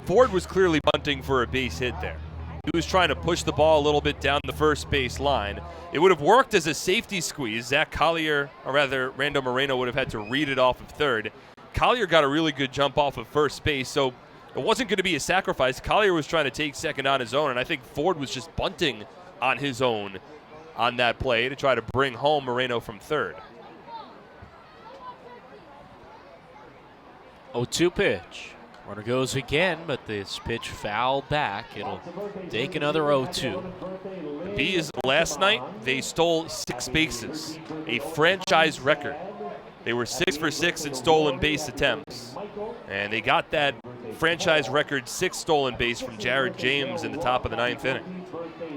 Ford was clearly bunting for a base hit there. He was trying to push the ball a little bit down the first base line. It would have worked as a safety squeeze. Zach Collier, or rather Rando Moreno, would have had to read it off of third. Collier got a really good jump off of first base, so it wasn't going to be a sacrifice. Collier was trying to take second on his own, and I think Ford was just bunting on his own on that play to try to bring home Moreno from third. 0-2 pitch. Runner goes again, but this pitch fouled back. It'll take another 0-2. The Bees last night, they stole 6 bases, a franchise record. They were 6 for 6 in stolen base attempts, and they got that franchise record 6 stolen base from Jared James in the top of the 9th inning.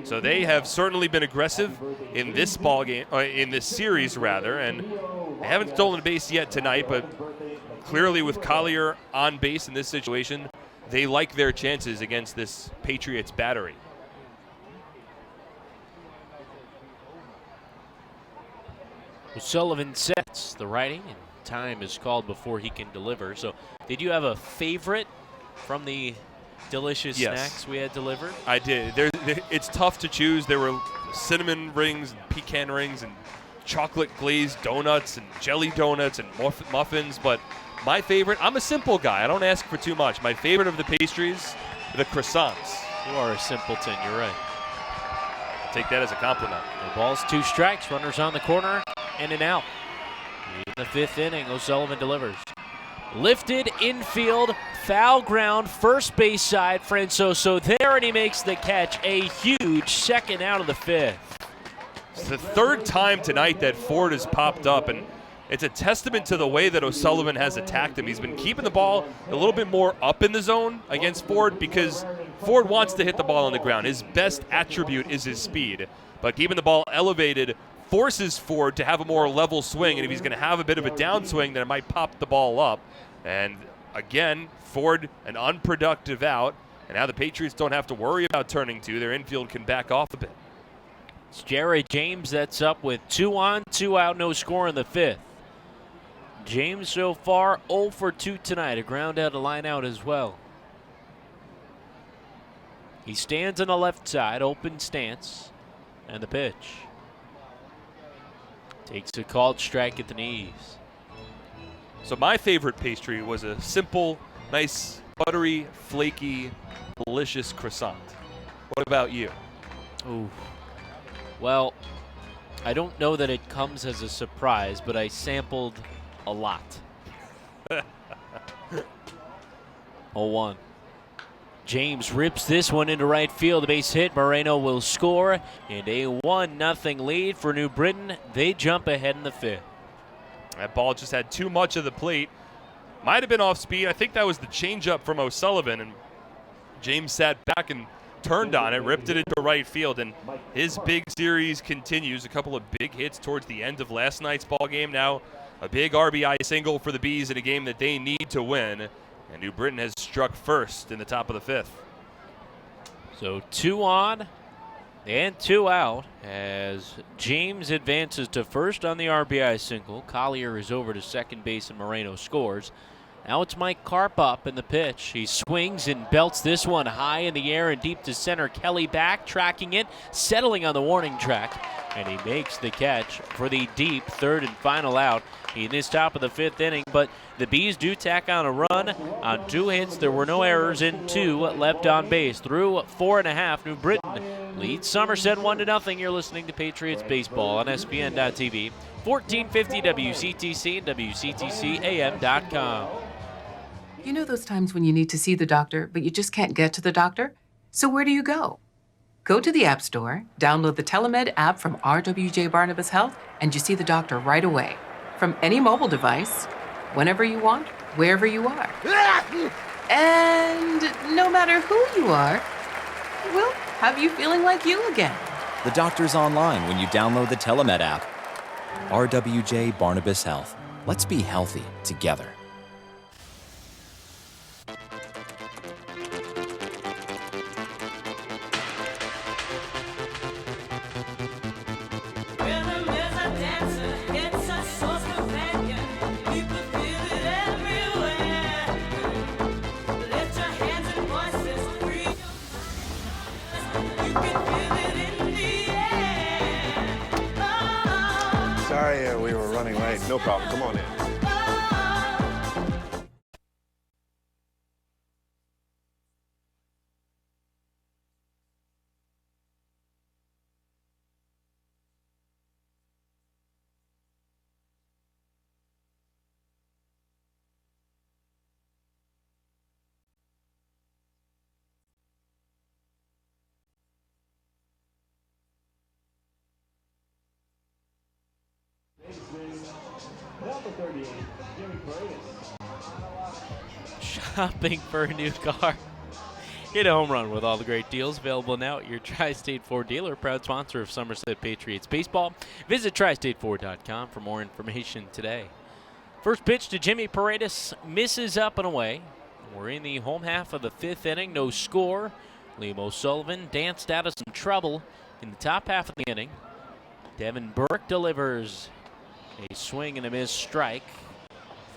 So they have certainly been aggressive in this ball game, in this series rather, and they haven't stolen a base yet tonight, but clearly with Collier on base in this situation, they like their chances against this Patriots battery. Sullivan sets the righty, and time is called before he can deliver. So did you have a favorite from the delicious snacks we had delivered? I did. It's tough to choose. There were cinnamon rings and pecan rings and chocolate glazed donuts and jelly donuts and muffins, but my favorite, I'm a simple guy. I don't ask for too much. My favorite of the pastries, the croissants. You are a simpleton, you're right. I'll take that as a compliment. The ball's 2 strikes, runners on the corner, in and out. In the 5th inning, O'Sullivan delivers. Lifted infield, foul ground, first base side, Francoso there, and he makes the catch. A huge second out of the 5th. It's the 3rd time tonight that Ford has popped up, and it's a testament to the way that O'Sullivan has attacked him. He's been keeping the ball a little bit more up in the zone against Ford because Ford wants to hit the ball on the ground. His best attribute is his speed, but keeping the ball elevated forces Ford to have a more level swing, and if he's going to have a bit of a downswing, then it might pop the ball up. And again, Ford, an unproductive out, and now the Patriots don't have to worry about turning 2. Their infield can back off a bit. It's Jared James that's up with 2 on, 2 out, no score in the 5th. James so far 0 for 2 tonight, a ground out, a line out as well. He stands on the left side, open stance, and the pitch. Takes a called strike at the knees. So my favorite pastry was a simple, nice, buttery, flaky, delicious croissant. What about you? Ooh. Well, I don't know that it comes as a surprise, but I sampled a lot. 0-1. James rips this one into right field. The base hit. Moreno will score. And a 1-0 lead for New Britain. They jump ahead in the 5th. That ball just had too much of the plate. Might have been off speed. I think that was the changeup from O'Sullivan. And James sat back and turned on it, ripped it into right field. And his big series continues. A couple of big hits towards the end of last night's ball game. Now a big RBI single for the Bees in a game that they need to win. And New Britain has struck first in the top of the 5th. So 2 on and 2 out as James advances to first on the RBI single. Collier is over to second base and Moreno scores. Now it's Mike Karp up in the pitch. He swings and belts this one high in the air and deep to center. Kelly back, tracking it, settling on the warning track, and he makes the catch for the deep third and final out in this top of the 5th inning. But the Bees do tack on a run on 2 hits. There were no errors in 2 left on base. Through 4.5, New Britain leads Somerset 1-0. You're listening to Patriots Baseball on SPN.TV, 1450 WCTC and WCTCAM.com. You know those times when you need to see the doctor, but you just can't get to the doctor? So where do you go? Go to the App Store, download the Telemed app from RWJ Barnabas Health, and you see the doctor right away. From any mobile device, whenever you want, wherever you are. And no matter who you are, we'll have you feeling like you again. The doctor's online when you download the Telemed app. RWJ Barnabas Health. Let's be healthy together. Sorry, we were running late. No problem. Come on in. Number 38, Jimmy Paredes. Shopping for a new car. Hit a home run with all the great deals available now at your Tri-State Ford dealer, proud sponsor of Somerset Patriots Baseball. Visit TriStateFord.com for more information today. First pitch to Jimmy Paredes, misses up and away. We're in the home half of the 5th inning, no score. Liam O'Sullivan danced out of some trouble in the top half of the inning. Devin Burke delivers a swing and a miss strike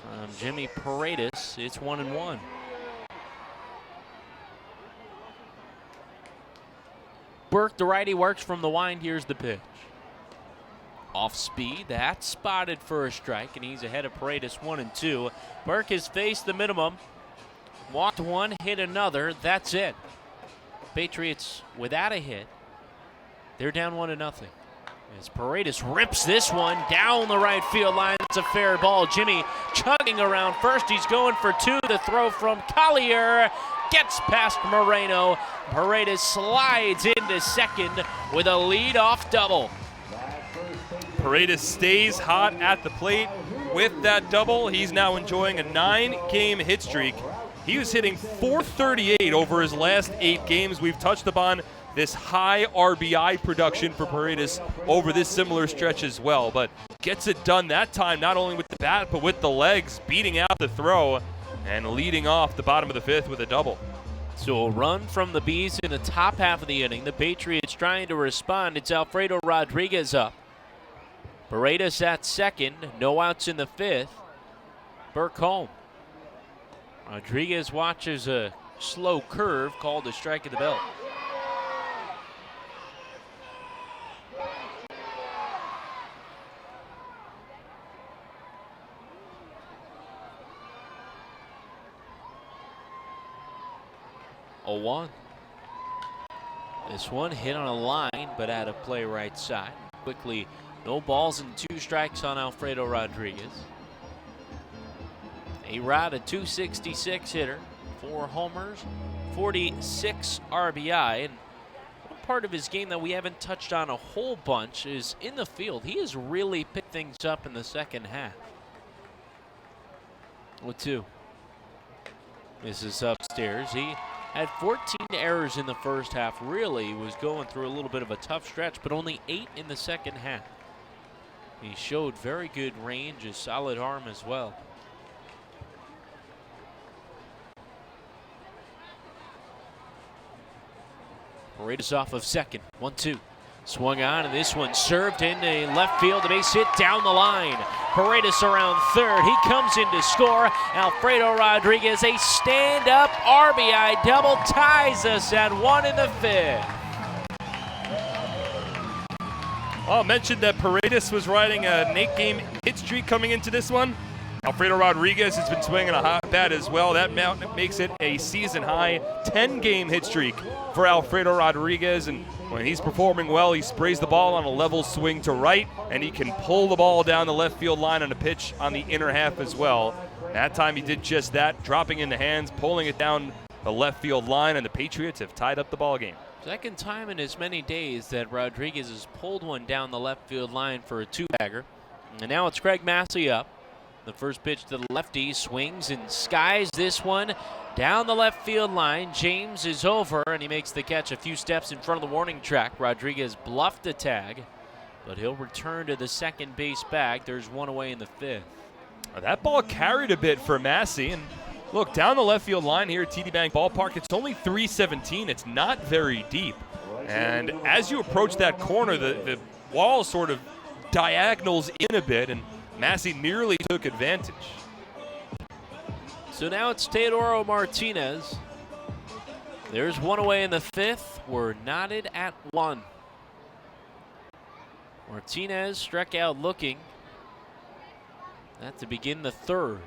from Jimmy Paredes. It's 1-1. Burke, the righty, works from the wind. Here's the pitch. Off speed, that's spotted for a strike, and he's ahead of Paredes 1-2. Burke has faced the minimum. Walked one, hit another. That's it. Patriots without a hit. They're down 1-0. As Paredes rips this one down the right field line. It's a fair ball. Jimmy chugging around first. He's going for 2. The throw from Collier gets past Moreno. Paredes slides into second with a lead-off double. Paredes stays hot at the plate with that double. He's now enjoying a 9-game hit streak. He was hitting .438 over his last 8 games. We've touched upon this high RBI production for Paredes over this similar stretch as well, but gets it done that time, not only with the bat, but with the legs, beating out the throw and leading off the bottom of the 5th with a double. So a run from the Bees in the top half of the inning. The Patriots trying to respond. It's Alfredo Rodriguez up. Paredes at second, no outs in the 5th. Burke home. Rodriguez watches a slow curve called a strike at the belt. Oh, 1. This one hit on a line, but out of play right side. Quickly, no balls and 2 strikes on Alfredo Rodriguez. A-Rod, a .266 hitter, 4 homers, 46 RBI. And one part of his game that we haven't touched on a whole bunch is in the field. He has really picked things up in the second half. 0-2. This is upstairs. He had 14 errors in the first half. Really was going through a little bit of a tough stretch, but only 8 in the second half. He showed very good range, a solid arm as well. Paredes off of second. 1-2. Swung on, and this one served into left field. The base hit down the line. Paredes around third. He comes in to score. Alfredo Rodriguez, a stand-up RBI double, ties us at 1 in the 5th. Well, I mentioned that Paredes was riding an 8-game hit streak coming into this one. Alfredo Rodriguez has been swinging a hot bat as well. That makes it a season-high 10-game hit streak for Alfredo Rodriguez. And when he's performing well, he sprays the ball on a level swing to right, and he can pull the ball down the left field line on a pitch on the inner half as well. That time he did just that, dropping in the hands, pulling it down the left field line, and the Patriots have tied up the ball game. Second time in as many days that Rodriguez has pulled one down the left field line for a two-bagger. And now it's Craig Massey up. The first pitch to the lefty, swings and skies this one down the left field line. James is over, and he makes the catch a few steps in front of the warning track. Rodriguez bluffed the tag, but he'll return to the second base bag. There's one away in the 5th. That ball carried a bit for Massey, and look, down the left field line here at TD Bank Ballpark, it's only 317. It's not very deep. And as you approach that corner, the wall sort of diagonals in a bit, and Massey nearly took advantage. So now it's Teodoro Martinez. There's one away in the 5th. We're knotted at 1. Martinez struck out looking. That to begin the 3rd.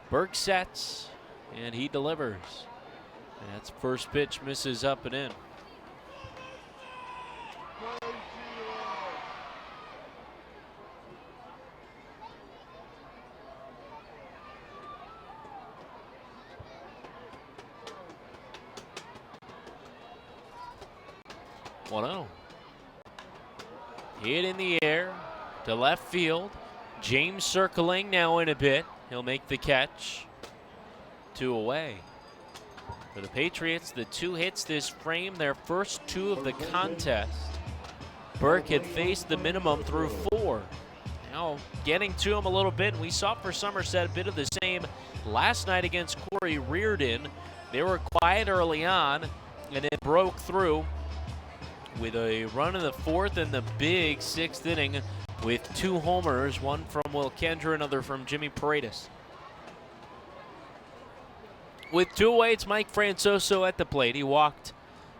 Burke sets, and he delivers. That's first pitch, misses up and in. Hit in the air to left field. James circling now in a bit. He'll make the catch. 2 away. For the Patriots, the 2 hits this frame, their first 2 of the contest. Burke had faced the minimum through 4. Now getting to him a little bit, and we saw for Somerset a bit of the same last night against Corey Reardon. They were quiet early on, and it broke through with a run in the 4th and the big 6th inning with 2 homers, one from Will Kendra, another from Jimmy Paredes. With 2 away, it's Mike Francoso at the plate. He walked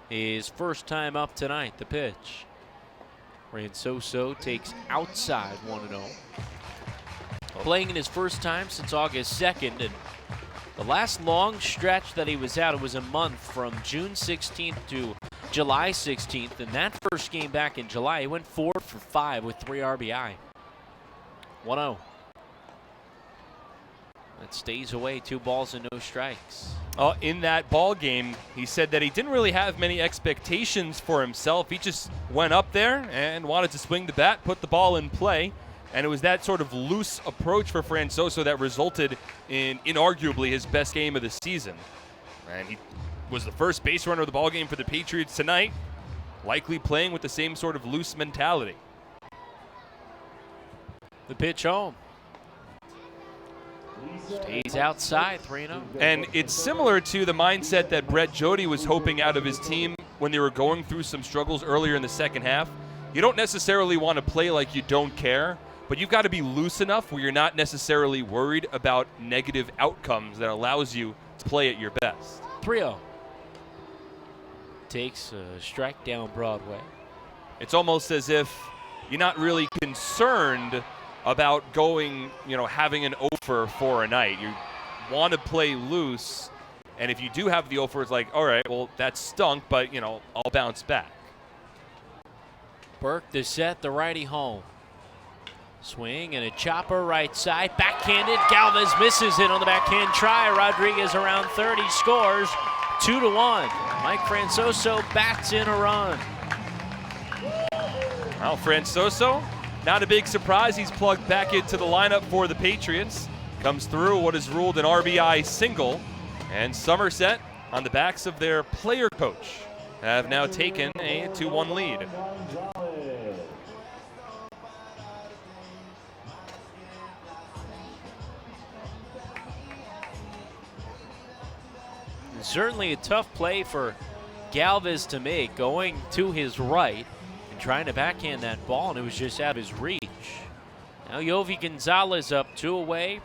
his first time up tonight, the pitch. Francoso takes outside 1-0. Playing in his first time since August 2nd, and the last long stretch that he was out, it was a month from June 16th to July 16th, and that first game back in July, he went 4 for 5 with 3 RBI. 1-0. That stays away, 2 balls and no strikes. In that ball game, he said that he didn't really have many expectations for himself. He just went up there and wanted to swing the bat, put the ball in play, and it was that sort of loose approach for Francoso that resulted in inarguably his best game of the season. And he was the first base runner of the ball game for the Patriots tonight, likely playing with the same sort of loose mentality. The pitch home. Stays outside, 3-0. And it's similar to the mindset that Brett Jody was hoping out of his team when they were going through some struggles earlier in the second half. You don't necessarily want to play like you don't care, but you've got to be loose enough where you're not necessarily worried about negative outcomes that allows you to play at your best. 3-0. Takes a strike down Broadway. It's almost as if you're not really concerned about going, having an offer for a night. You want to play loose, and if you do have the offer, it's like, all right, well, that stunk, but, I'll bounce back. Burke to set the righty home. Swing and a chopper right side. Backhanded. Galvez misses it on the backhand try. Rodriguez around third. He scores 2-1. Mike Francoso bats in a run. Well, Francoso, not a big surprise. He's plugged back into the lineup for the Patriots. Comes through what is ruled an RBI single. And Somerset, on the backs of their player coach, have now taken a 2-1 lead. Certainly a tough play for Galvez to make, going to his right and trying to backhand that ball, and it was just out of his reach. Now Yovi Gonzalez up 2 away.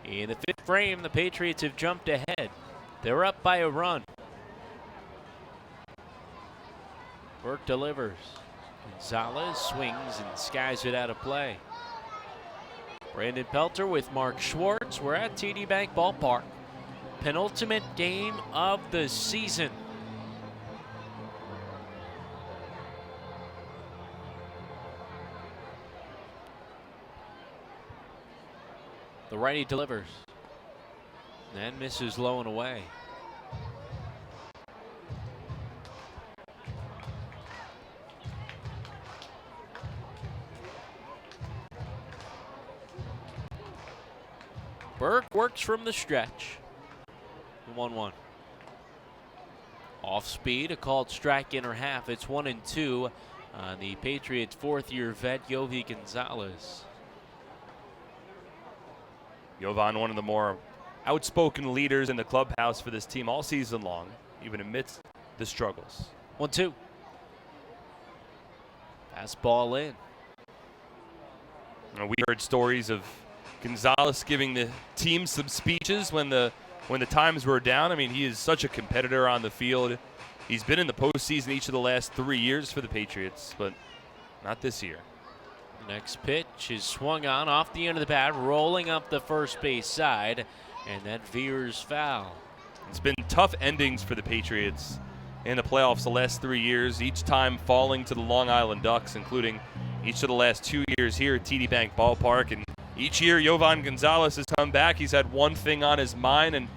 In the 5th frame, the Patriots have jumped ahead. They're up by a run. Burke delivers. Gonzalez swings and skies it out of play. Brandon Pelter with Mark Schwartz. We're at TD Bank Ballpark. Penultimate game of the season. The righty delivers. Then misses low and away. Burke works from the stretch. 1-1. Off speed, a called strike inner half. It's 1-2 on the Patriots' 4th-year vet, Yovi Gonzalez. Jovan, one of the more outspoken leaders in the clubhouse for this team all season long, even amidst the struggles. 1-2. Fastball in. We heard stories of Gonzalez giving the team some speeches when the times were down. I mean, he is such a competitor on the field. He's been in the postseason each of the last 3 years for the Patriots, but not this year. Next pitch is swung on off the end of the bat, rolling up the first base side, and that veers foul. It's been tough endings for the Patriots in the playoffs the last 3 years, each time falling to the Long Island Ducks, including each of the last 2 years here at TD Bank Ballpark. And each year, Jovan Gonzalez has come back. He's had one thing on his mind, and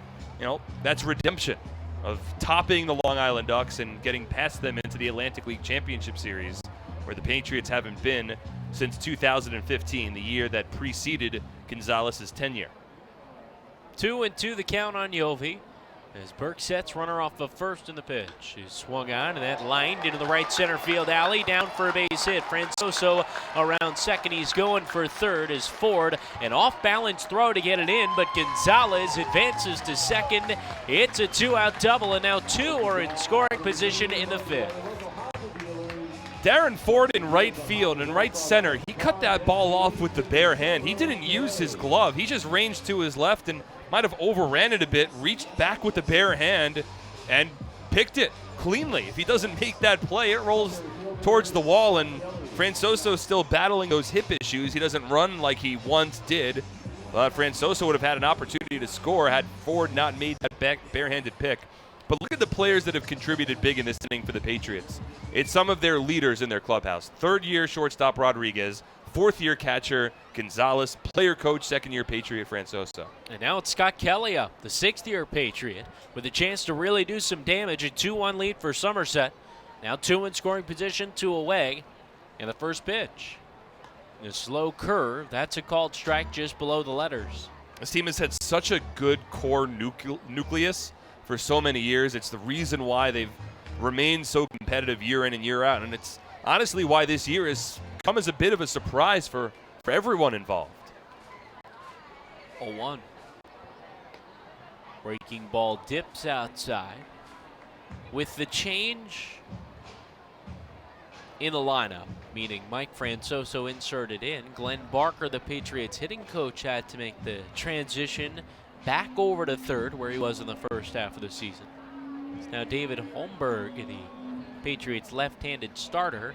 that's redemption, of topping the Long Island Ducks and getting past them into the Atlantic League Championship Series, where the Patriots haven't been since 2015, the year that preceded Gonzalez's tenure. 2-2 the count on Yovi. As Burke sets runner off of first in the pitch. He's swung on, and that lined into the right center field alley, down for a base hit. Francoso around second. He's going for third as Ford. An off-balance throw to get it in, but Gonzalez advances to second. It's a 2-out double, and now 2 are in scoring position in the 5th. Darren Ford in right field and right center, he cut that ball off with the bare hand. He didn't use his glove. He just ranged to his left and might have overran it a bit, reached back with the bare hand, and picked it cleanly. If he doesn't make that play, it rolls towards the wall, and Francoso still battling those hip issues. He doesn't run like he once did. But Francoso would have had an opportunity to score had Ford not made that barehanded pick. But look at the players that have contributed big in this inning for the Patriots. It's some of their leaders in their clubhouse. 3rd-year shortstop Rodriguez, 4th-year catcher Gonzalez, player coach, 2nd-year Patriot Francoso. And now it's Scott Kelly up, the 6th-year Patriot, with a chance to really do some damage. A 2-1 lead for Somerset. Now 2 in scoring position, 2 away. And the first pitch. A slow curve. That's a called strike just below the letters. This team has had such a good core nucleus for so many years. It's the reason why they've remained so competitive year in and year out. And it's honestly why this year has come as a bit of a surprise for everyone involved. 0-1. Breaking ball dips outside. With the change in the lineup, meaning Mike Francoso inserted in, Glenn Barker, the Patriots hitting coach, had to make the transition back over to third, where he was in the first half of the season. It's now David Holmberg, the Patriots left-handed starter,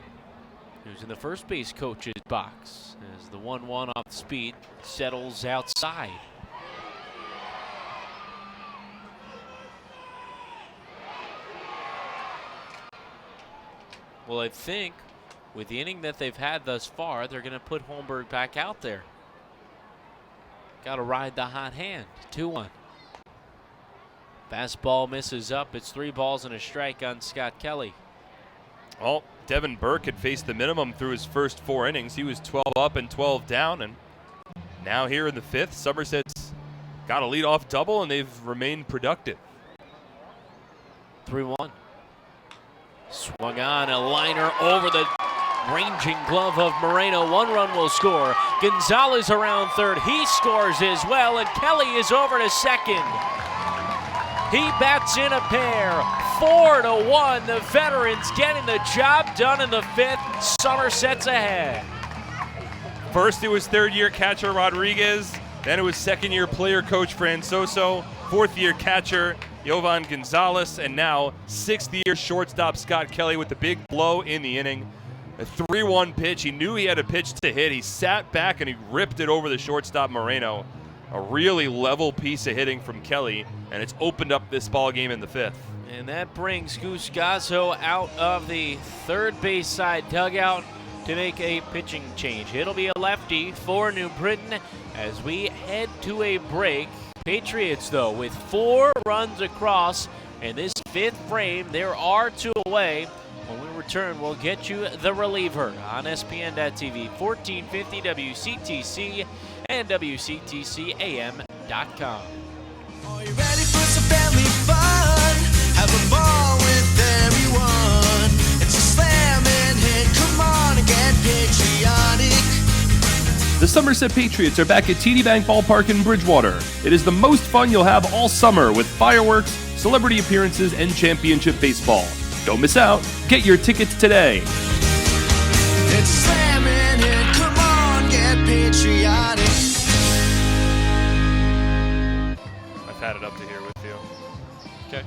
who's in the first base coach's box as the 1-1 off speed settles outside. Well, I think with the inning that they've had thus far, they're going to put Holmberg back out there. Got to ride the hot hand. 2-1. Fastball misses up. It's 3 balls and a strike on Scott Kelly. Well, Devin Burke had faced the minimum through his first 4 innings. He was 12 up and 12 down, and now here in the 5th, Somerset's got a leadoff double, and they've remained productive. 3-1. Swung on, a liner over the ranging glove of Moreno. 1 run will score. Gonzalez around third. He scores as well, and Kelly is over to second. He bats in a pair. 4-1. The veterans getting the job done in the 5th. Somerset's ahead. First it was third-year catcher Rodriguez, then it was second-year player coach Francoso, fourth-year catcher Jovan Gonzalez, and now sixth-year shortstop Scott Kelly with the big blow in the inning. A 3-1 pitch. He knew he had a pitch to hit. He sat back and he ripped it over the shortstop Moreno. A really level piece of hitting from Kelly, and it's opened up this ball game in the 5th. And that brings Goose Gazzo out of the third base side dugout to make a pitching change. It'll be a lefty for New Britain as we head to a break. Patriots, though, with 4 runs across in this 5th frame. There are 2 away. When we return, we'll get you the reliever on ESPN.TV, 1450 WCTC and WCTCAM.com. Are you ready for some family fun? Have a ball with everyone. It's a slam and hit. Come on and get patriotic. The Somerset Patriots are back at TD Bank Ballpark in Bridgewater. It is the most fun you'll have all summer with fireworks, celebrity appearances, and championship baseball. Don't miss out. Get your tickets today. It's slam and hit. Come on, get patriotic. I've had it up to here with you. Okay.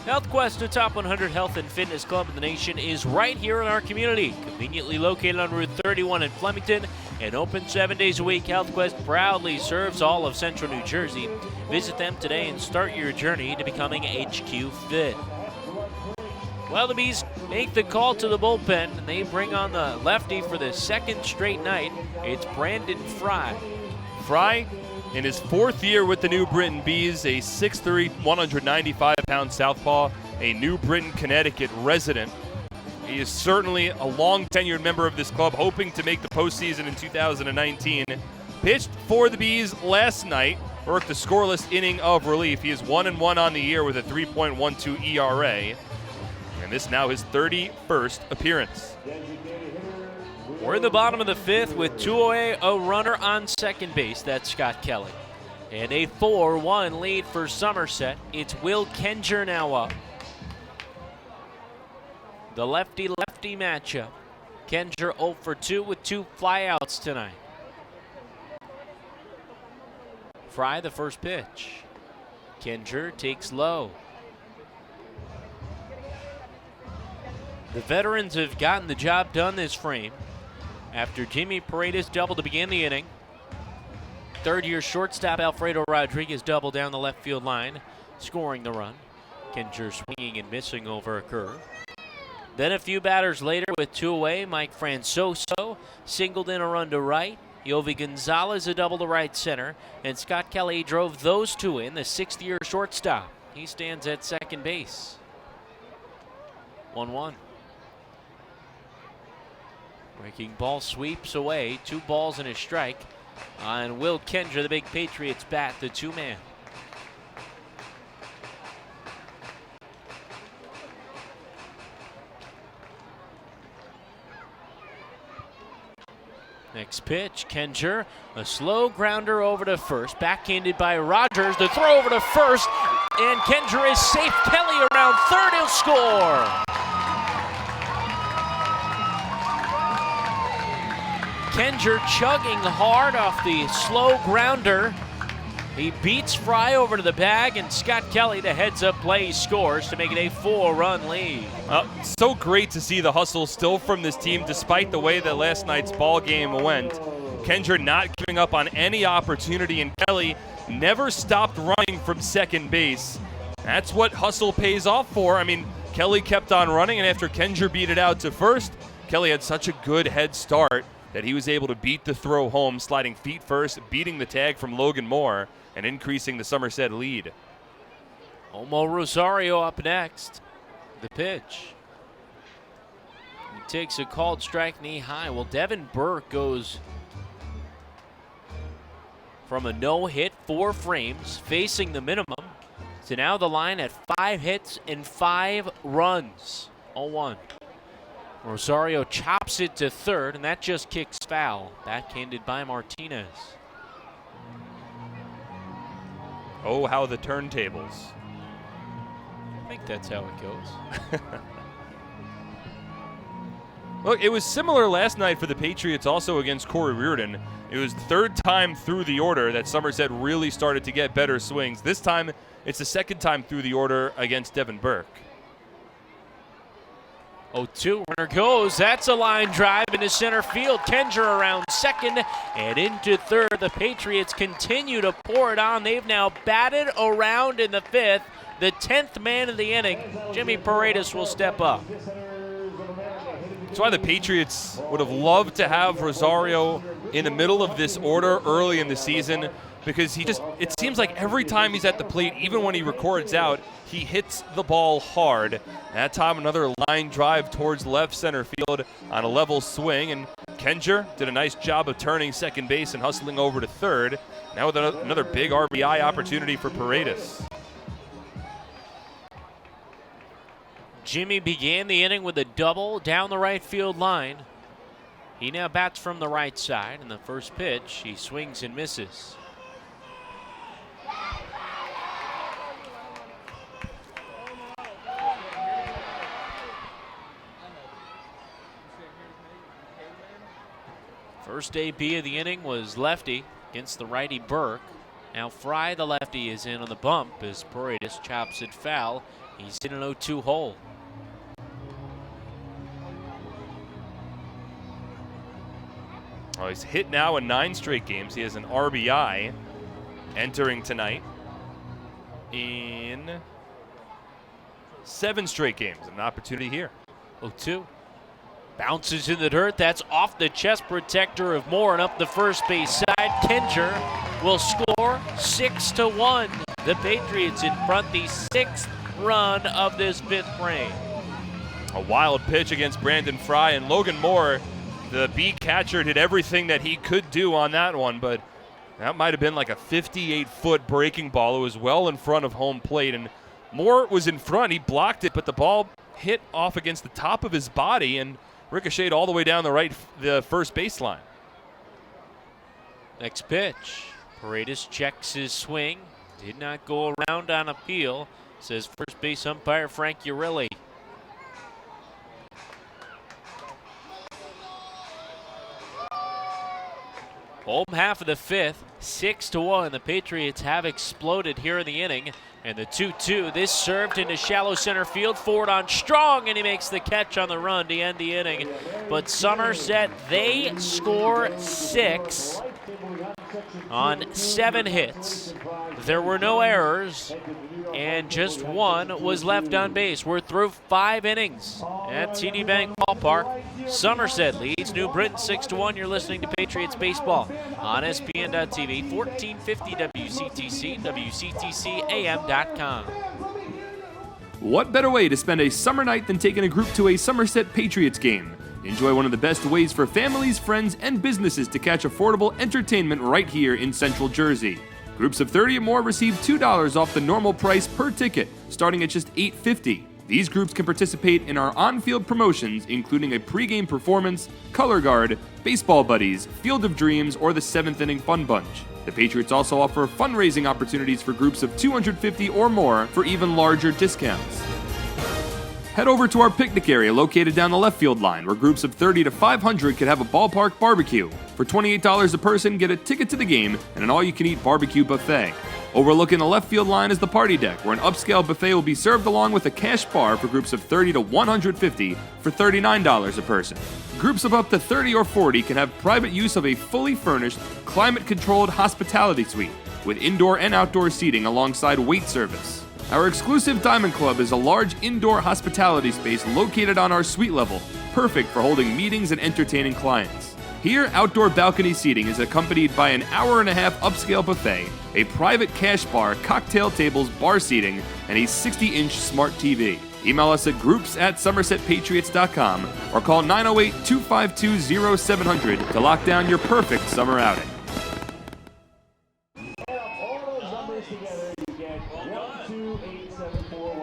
HealthQuest, the top 100 health and fitness club in the nation, is right here in our community. Conveniently located on Route 31 in Flemington and open 7 days a week, HealthQuest proudly serves all of Central New Jersey. Visit them today and start your journey to becoming HQ Fit. Well, the Bees make the call to the bullpen, and they bring on the lefty for the 2nd straight night. It's Brandon Fry. Fry, in his 4th year with the New Britain Bees, a 6'3", 195-pound southpaw, a New Britain, Connecticut resident. He is certainly a long-tenured member of this club, hoping to make the postseason in 2019. Pitched for the Bees last night, worked a scoreless inning of relief. He is 1-1 on the year with a 3.12 ERA. And this now his 31st appearance. We're in the bottom of the 5th with 2 away, a runner on second base. That's Scott Kelly. And a 4-1 lead for Somerset. It's Will Kenger now up. The lefty-lefty matchup. Kenger 0 for 2 with 2 flyouts tonight. Fry, the first pitch. Kenger takes low. The veterans have gotten the job done this frame. After Jimmy Paredes doubled to begin the inning, third-year shortstop Alfredo Rodriguez doubled down the left field line, scoring the run. Kenger swinging and missing over a curve. Then a few batters later with 2 away, Mike Francoso singled in a run to right. Yovi Gonzalez a double to right center, and Scott Kelly drove those 2 in, the 6th-year shortstop. He stands at second base. 1-1. Breaking ball sweeps away. 2 balls and a strike on Will Kenger, the big Patriots bat, the 2-man. Next pitch, Kenger, a slow grounder over to first, backhanded by Rogers. The throw over to first, and Kenger is safe. Kelly around third, he'll score. Kenger chugging hard off the slow grounder. He beats Fry over to the bag, and Scott Kelly, the heads-up play, scores to make it a 4-run lead. So great to see the hustle still from this team, despite the way that last night's ball game went. Kenger not giving up on any opportunity, and Kelly never stopped running from second base. That's what hustle pays off for. I mean, Kelly kept on running, and after Kenger beat it out to first, Kelly had such a good head start that he was able to beat the throw home, sliding feet first, beating the tag from Logan Moore, and increasing the Somerset lead. Homo Rosario up next. The pitch. takes a called strike knee high. Well, Devin Burke goes from a no-hit, 4 frames, facing the minimum, to now the line at 5 hits and 5 runs. 0-1. Rosario chops it to third, and that just kicks foul. Backhanded by Martinez. Oh, how the turntables. I think that's how it goes. Look, it was similar last night for the Patriots also against Corey Reardon. It was the 3rd time through the order that Somerset really started to get better swings. This time, it's the 2nd time through the order against Devin Burke. 0-2, runner goes. That's a line drive into center field. Kenger around second and into third. The Patriots continue to pour it on. They've now batted around in the 5th. The 10th man of the inning, Jimmy Paredes, will step up. That's why the Patriots would have loved to have Rosario in the middle of this order early in the season, because it seems like every time he's at the plate, even when he records out, he hits the ball hard. That time, another line drive towards left center field on a level swing, and Kenger did a nice job of turning second base and hustling over to third. Now with another big RBI opportunity for Paredes. Jimmy began the inning with a double down the right field line. He now bats from the right side, and the first pitch, he swings and misses. First AB of the inning was lefty against the righty Burke. Now Fry, the lefty, is in on the bump as Paredes chops it foul. He's in an 0-2 hole. Oh, he's hit now in 9 straight games. He has an RBI entering tonight in 7 straight games. An opportunity here. 0-2. Bounces in the dirt. That's off the chest protector of Moore and up the first base side. Kenger will score 6-1. The Patriots in front, the 6th run of this 5th frame. A wild pitch against Brandon Fry, and Logan Moore, the B catcher, did everything that he could do on that one, but that might have been like a 58-foot breaking ball. It was well in front of home plate, and Moore was in front. He blocked it, but the ball hit off against the top of his body and ricocheted all the way down the first baseline. Next pitch. Paredes checks his swing. Did not go around on appeal, says first base umpire Frank Urilli. Home half of the 5th, 6-1. The Patriots have exploded here in the inning. And the 2-2, this served into shallow center field. Ford on strong, and he makes the catch on the run to end the inning. But Somerset, they score 6 on 7 hits. There were no errors, and just 1 was left on base. We're through 5 innings at TD Bank Ballpark. Somerset leads New Britain 6-1. You're listening to Patriots Baseball on SPN.TV, 1450 WCTC, WCTCAM.com. What better way to spend a summer night than taking a group to a Somerset Patriots game? Enjoy one of the best ways for families, friends, and businesses to catch affordable entertainment right here in Central Jersey. Groups of 30 or more receive $2 off the normal price per ticket, starting at just $8.50. These groups can participate in our on-field promotions, including a pregame performance, color guard, baseball buddies, Field of Dreams, or the 7th inning fun bunch. The Patriots also offer fundraising opportunities for groups of 250 or more for even larger discounts. Head over to our picnic area located down the left field line, where groups of 30 to 500 could have a ballpark barbecue. For $28 a person, get a ticket to the game and an all-you-can-eat barbecue buffet. Overlooking the left field line is the party deck, where an upscale buffet will be served along with a cash bar for groups of 30 to 150 for $39 a person. Groups of up to 30 or 40 can have private use of a fully furnished, climate-controlled hospitality suite with indoor and outdoor seating alongside wait service. Our exclusive Diamond Club is a large indoor hospitality space located on our suite level, perfect for holding meetings and entertaining clients. Here, outdoor balcony seating is accompanied by an hour-and-a-half upscale buffet, a private cash bar, cocktail tables, bar seating, and a 60-inch smart TV. Email us at groups@somersetpatriots.com or call 908-252-0700 to lock down your perfect summer outing.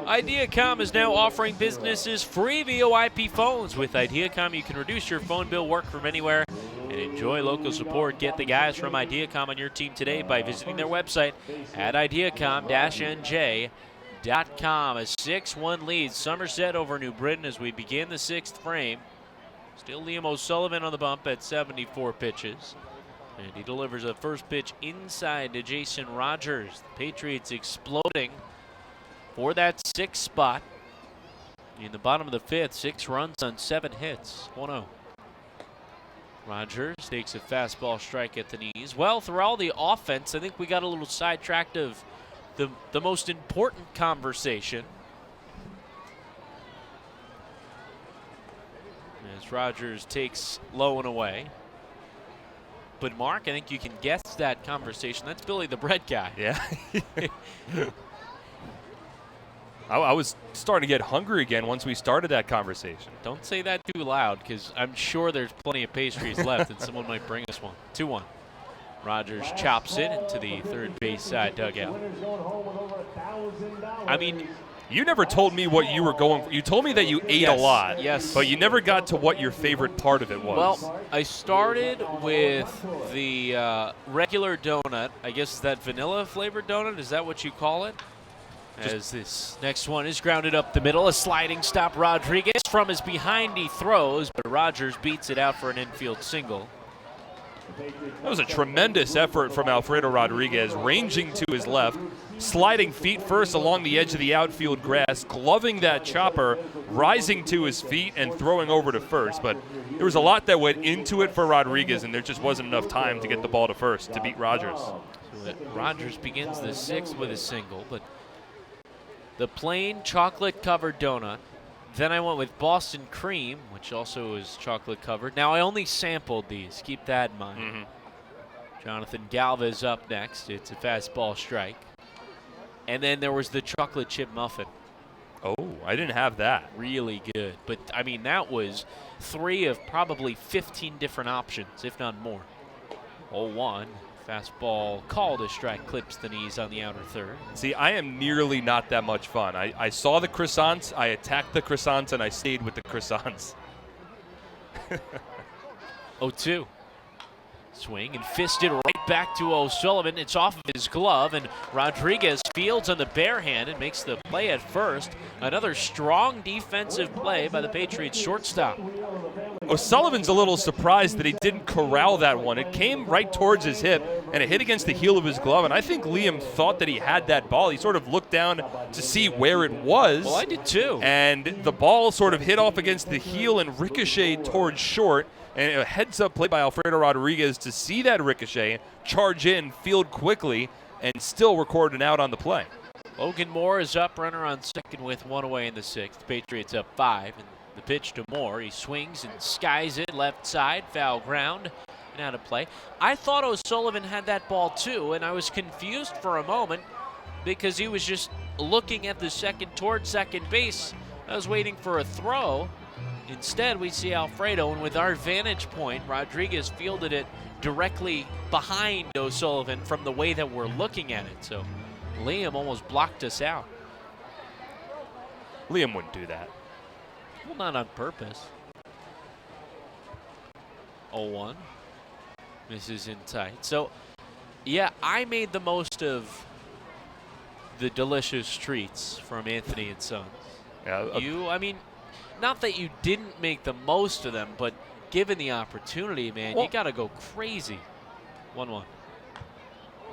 IdeaCom is now offering businesses free VoIP phones. With IdeaCom, you can reduce your phone bill, work from anywhere, and enjoy local support. Get the guys from IdeaCom on your team today by visiting their website at ideacom-nj.com. A 6-1 lead, Somerset over New Britain as we begin the 6th frame. Still Liam O'Sullivan on the bump at 74 pitches. And he delivers a first pitch inside to Jason Rogers. The Patriots exploding for that 6th spot. In the bottom of the 5th, 6 runs on 7 hits, 1-0. Rogers takes a fastball strike at the knees. Well, through all the offense, I think we got a little sidetracked of the most important conversation. As Rogers takes low and away. But Mark, I think you can guess that conversation. That's Billy the Bread Guy. Yeah. I was starting to get hungry again once we started that conversation. Don't say that too loud, because I'm sure there's plenty of pastries left and someone might bring us one. 2-1. Rogers chops it into the third base side dugout. I mean, you never told me what you were going for. You told me that you ate a lot. Yes. But you never got to what your favorite part of it was. Well, I started with the regular donut. I guess it's that vanilla flavored donut. Is that what you call it? As this next one is grounded up the middle. A sliding stop. Rodriguez from his behind, he throws, but Rogers beats it out for an infield single. That was a tremendous effort from Alfredo Rodriguez, ranging to his left, sliding feet first along the edge of the outfield grass, gloving that chopper, rising to his feet, and throwing over to first. But there was a lot that went into it for Rodriguez, and there just wasn't enough time to get the ball to first to beat Rogers. So Rogers begins the 6th with a single, but the plain chocolate-covered donut. Then I went with Boston cream, which also is chocolate-covered. Now, I only sampled these. Keep that in mind. Mm-hmm. Jonathan Galvez up next. It's a fastball strike. And then there was the chocolate chip muffin. Oh, I didn't have that. Really good. But, I mean, that was 3 of probably 15 different options, if not more. 0-1. Fastball called a strike, clips the knees on the outer third. See, I am nearly not that much fun. I saw the croissants, I attacked the croissants, and I stayed with the croissants. 0-2. Swing and fisted right back to O'Sullivan. It's off of his glove, and Rodriguez fields on the bare hand and makes the play at first. Another strong defensive play by the Patriots shortstop. O'Sullivan's a little surprised that he didn't corral that one. It came right towards his hip, and it hit against the heel of his glove, and I think Liam thought that he had that ball. He sort of looked down to see where it was. Well, I did too. And the ball sort of hit off against the heel and ricocheted towards short. And a heads-up play by Alfredo Rodriguez to see that ricochet, charge in, field quickly, and still record an out on the play. Logan Moore is up, runner on second with 1 away in the 6th. Patriots up 5, and the pitch to Moore. He swings and skies it left side, foul ground, and out of play. I thought O'Sullivan had that ball too, and I was confused for a moment because he was just looking at the towards second base. I was waiting for a throw. Instead, we see Alfredo, and with our vantage point, Rodriguez fielded it directly behind O'Sullivan from the way that we're looking at it. So Liam almost blocked us out. Liam wouldn't do that. Well, not on purpose. 0-1. Misses in tight. So, yeah, I made the most of the delicious treats from Anthony and Sons. Yeah, I mean, not that you didn't make the most of them, but given the opportunity, man, you got to go crazy. 1-1.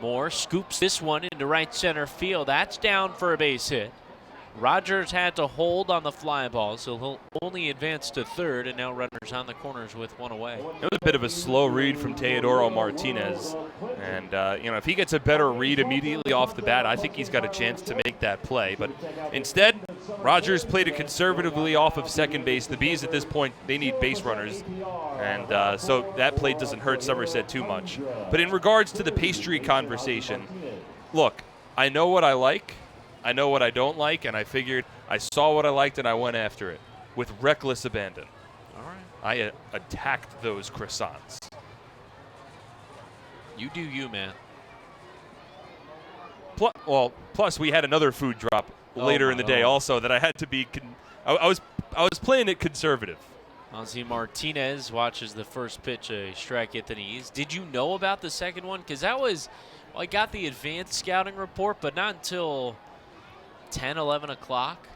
Moore scoops this one into right center field. That's down for a base hit. Rogers had to hold on the fly ball, so he'll only advance to third, and now runners on the corners with 1 away. It was a bit of a slow read from Teodoro Martinez. And, if he gets a better read immediately off the bat, I think he's got a chance to make that play. But instead, Rogers played it conservatively off of second base. The Bees at this point, they need base runners. And so that play doesn't hurt Somerset too much. But in regards to the pastry conversation, look, I know what I like. I know what I don't like, and I figured I saw what I liked and I went after it with reckless abandon. All right. I attacked those croissants. You do you, man. Plus we had another food drop later in the day also that I had to be. I was playing it conservative. Ozzy Martinez watches the first pitch, a strike at the knees. Did you know about the second one? Because that was, I got the advanced scouting report, but not until 10, 11 o'clock.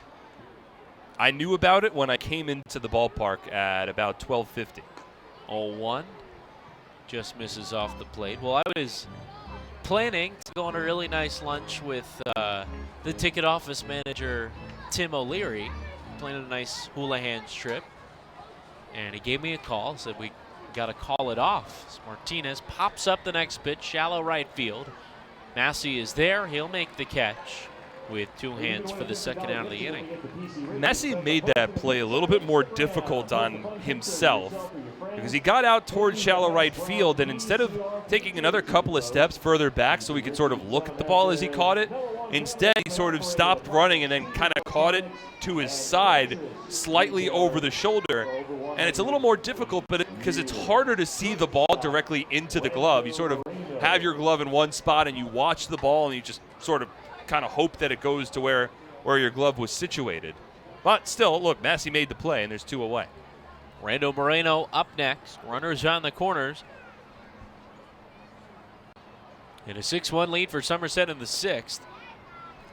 I knew about it when I came into the ballpark at about 12:50. 0-1. Just misses off the plate. Well, I was planning to go on a really nice lunch with the ticket office manager, Tim O'Leary, planning a nice Houlihan's trip. And he gave me a call, said we got to call it off. So Martinez pops up the next pitch, shallow right field. Massey is there. He'll make the catch with two hands for the second out of the inning. Massey made that play a little bit more difficult on himself because he got out towards shallow right field, and instead of taking another couple of steps further back so he could sort of look at the ball as he caught it, instead he sort of stopped running and then kind of caught it to his side, slightly over the shoulder. And it's a little more difficult because it's harder to see the ball directly into the glove. You sort of have your glove in one spot and you watch the ball and you just sort of kind of hope that it goes to where your glove was situated. But still, look, Massey made the play, and there's two away. Rando Moreno up next. Runners on the corners. And a 6-1 lead for Somerset in the sixth,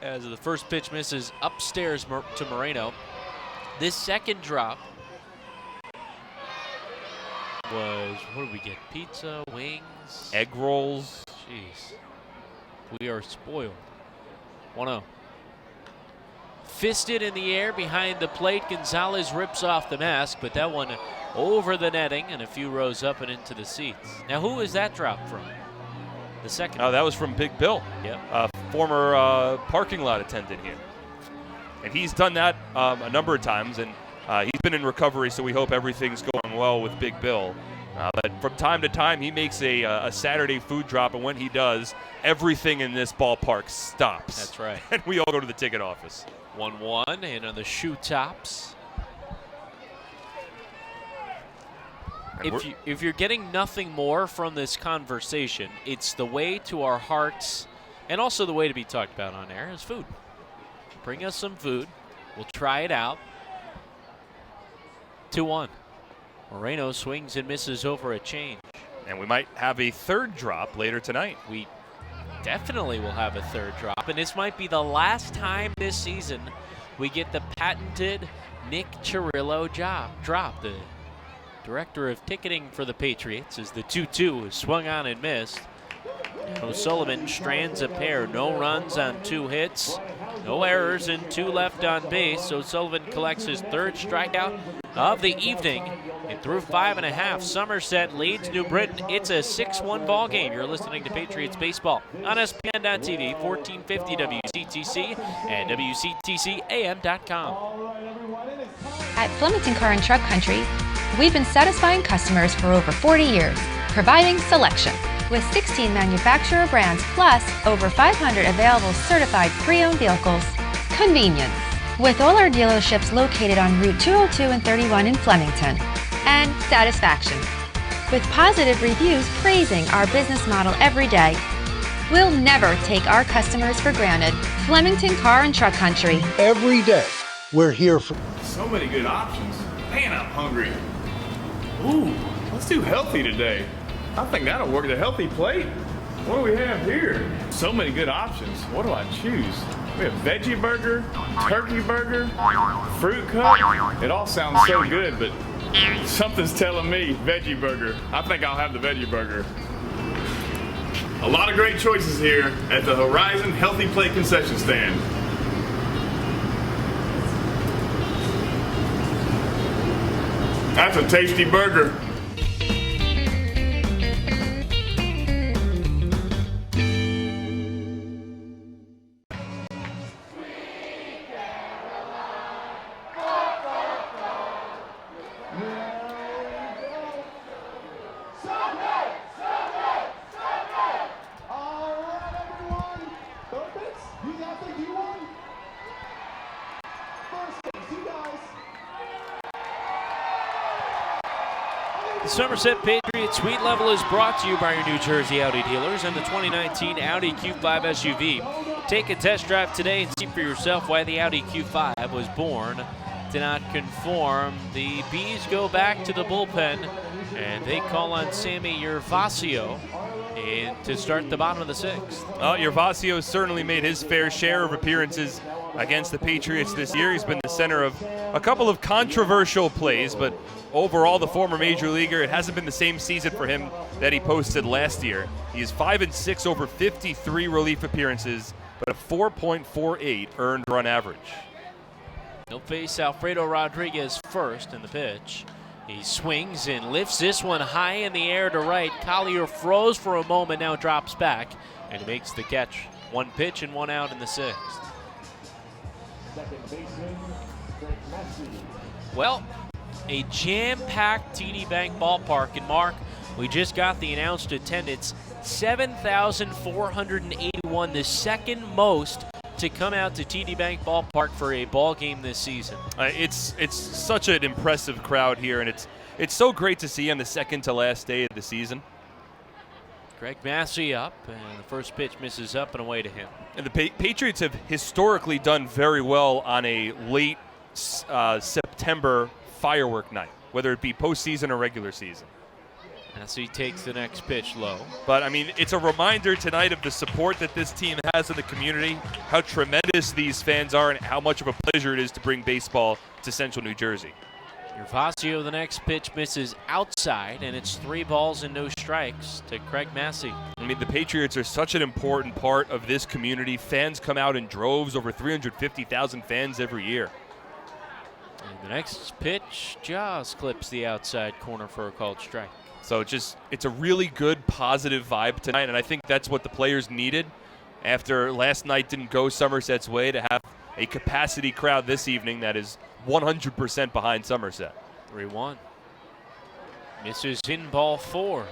as the first pitch misses upstairs to Moreno. This second drop was, what did we get? Pizza, wings? Egg rolls. Jeez. We are spoiled. 1-0. Fisted in the air behind the plate. Gonzalez rips off the mask, but that one over the netting and a few rows up and into the seats. Now, who is that drop from? The second. Oh, that was from Big Bill. Yep. Former parking lot attendant here. And he's done that a number of times, and he's been in recovery, so we hope everything's going well with Big Bill. But from time to time, he makes a Saturday food drop, and when he does, everything in this ballpark stops. That's right. And we all go to the ticket office. 1-1, and on the shoe tops. If you're getting nothing more from this conversation, it's the way to our hearts, and also the way to be talked about on air, is food. Bring us some food. We'll try it out. 2-1. Moreno swings and misses over a change. And we might have a third drop later tonight. We definitely will have a third drop, and this might be the last time this season we get the patented Nick Chirillo drop. The director of ticketing for the Patriots, as the 2-2 is swung on and missed. O'Sullivan strands a pair. No runs on 2 hits, no errors, and 2 left on base. O'Sullivan collects his third strikeout of the evening. And through 5.5, Somerset leads New Britain. It's a 6-1 ball game. You're listening to Patriots Baseball on ESPN.TV, 1450 WCTC, and WCTCAM.com. At Flemington Car and Truck Country, we've been satisfying customers for over 40 years, providing selection with 16 manufacturer brands plus over 500 available certified pre-owned vehicles. Convenience, with all our dealerships located on Route 202 and 31 in Flemington. And satisfaction, with positive reviews praising our business model every day. We'll never take our customers for granted. Flemington Car and Truck Country. Every day, we're here for... So many good options. Man, I'm hungry. Ooh, let's do healthy today. I think that'll work. The healthy plate. What do we have here? So many good options. What do I choose? We have veggie burger, turkey burger, fruit cup. It all sounds so good, but something's telling me veggie burger. I think I'll have the veggie burger. A lot of great choices here at the Horizon Healthy Plate concession stand. That's a tasty burger. The Somerset Patriots Suite Level is brought to you by your New Jersey Audi dealers and the 2019 Audi Q5 SUV. Take a test drive today and see for yourself why the Audi Q5 was born to not conform. The Bees go back to the bullpen, and they call on Sammy Gervasio to start the bottom of the sixth. Gervasio certainly made his fair share of appearances against the Patriots this year. He's been the center of a couple of controversial plays, but overall, the former major leaguer, it hasn't been the same season for him that he posted last year. He is 5-6 over 53 relief appearances, but a 4.48 earned run average. He'll face Alfredo Rodriguez first in the pitch. He swings and lifts this one high in the air to right. Collier froze for a moment, now drops back, and he makes the catch. One pitch and one out in the sixth. Well, a jam-packed TD Bank ballpark. And Mark, we just got the announced attendance, 7,481, the second most to come out to TD Bank Ballpark for a ball game this season. It's such an impressive crowd here, and it's so great to see on the second to last day of the season. Greg Massey up, and the first pitch misses up and away to him. And the Patriots have historically done very well on a late September firework night, whether it be postseason or regular season. Massey takes the next pitch low. But, I mean, it's a reminder tonight of the support that this team has in the community, how tremendous these fans are, and how much of a pleasure it is to bring baseball to Central New Jersey. Gervasio, the next pitch misses outside, and it's 3 balls and no strikes to Craig Massey. I mean, the Patriots are such an important part of this community. Fans come out in droves, over 350,000 fans every year. And the next pitch just clips the outside corner for a called strike. So it's a really good, positive vibe tonight, and I think that's what the players needed after last night didn't go Somerset's way, to have a capacity crowd this evening that is 100% behind Somerset. 3-1. Misses in ball 4.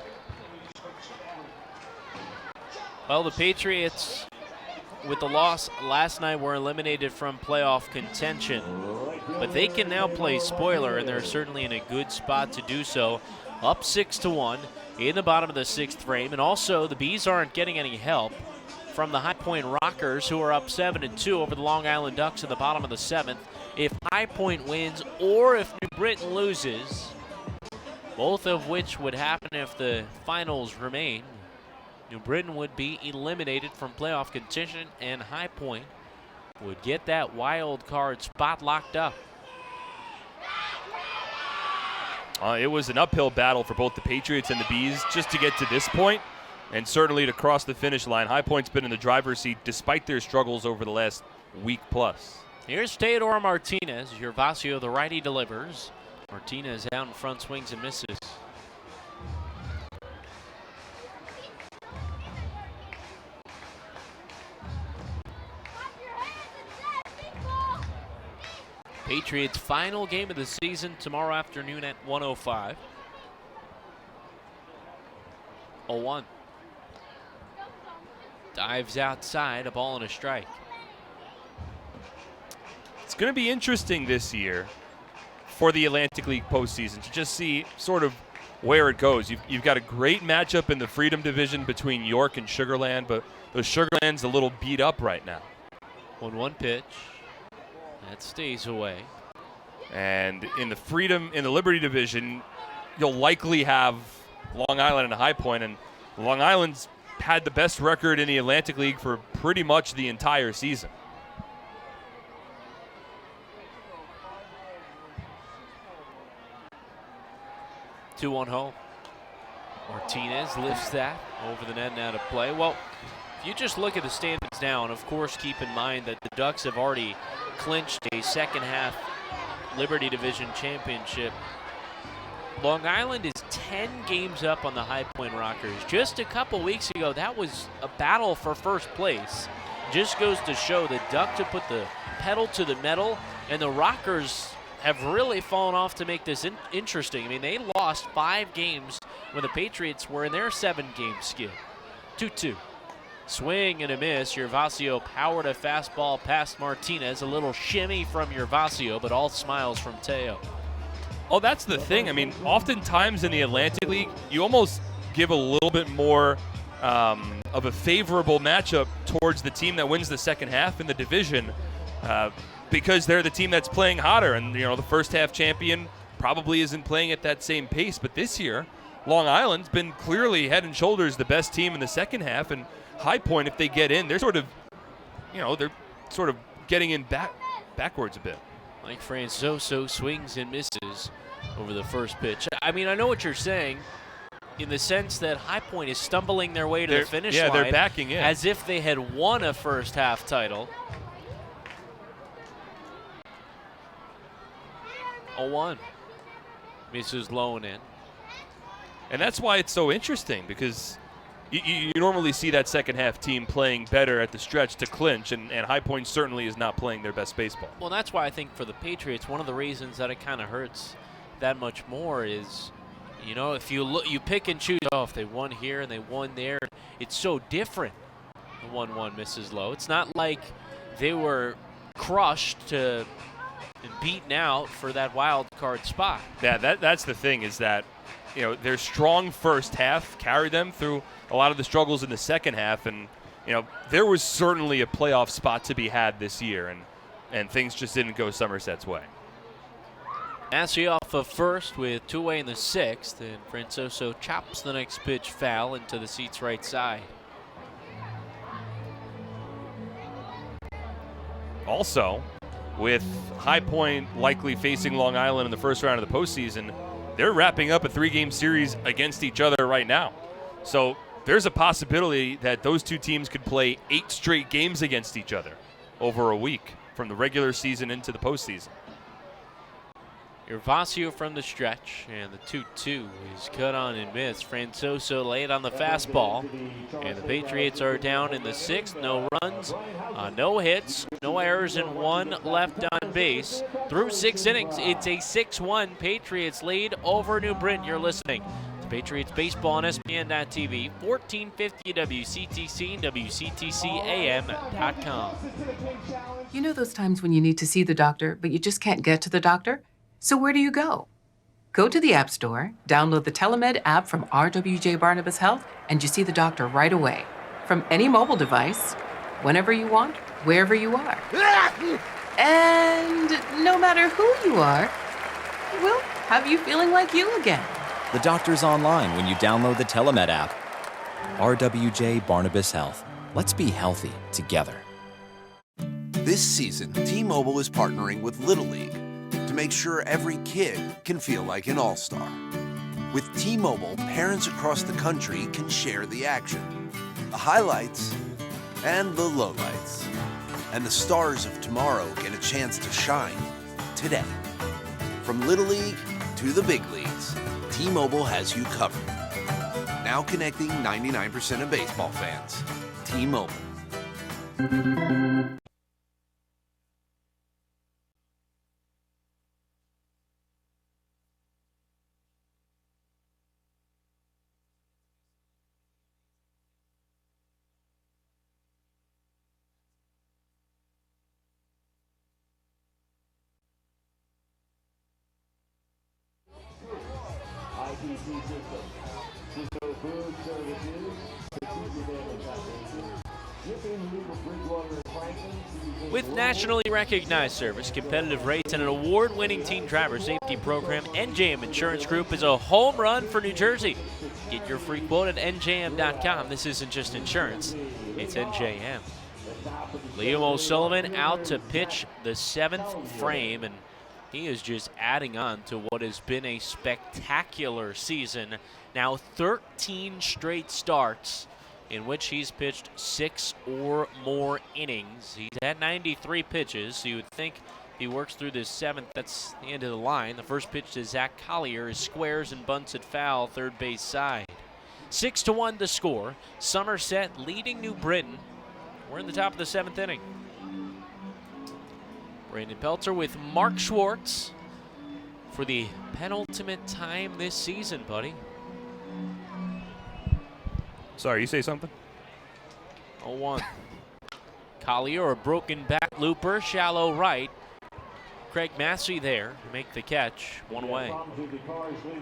Well, the Patriots, with the loss last night, were eliminated from playoff contention, but they can now play spoiler, and they're certainly in a good spot to do so. Up 6-1 in the bottom of the sixth frame, and also the Bees aren't getting any help from the High Point Rockers, who are up 7-2 over the Long Island Ducks in the bottom of the seventh. If High Point wins or if New Britain loses, both of which would happen if the finals remain, New Britain would be eliminated from playoff contention, and High Point would get that wild card spot locked up. It was an uphill battle for both the Patriots and the Bees just to get to this point, and certainly to cross the finish line. High Point's been in the driver's seat despite their struggles over the last week plus. Here's Teodoro Martinez. Gervasio, the righty, delivers. Martinez out in front, swings and misses. Patriots' final game of the season tomorrow afternoon at 1:05. 0-1. Dives outside, a ball and a strike. It's going to be interesting this year for the Atlantic League postseason to just see sort of where it goes. You've got a great matchup in the Freedom Division between York and Sugar Land, but the Sugar Land's a little beat up right now. 1-1 pitch. That stays away. And in the Liberty Division, you'll likely have Long Island and High Point, and Long Island's had the best record in the Atlantic League for pretty much the entire season. Two-one home. Martinez lifts that over the net and out of play. Well, if you just look at the standings now, and of course keep in mind that the Ducks have already clinched a second half Liberty Division championship. Long Island is 10 games up on the High Point Rockers. Just a couple weeks ago, that was a battle for first place. Just goes to show the Ducks have put the pedal to the metal, and the Rockers have really fallen off to make this interesting. I mean, they lost 5 games when the Patriots were in their 7-game skid. 2-2. Swing and a miss. Gervasio powered a fastball past Martinez. A little shimmy from Gervasio, but all smiles from Teo. Oh, that's the thing. I mean, oftentimes in the Atlantic League, you almost give a little bit more of a favorable matchup towards the team that wins the second half in the division because they're the team that's playing hotter. And, the first half champion probably isn't playing at that same pace. But this year, Long Island's been clearly head and shoulders the best team in the second half. And High Point, if they get in, they're sort of getting in backwards a bit. Mike Francoso swings and misses over the first pitch. I mean, I know what you're saying in the sense that High Point is stumbling their way to the finish line. Yeah, they're backing in. As if they had won a first half title. 0-1. Misses low and in. And that's why it's so interesting, because you normally see that second half team playing better at the stretch to clinch, and High Point certainly is not playing their best baseball. Well, that's why I think for the Patriots, one of the reasons that it kind of hurts that much more is, if you pick and choose, if they won here and they won there, it's so different. The 1-1 misses low. It's not like they were crushed and beaten out for that wild card spot. Yeah, that's the thing, is that their strong first half carried them through a lot of the struggles in the second half, and there was certainly a playoff spot to be had this year, and things just didn't go Somerset's way. Massey off of first with 2 away in the 6th, and Francoso chops the next pitch foul into the seat's right side. Also, with High Point likely facing Long Island in the first round of the postseason, they're wrapping up a 3-game series against each other right now. So there's a possibility that those two teams could play 8 straight games against each other over a week from the regular season into the postseason. Gervasio from the stretch, and the 2-2 is cut on and missed. Francoso laid on the fastball, and the Patriots are down in the 6th. No runs, no hits, no errors, and 1 left on base. Through 6 innings, it's a 6-1 Patriots lead over New Britain. You're listening to Patriots Baseball on ESPN.TV, 1450 WCTC and WCTCAM.com. You know those times when you need to see the doctor, but you just can't get to the doctor? So where do you go? Go to the App Store, download the Telemed app from RWJ Barnabas Health, and you see the doctor right away. From any mobile device, whenever you want, wherever you are. And no matter who you are, we'll have you feeling like you again. The doctor's online when you download the Telemed app. RWJ Barnabas Health. Let's be healthy together. This season, T-Mobile is partnering with Little League to make sure every kid can feel like an all-star. With T-Mobile, parents across the country can share the action, the highlights, and the lowlights. And the stars of tomorrow get a chance to shine today. From Little League to the big leagues, T-Mobile has you covered. Now connecting 99% of baseball fans. T-Mobile. With nationally recognized service, competitive rates, and an award-winning teen driver safety program, NJM Insurance Group is a home run for New Jersey. Get your free quote at njm.com. This isn't just insurance, it's NJM. Liam O'Sullivan out to pitch the 7th frame, and he is just adding on to what has been a spectacular season. Now 13 straight starts in which he's pitched 6 or more innings. He's had 93 pitches, so you would think if he works through this 7th, that's the end of the line. The first pitch to Zach Collier is squares and bunts it foul, third base side. 6-1 the score. Somerset leading New Britain. We're in the top of the 7th inning. Brandon Peltzer with Mark Schwartz for the penultimate time this season, buddy. Sorry, you say something? 0-1. Collier, a broken back looper, shallow right. Craig Massey there to make the catch, one away.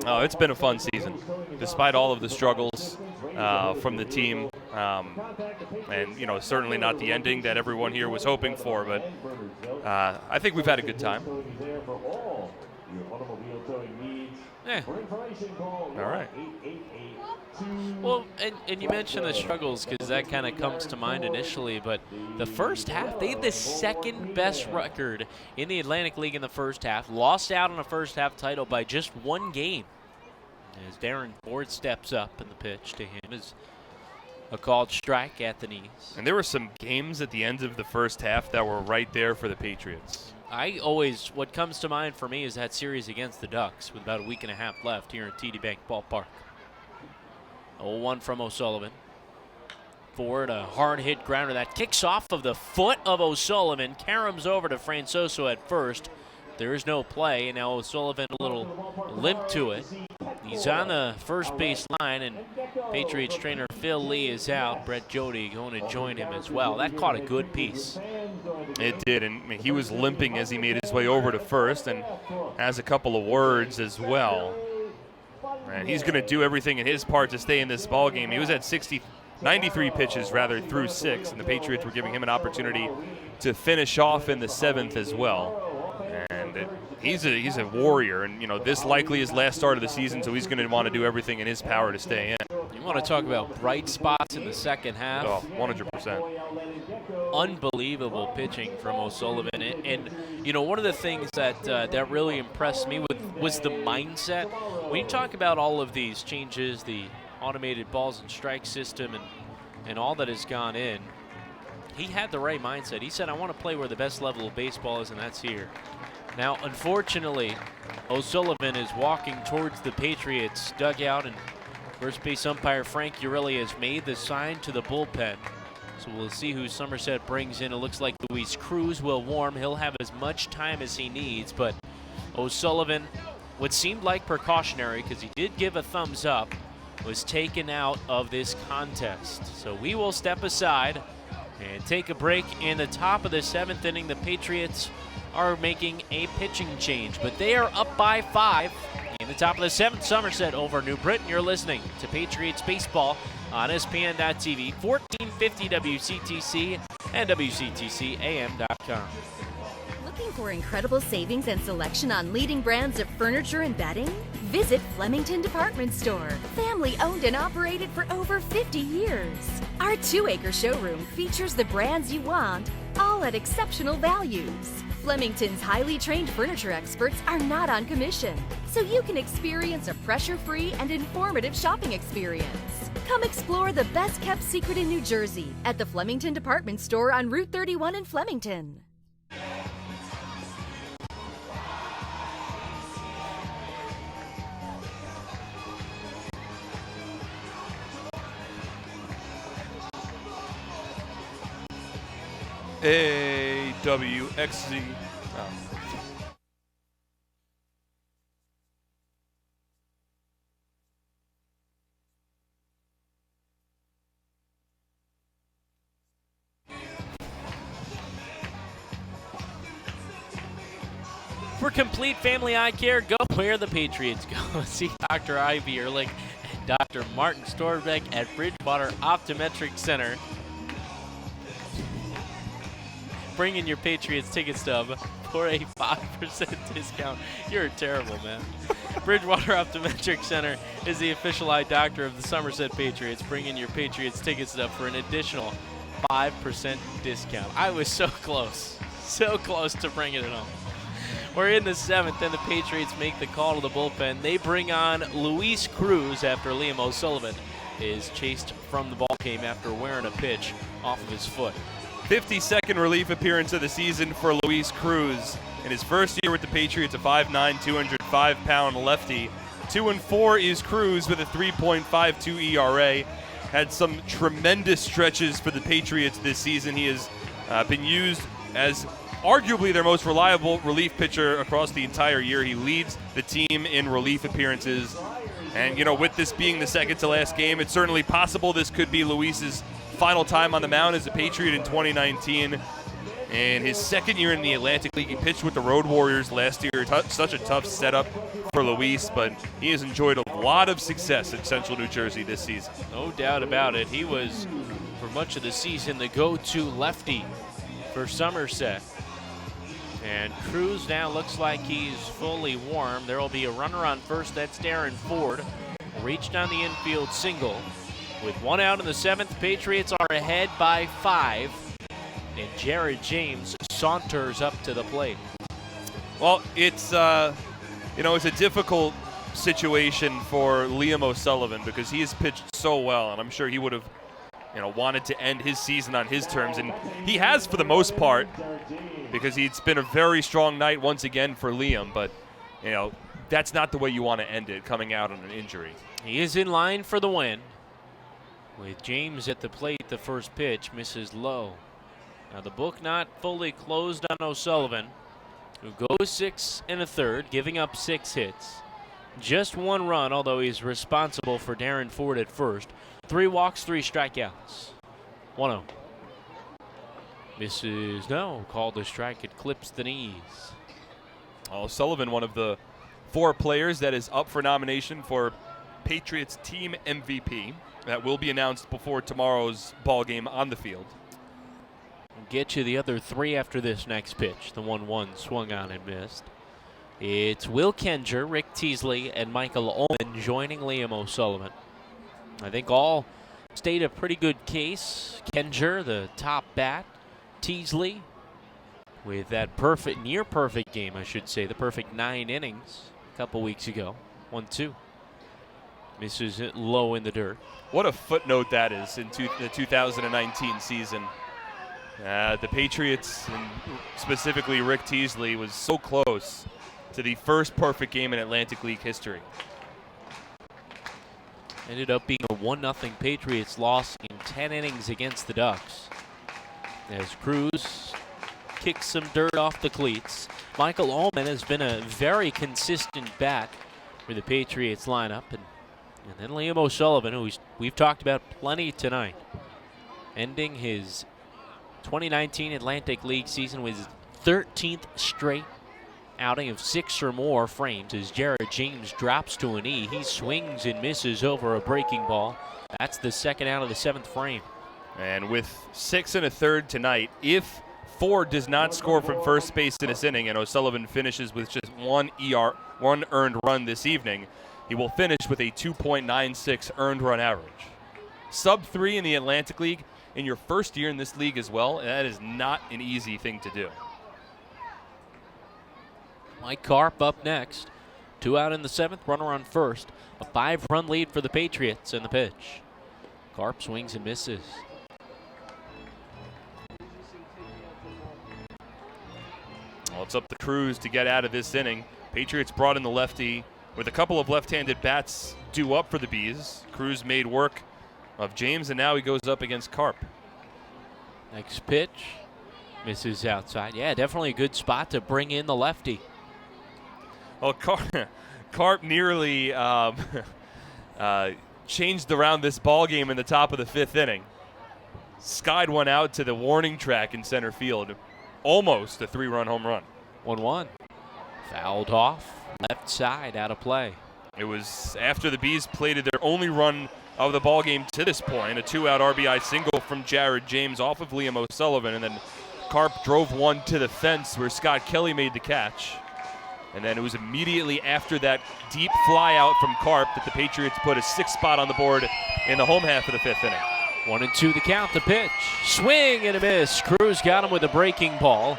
Oh, it's been a fun season, despite all of the struggles from the team. And, you know, certainly not the ending that everyone here was hoping for, but I think we've had a good time. Yeah. All right. Well, and you mentioned the struggles because that kind of comes to mind initially, but the first half, they had the second best record in the Atlantic League in the first half, lost out on a first half title by just one game. As Darren Ford steps up in the pitch to him is a called strike at the knees. And there were some games at the end of the first half that were right there for the Patriots. What comes to mind for me is that series against the Ducks with about a week and a half left here in TD Bank Ballpark. 0-1 from O'Sullivan. Ford, a hard-hit grounder that kicks off of the foot of O'Sullivan, caroms over to Francoso at first. There is no play, and now O'Sullivan a little limp to it. He's on the first base line, and Patriots trainer Phil Lee is out. Brett Jody going to join him as well. That caught a good piece. It did, and he was limping as he made his way over to first and has a couple of words as well. And he's going to do everything in his part to stay in this ball game. He was at 93 pitches rather through 6, and the Patriots were giving him an opportunity to finish off in the 7th as well. And he's a warrior, and you know this likely his last start of the season, so he's going to want to do everything in his power to stay in. You want to talk about bright spots in the second half? Oh, 100%. Unbelievable pitching from O'Sullivan, and you know one of the things that really impressed me was the mindset. When you talk about all of these changes, the automated balls and strike system, and all that has gone in, he had the right mindset. He said, "I want to play where the best level of baseball is, and that's here." Now, unfortunately, O'Sullivan is walking towards the Patriots dugout, and first base umpire Frank Urelli has made the sign to the bullpen. So we'll see who Somerset brings in. It looks like Luis Cruz will warm. He'll have as much time as he needs, but O'Sullivan, what seemed like precautionary, because he did give a thumbs up, was taken out of this contest. So we will step aside and take a break. In the top of the 7th inning, the Patriots are making a pitching change, but they are up by 5. In the top of the 7th, Somerset over New Britain. You're listening to Patriots Baseball on ESPN.TV, 1450 WCTC and WCTCAM.com. Looking for incredible savings and selection on leading brands of furniture and bedding? Visit Flemington Department Store, family owned and operated for over 50 years. Our 2-acre showroom features the brands you want, all at exceptional values. Flemington's highly trained furniture experts are not on commission, so you can experience a pressure-free and informative shopping experience. Come explore the best-kept secret in New Jersey at the Flemington Department Store on Route 31 in Flemington. AWXZ. For complete family eye care, go where the Patriots go. See Dr. Ivy Ehrlich and Dr. Martin Storbeck at Bridgewater Optometric Center. Bring in your Patriots ticket stub for a 5% discount. You're terrible, man. Bridgewater Optometric Center is the official eye doctor of the Somerset Patriots. Bring in your Patriots ticket stub for an additional 5% discount. I was so close to bringing it home. We're in the 7th, and the Patriots make the call to the bullpen. They bring on Luis Cruz after Liam O'Sullivan is chased from the ballgame after wearing a pitch off of his foot. 52nd relief appearance of the season for Luis Cruz. In his first year with the Patriots, a 5'9", 205-pound lefty. 2-4 is Cruz with a 3.52 ERA. Had some tremendous stretches for the Patriots this season. He has been used as arguably their most reliable relief pitcher across the entire year. He leads the team in relief appearances. And, you know, with this being the second to last game, it's certainly possible this could be Luis's final time on the mound as a Patriot in 2019. In his second year in the Atlantic League, he pitched with the Road Warriors last year. Such a tough setup for Luis, but he has enjoyed a lot of success in Central New Jersey this season. No doubt about it. He was, for much of the season, the go-to lefty for Somerset. And Cruz now looks like he's fully warm. There will be a runner on first. That's Darren Ford. Reached on the infield single. With one out in the seventh, Patriots are ahead by 5. And Jared James saunters up to the plate. Well, it's it's a difficult situation for Liam O'Sullivan because he has pitched so well, and I'm sure he would have wanted to end his season on his terms, and he has for the most part, because it's been a very strong night once again for Liam, but that's not the way you want to end it, coming out on an injury. He is in line for the win. With James at the plate, the first pitch misses low. Now the book not fully closed on O'Sullivan, who goes 6 1/3, giving up 6 hits. Just 1 run, although he's responsible for Darren Ford at first. 3 walks, 3 strikeouts. 1-0. Misses, no, called a strike. It clips the knees. O'Sullivan, one of the 4 players that is up for nomination for Patriots team MVP. That will be announced before tomorrow's ball game on the field. We'll get you the other 3 after this next pitch. The 1-1 swung on and missed. It's Will Kenger, Rick Teasley, and Michael Ullman joining Liam O'Sullivan. I think all state a pretty good case. Kenger, the top bat. Teasley, with that perfect, near perfect game, I should say, the perfect 9 innings a couple weeks ago. 1-2. Misses it low in the dirt. What a footnote that is in the 2019 season. The Patriots, and specifically Rick Teasley, was so close to the first perfect game in Atlantic League history. Ended up being a 1-0 Patriots loss in 10 innings against the Ducks. As Cruz kicks some dirt off the cleats. Michael Ullman has been a very consistent bat for the Patriots lineup. And then Liam O'Sullivan, who we've talked about plenty tonight, ending his 2019 Atlantic League season with his 13th straight outing of 6 or more frames as Jared James drops to a knee. He swings and misses over a breaking ball. That's the second out of the 7th frame. And with 6 1/3 tonight, if Ford does not score from first base in this inning and O'Sullivan finishes with just 1 earned run this evening, he will finish with a 2.96 earned run average. Sub 3 in the Atlantic League in your first year in this league as well, and that is not an easy thing to do. Mike Karp up next. 2 out in the 7th, runner on first. A 5-run lead for the Patriots in the pitch. Karp swings and misses. Well, it's up to Cruz to get out of this inning. Patriots brought in the lefty with a couple of left-handed bats due up for the Bees. Cruz made work of James, and now he goes up against Karp. Next pitch. Misses outside. Yeah, definitely a good spot to bring in the lefty. Well, Karp nearly changed around this ball game in the top of the 5th inning. Skied one out to the warning track in center field. Almost a 3-run home run. 1-1. Fouled off. Left side out of play. It was after the Bees plated their only run of the ball game to this point. A 2-out RBI single from Jared James off of Liam O'Sullivan. And then Karp drove one to the fence where Scott Kelly made the catch. And then it was immediately after that deep fly out from Karp that the Patriots put a 6th spot on the board in the home half of the 5th inning. 1-2 the count, the pitch. Swing and a miss. Cruz got him with a breaking ball.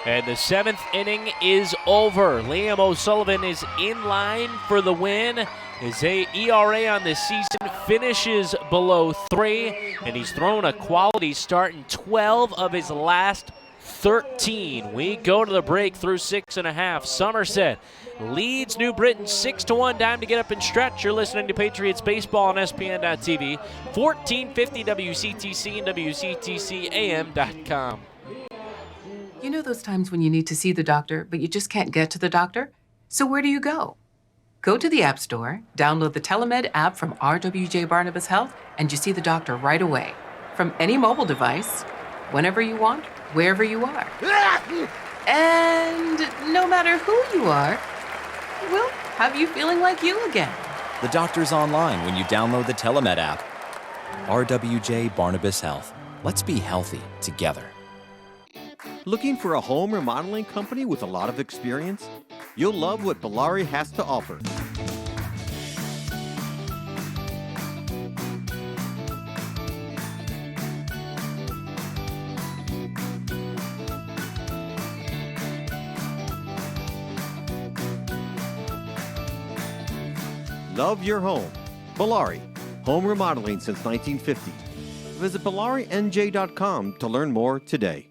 And the 7th inning is over. Liam O'Sullivan is in line for the win. His ERA on this season finishes below 3, and he's thrown a quality start in 12 of his last 13. We go to the break through 6.5. Somerset leads New Britain 6-1. Time to get up and stretch. You're listening to Patriots Baseball on SPN.TV, 1450 WCTC and WCTCAM.com. You know those times when you need to see the doctor, but you just can't get to the doctor? So where do you go? Go to the App Store, download the Telemed app from RWJ Barnabas Health, and you see the doctor right away. From any mobile device, whenever you want, wherever you are. And no matter who you are, we'll have you feeling like you again. The doctor's online when you download the Telemed app. RWJ Barnabas Health. Let's be healthy together. Looking for a home remodeling company with a lot of experience? You'll love what Bellari has to offer. Love your home. Bellari, home remodeling since 1950. Visit BellariNJ.com to learn more today.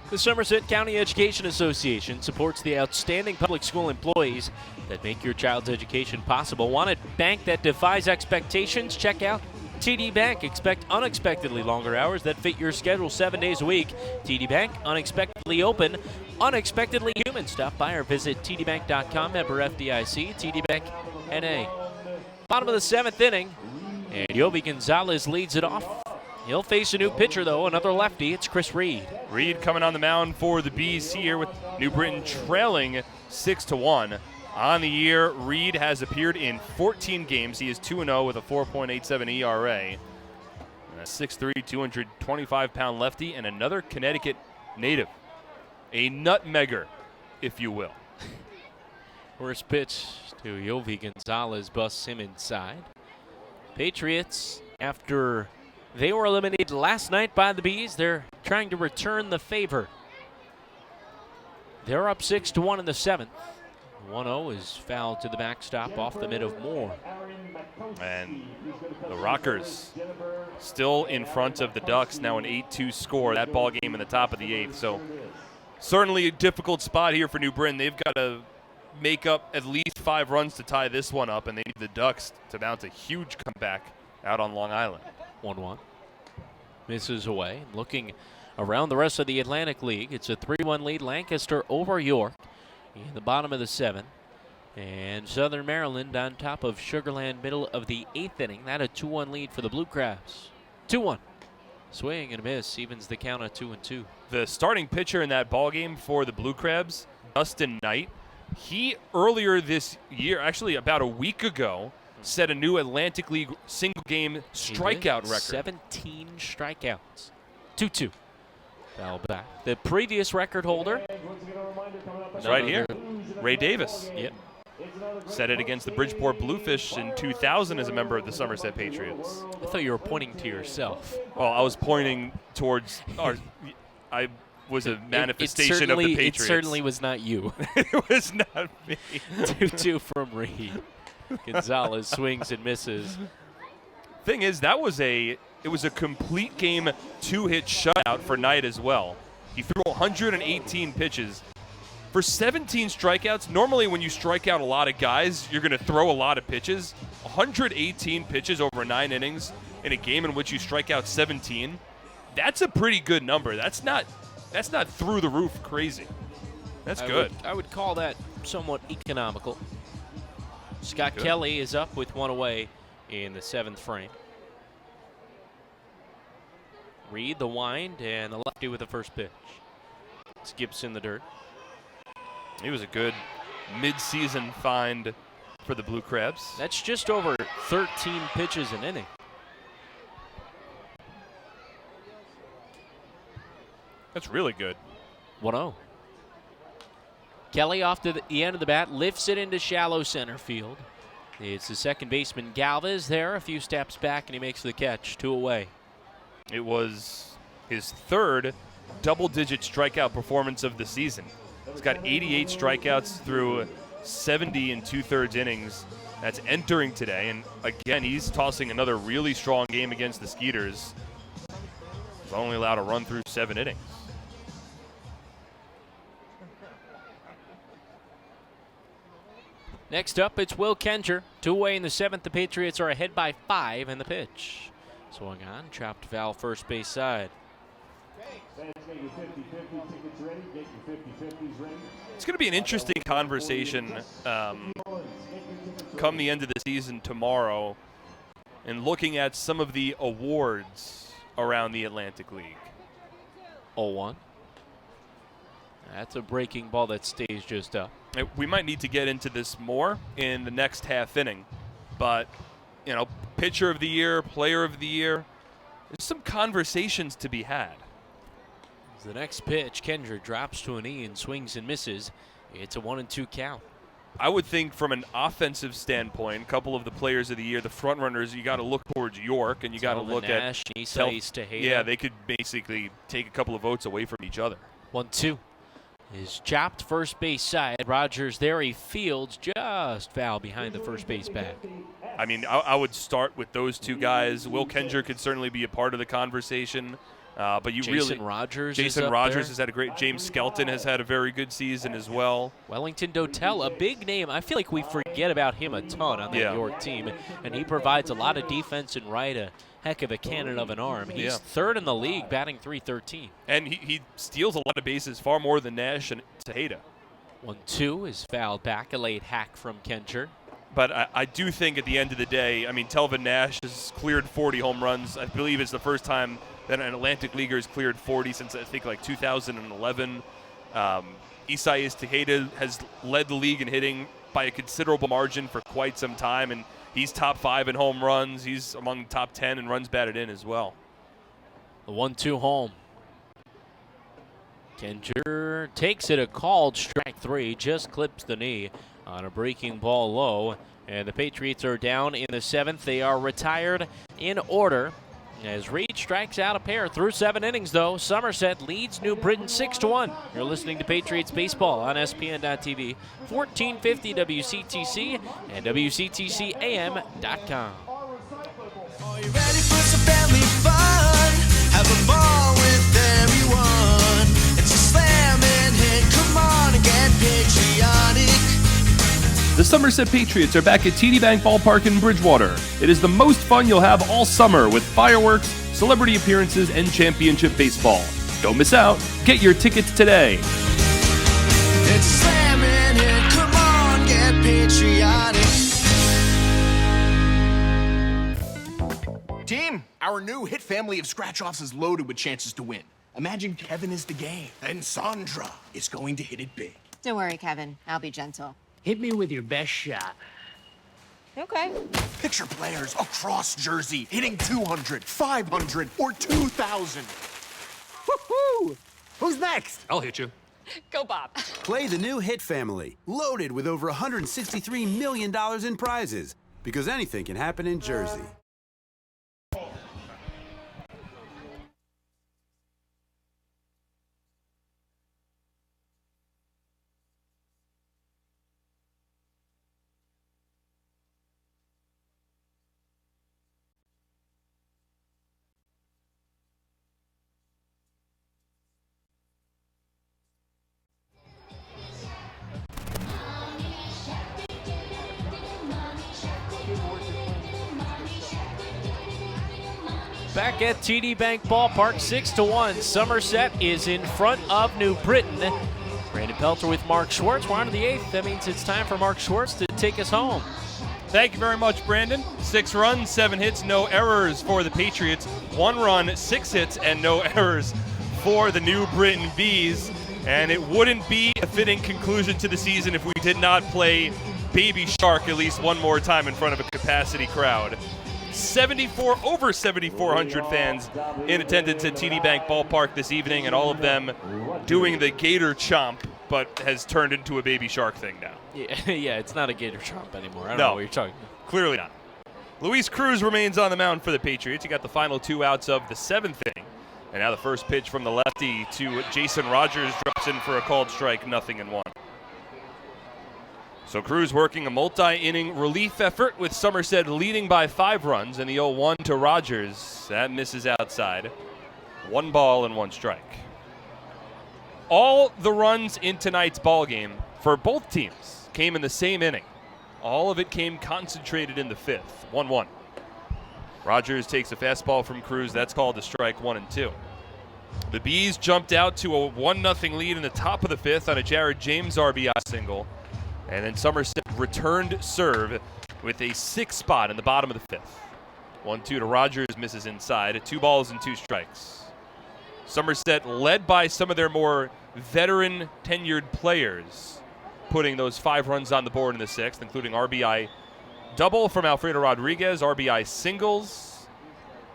The Somerset County Education Association supports the outstanding public school employees that make your child's education possible. Want a bank that defies expectations? Check out TD Bank. Expect unexpectedly longer hours that fit your schedule 7 days a week. TD Bank, unexpectedly open, unexpectedly human. Stop by or visit tdbank.com, member FDIC, TD Bank NA. Bottom of the 7th inning, and Yovi Gonzalez leads it off. He'll face a new pitcher, though, another lefty. It's Chris Reed. Reed coming on the mound for the Bees here with New Britain trailing 6-1. On the year, Reed has appeared in 14 games. He is 2-0 with a 4.87 ERA. And a 6'3", 225-pound lefty, and another Connecticut native. A nutmegger, if you will. First pitch to Yovi Gonzalez busts him inside. Patriots, after they were eliminated last night by the Bees, they're trying to return the favor. They're up 6-1 in the 7th. 1-0 is fouled to the backstop off the mid of Moore. And the Rockers still in front of the Ducks, now an 8-2 score. That ball game in the top of the 8th. So certainly a difficult spot here for New Britain. They've got to make up at least 5 runs to tie this one up, and they need the Ducks to mount a huge comeback out on Long Island. 1-1. Misses away. Looking around the rest of the Atlantic League, it's a 3-1 lead, Lancaster over York in the bottom of the 7th. And Southern Maryland on top of Sugarland, middle of the 8th inning. That a 2-1 lead for the Blue Crabs. 2-1. Swing and a miss, evens the count at 2-2. The starting pitcher in that ball game for the Blue Crabs, Dustin Knight, he earlier this year, actually about a week ago, set a new Atlantic League single-game strikeout record. 17 strikeouts. 2-2. Foul back. The previous record holder. Right here. Ray Davis. Yep. Set it against the Bridgeport Bluefish in 2000 as a member of the Somerset Patriots. I thought you were pointing to yourself. Well, I was pointing towards our... I was a manifestation of the Patriots. It certainly was not you. It was not me. 2-2 from Reed. Gonzalez swings and misses. Thing is, it was a complete game 2-hit shutout for Knight as well. He threw 118 pitches. For 17 strikeouts, normally when you strike out a lot of guys, you're going to throw a lot of pitches. 118 pitches over 9 innings in a game in which you strike out 17. That's a pretty good number. That's not through the roof crazy. That's good. I would call that somewhat economical. Scott Kelly is up with 1 away in the 7th frame. Reed the wind and the lefty with the first pitch. It's Gibson the dirt. He was a good mid-season find for the Blue Crabs. That's just over 13 pitches an inning. That's really good. 1-0. Kelly off to the end of the bat, lifts it into shallow center field. It's the second baseman Galvez there, a few steps back, and he makes the catch, 2 away. It was his 3rd double-digit strikeout performance of the season. He's got 88 strikeouts through 70 and 2/3 innings. That's entering today, and again, he's tossing another really strong game against the Skeeters. was only allowed to run through 7 innings. Next up, it's Will Kenger. 2 away in the 7th. The Patriots are ahead by 5 in the pitch. Swung on, chopped foul first base side. It's going to be an interesting conversation come the end of the season tomorrow, and looking at some of the awards around the Atlantic League. 0-1. That's a breaking ball that stays just up. We might need to get into this more in the next half inning, but pitcher of the year, player of the year, there's some conversations to be had. The next pitch, Kenger drops to a knee and swings and misses. It's a 1-2 count. I would think from an offensive standpoint, a couple of the players of the year, the front runners, you got to look towards York, and you got to look Nash, at Isais, Tejeda. Yeah, they could basically take a couple of votes away from each other. 1-2 is chopped first base side. Rogers there, he fields just foul behind the first base bag. I mean, I would start with those two guys. Will Kenger could certainly be a part of the conversation. But Jason Rogers has had a great. James Skelton has had a very good season as well. Wellington Dotel, a big name. I feel like we forget about him a ton on the York team, and he provides a lot of defense and right, a heck of a cannon of an arm. He's third in the league, batting .313. And he steals a lot of bases, far more than Nash and Tejeda. 1-2 is fouled back, a late hack from Kenger. But I do think at the end of the day, I mean, Telvin Nash has cleared 40 home runs. I believe it's the first time that an Atlantic Leaguer has cleared 40 since I think like 2011. Isais Tejeda has led the league in hitting by a considerable margin for quite some time, and he's top 5 in home runs. He's among the top 10 in runs batted in as well. The 1-2 home. Kenger takes it, a called strike 3, just clips the knee on a breaking ball low. And the Patriots are down in the 7th. They are retired in order as Reed strikes out a pair through 7 innings, though. Somerset leads New Britain 6-1. You're listening to Patriots Baseball on SPN.TV, 1450 WCTC, and WCTCAM.com. Are you ready for some family fun? Have a ball with everyone. It's a slam and hit. Come on and get patriotic. The Somerset Patriots are back at TD Bank Ballpark in Bridgewater. It is the most fun you'll have all summer with fireworks, celebrity appearances, and championship baseball. Don't miss out. Get your tickets today. It's a slam and hit. Come on, get patriotic. Team, our new hit family of scratch-offs is loaded with chances to win. Imagine Kevin is the game, and Sandra is going to hit it big. Don't worry, Kevin. I'll be gentle. Hit me with your best shot. Okay. Picture players across Jersey hitting 200, 500, or 2,000. Woohoo! Who's next? I'll hit you. Go, Bob. Play the new Hit family, loaded with over $163 million in prizes. Because anything can happen in Jersey. Back at TD Bank Ballpark, 6-1. Somerset is in front of New Britain. Brandon Pelter with Mark Schwartz. We're on to the 8th. That means it's time for Mark Schwartz to take us home. Thank you very much, Brandon. 6 runs, 7 hits, no errors for the Patriots. 1 run, 6 hits, and no errors for the New Britain Bees. And it wouldn't be a fitting conclusion to the season if we did not play Baby Shark at least one more time in front of a capacity crowd. Over 7,400 fans in attendance at TD Bank Ballpark this evening, and all of them doing the gator chomp, but has turned into a Baby Shark thing now. Yeah, it's not a gator chomp anymore. I don't know what you're talking about. Clearly not. Luis Cruz remains on the mound for the Patriots. He got the final 2 outs of the 7th inning. And now the first pitch from the lefty to Jason Rogers drops in for a called strike, 0-1. So Cruz working a multi-inning relief effort with Somerset leading by 5 runs, and the 0-1 to Rogers. That misses outside. 1 ball and 1 strike. All the runs in tonight's ball game for both teams came in the same inning. All of it came concentrated in the 5th. 1-1. Rogers takes a fastball from Cruz. That's called a strike, 1-2. The Bees jumped out to a 1-0 lead in the top of the 5th on a Jared James RBI single. And then Somerset returned serve with a 6 spot in the bottom of the 5th. 1-2 to Rogers, misses inside. 2 balls and 2 strikes. Somerset led by some of their more veteran tenured players, putting those 5 runs on the board in the 6th, including RBI double from Alfredo Rodriguez, RBI singles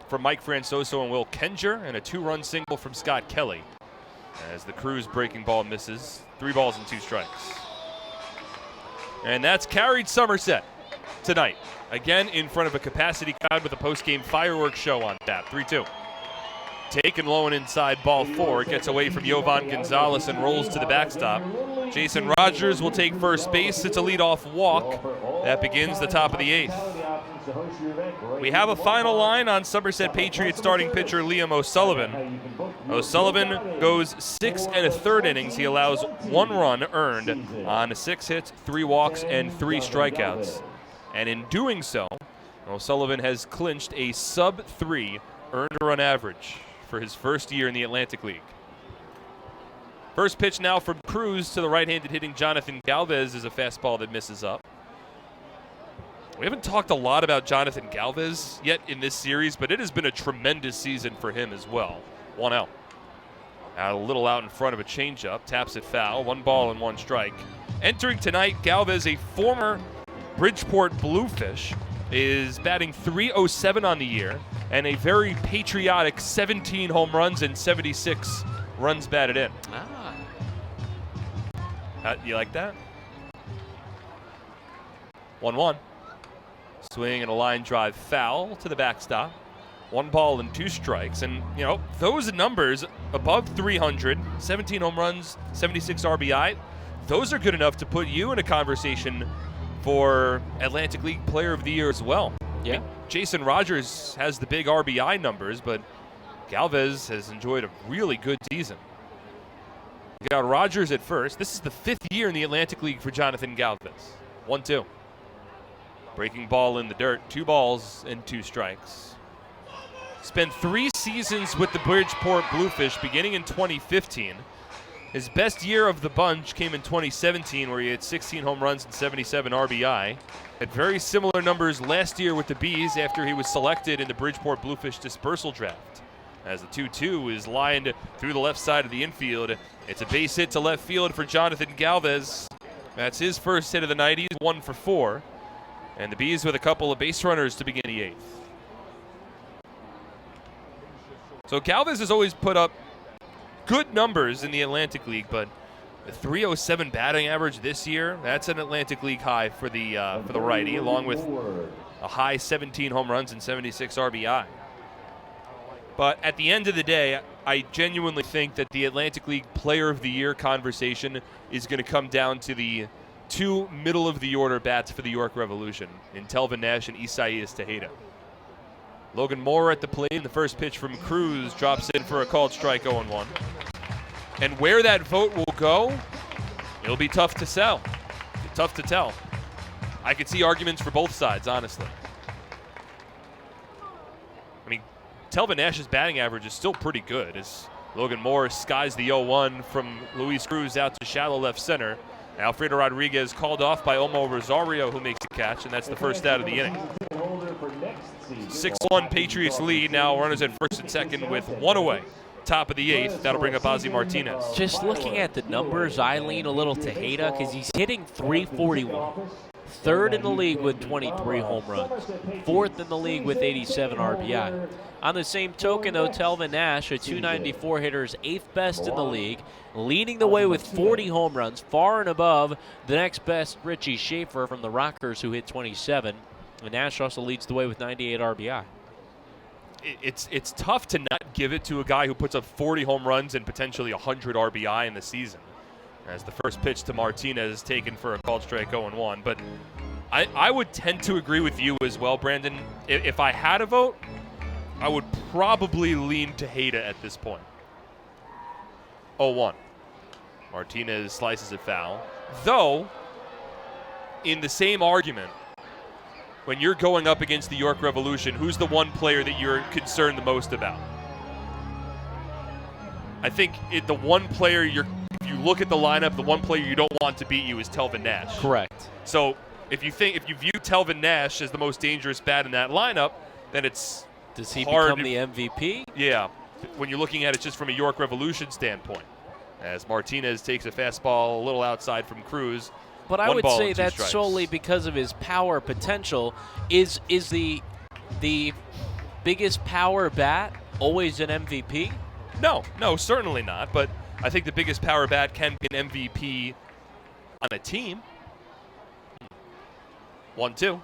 from Mike Francoso and Will Kenger, and a 2-run single from Scott Kelly. As the Cruz breaking ball misses, 3 balls and 2 strikes. And that's carried Somerset tonight. Again, in front of a capacity crowd with a post-game fireworks show on tap. 3-2. Taken low and inside, ball 4. It gets away from Yovan Gonzalez and rolls to the backstop. Jason Rogers will take first base. It's a leadoff walk. That begins the top of the 8th. We have a final line on Somerset Patriots starting pitcher Liam O'Sullivan. O'Sullivan goes 6 1/3 innings. He allows 1 run earned on 6 hits, 3 walks, and 3 strikeouts. And in doing so, O'Sullivan has clinched a sub-3 earned run average for his first year in the Atlantic League. First pitch now from Cruz to the right-handed hitting Jonathan Galvez is a fastball that misses up. We haven't talked a lot about Jonathan Galvez yet in this series, but it has been a tremendous season for him as well. 1 out. A little out in front of a changeup, taps it foul, 1 ball and 1 strike. Entering tonight, Galvez, a former Bridgeport Bluefish, is batting .307 on the year and a very patriotic 17 home runs and 76 runs batted in. You like that? 1-1. Swing and a line drive foul to the backstop. 1 ball and 2 strikes. And, you know, those numbers above 300, 17 home runs, 76 RBI, those are good enough to put you in a conversation for Atlantic League Player of the Year as well. Yeah. I mean, Jason Rogers has the big RBI numbers, but Galvez has enjoyed a really good season. We got Rogers at first. This is the 5th year in the Atlantic League for Jonathan Galvez. 1-2. Breaking ball in the dirt. 2 balls and 2 strikes. Spent 3 seasons with the Bridgeport Bluefish beginning in 2015. His best year of the bunch came in 2017, where he had 16 home runs and 77 RBI. Had very similar numbers last year with the Bees after he was selected in the Bridgeport Bluefish dispersal draft. As the 2-2 is lined through the left side of the infield, it's a base hit to left field for Jonathan Galvez. That's his first hit of the night. He's 1 for 4. And the Bees with a couple of base runners to begin the 8th. So Galvez has always put up good numbers in the Atlantic League, but the .307 batting average this year, that's an Atlantic League high for the righty, along with a high 17 home runs and 76 RBI. But at the end of the day, I genuinely think that the Atlantic League Player of the Year conversation is going to come down to the 2 middle-of-the-order bats for the York Revolution in Telvin Nash and Isaias Tejeda. Logan Moore at the plate, and the first pitch from Cruz drops in for a called strike, 0-1. And where that vote will go, it'll be tough to tell. I could see arguments for both sides, honestly. I mean, Telvin Nash's batting average is still pretty good as Logan Moore skies the 0-1 from Luis Cruz out to shallow left center. Alfredo Rodriguez called off by Olmo Rosario, who makes the catch, and that's the first out of the inning. 6-1 Patriots lead. Now runners at first and second with 1 away. Top of the 8th. That'll bring up Ozzy Martinez. Just looking at the numbers, I lean a little Tejeda because he's hitting .341. 3rd in the league with 23 home runs. 4th in the league with 87 RBI. On the same token, though, Telvin Nash, a .294 hitter, is 8th best in the league, leading the way with 40 home runs, far and above the next best Richie Schaefer from the Rockers, who hit 27. And Nash also leads the way with 98 RBI. It's tough to not give it to a guy who puts up 40 home runs and potentially 100 RBI in the season. As the first pitch to Martinez is taken for a called strike, 0-1. But I would tend to agree with you as well, Brandon. If I had a vote, I would probably lean Tejeda at this point. 0-1. Martinez slices it foul. Though, in the same argument, when you're going up against the York Revolution, who's the one player that you're concerned the most about? I think the one player if you look at the lineup, the one player you don't want to beat you is Telvin Nash. Correct. So if you view Telvin Nash as the most dangerous bat in that lineup, then it's Does he hard become the MVP? Yeah, when you're looking at it just from a York Revolution standpoint. As Martinez takes a fastball a little outside from Cruz. But I would say that's solely because of his power potential. Is the biggest power bat always an MVP? No, certainly not. But I think the biggest power bat can be an MVP on a team. 1-2.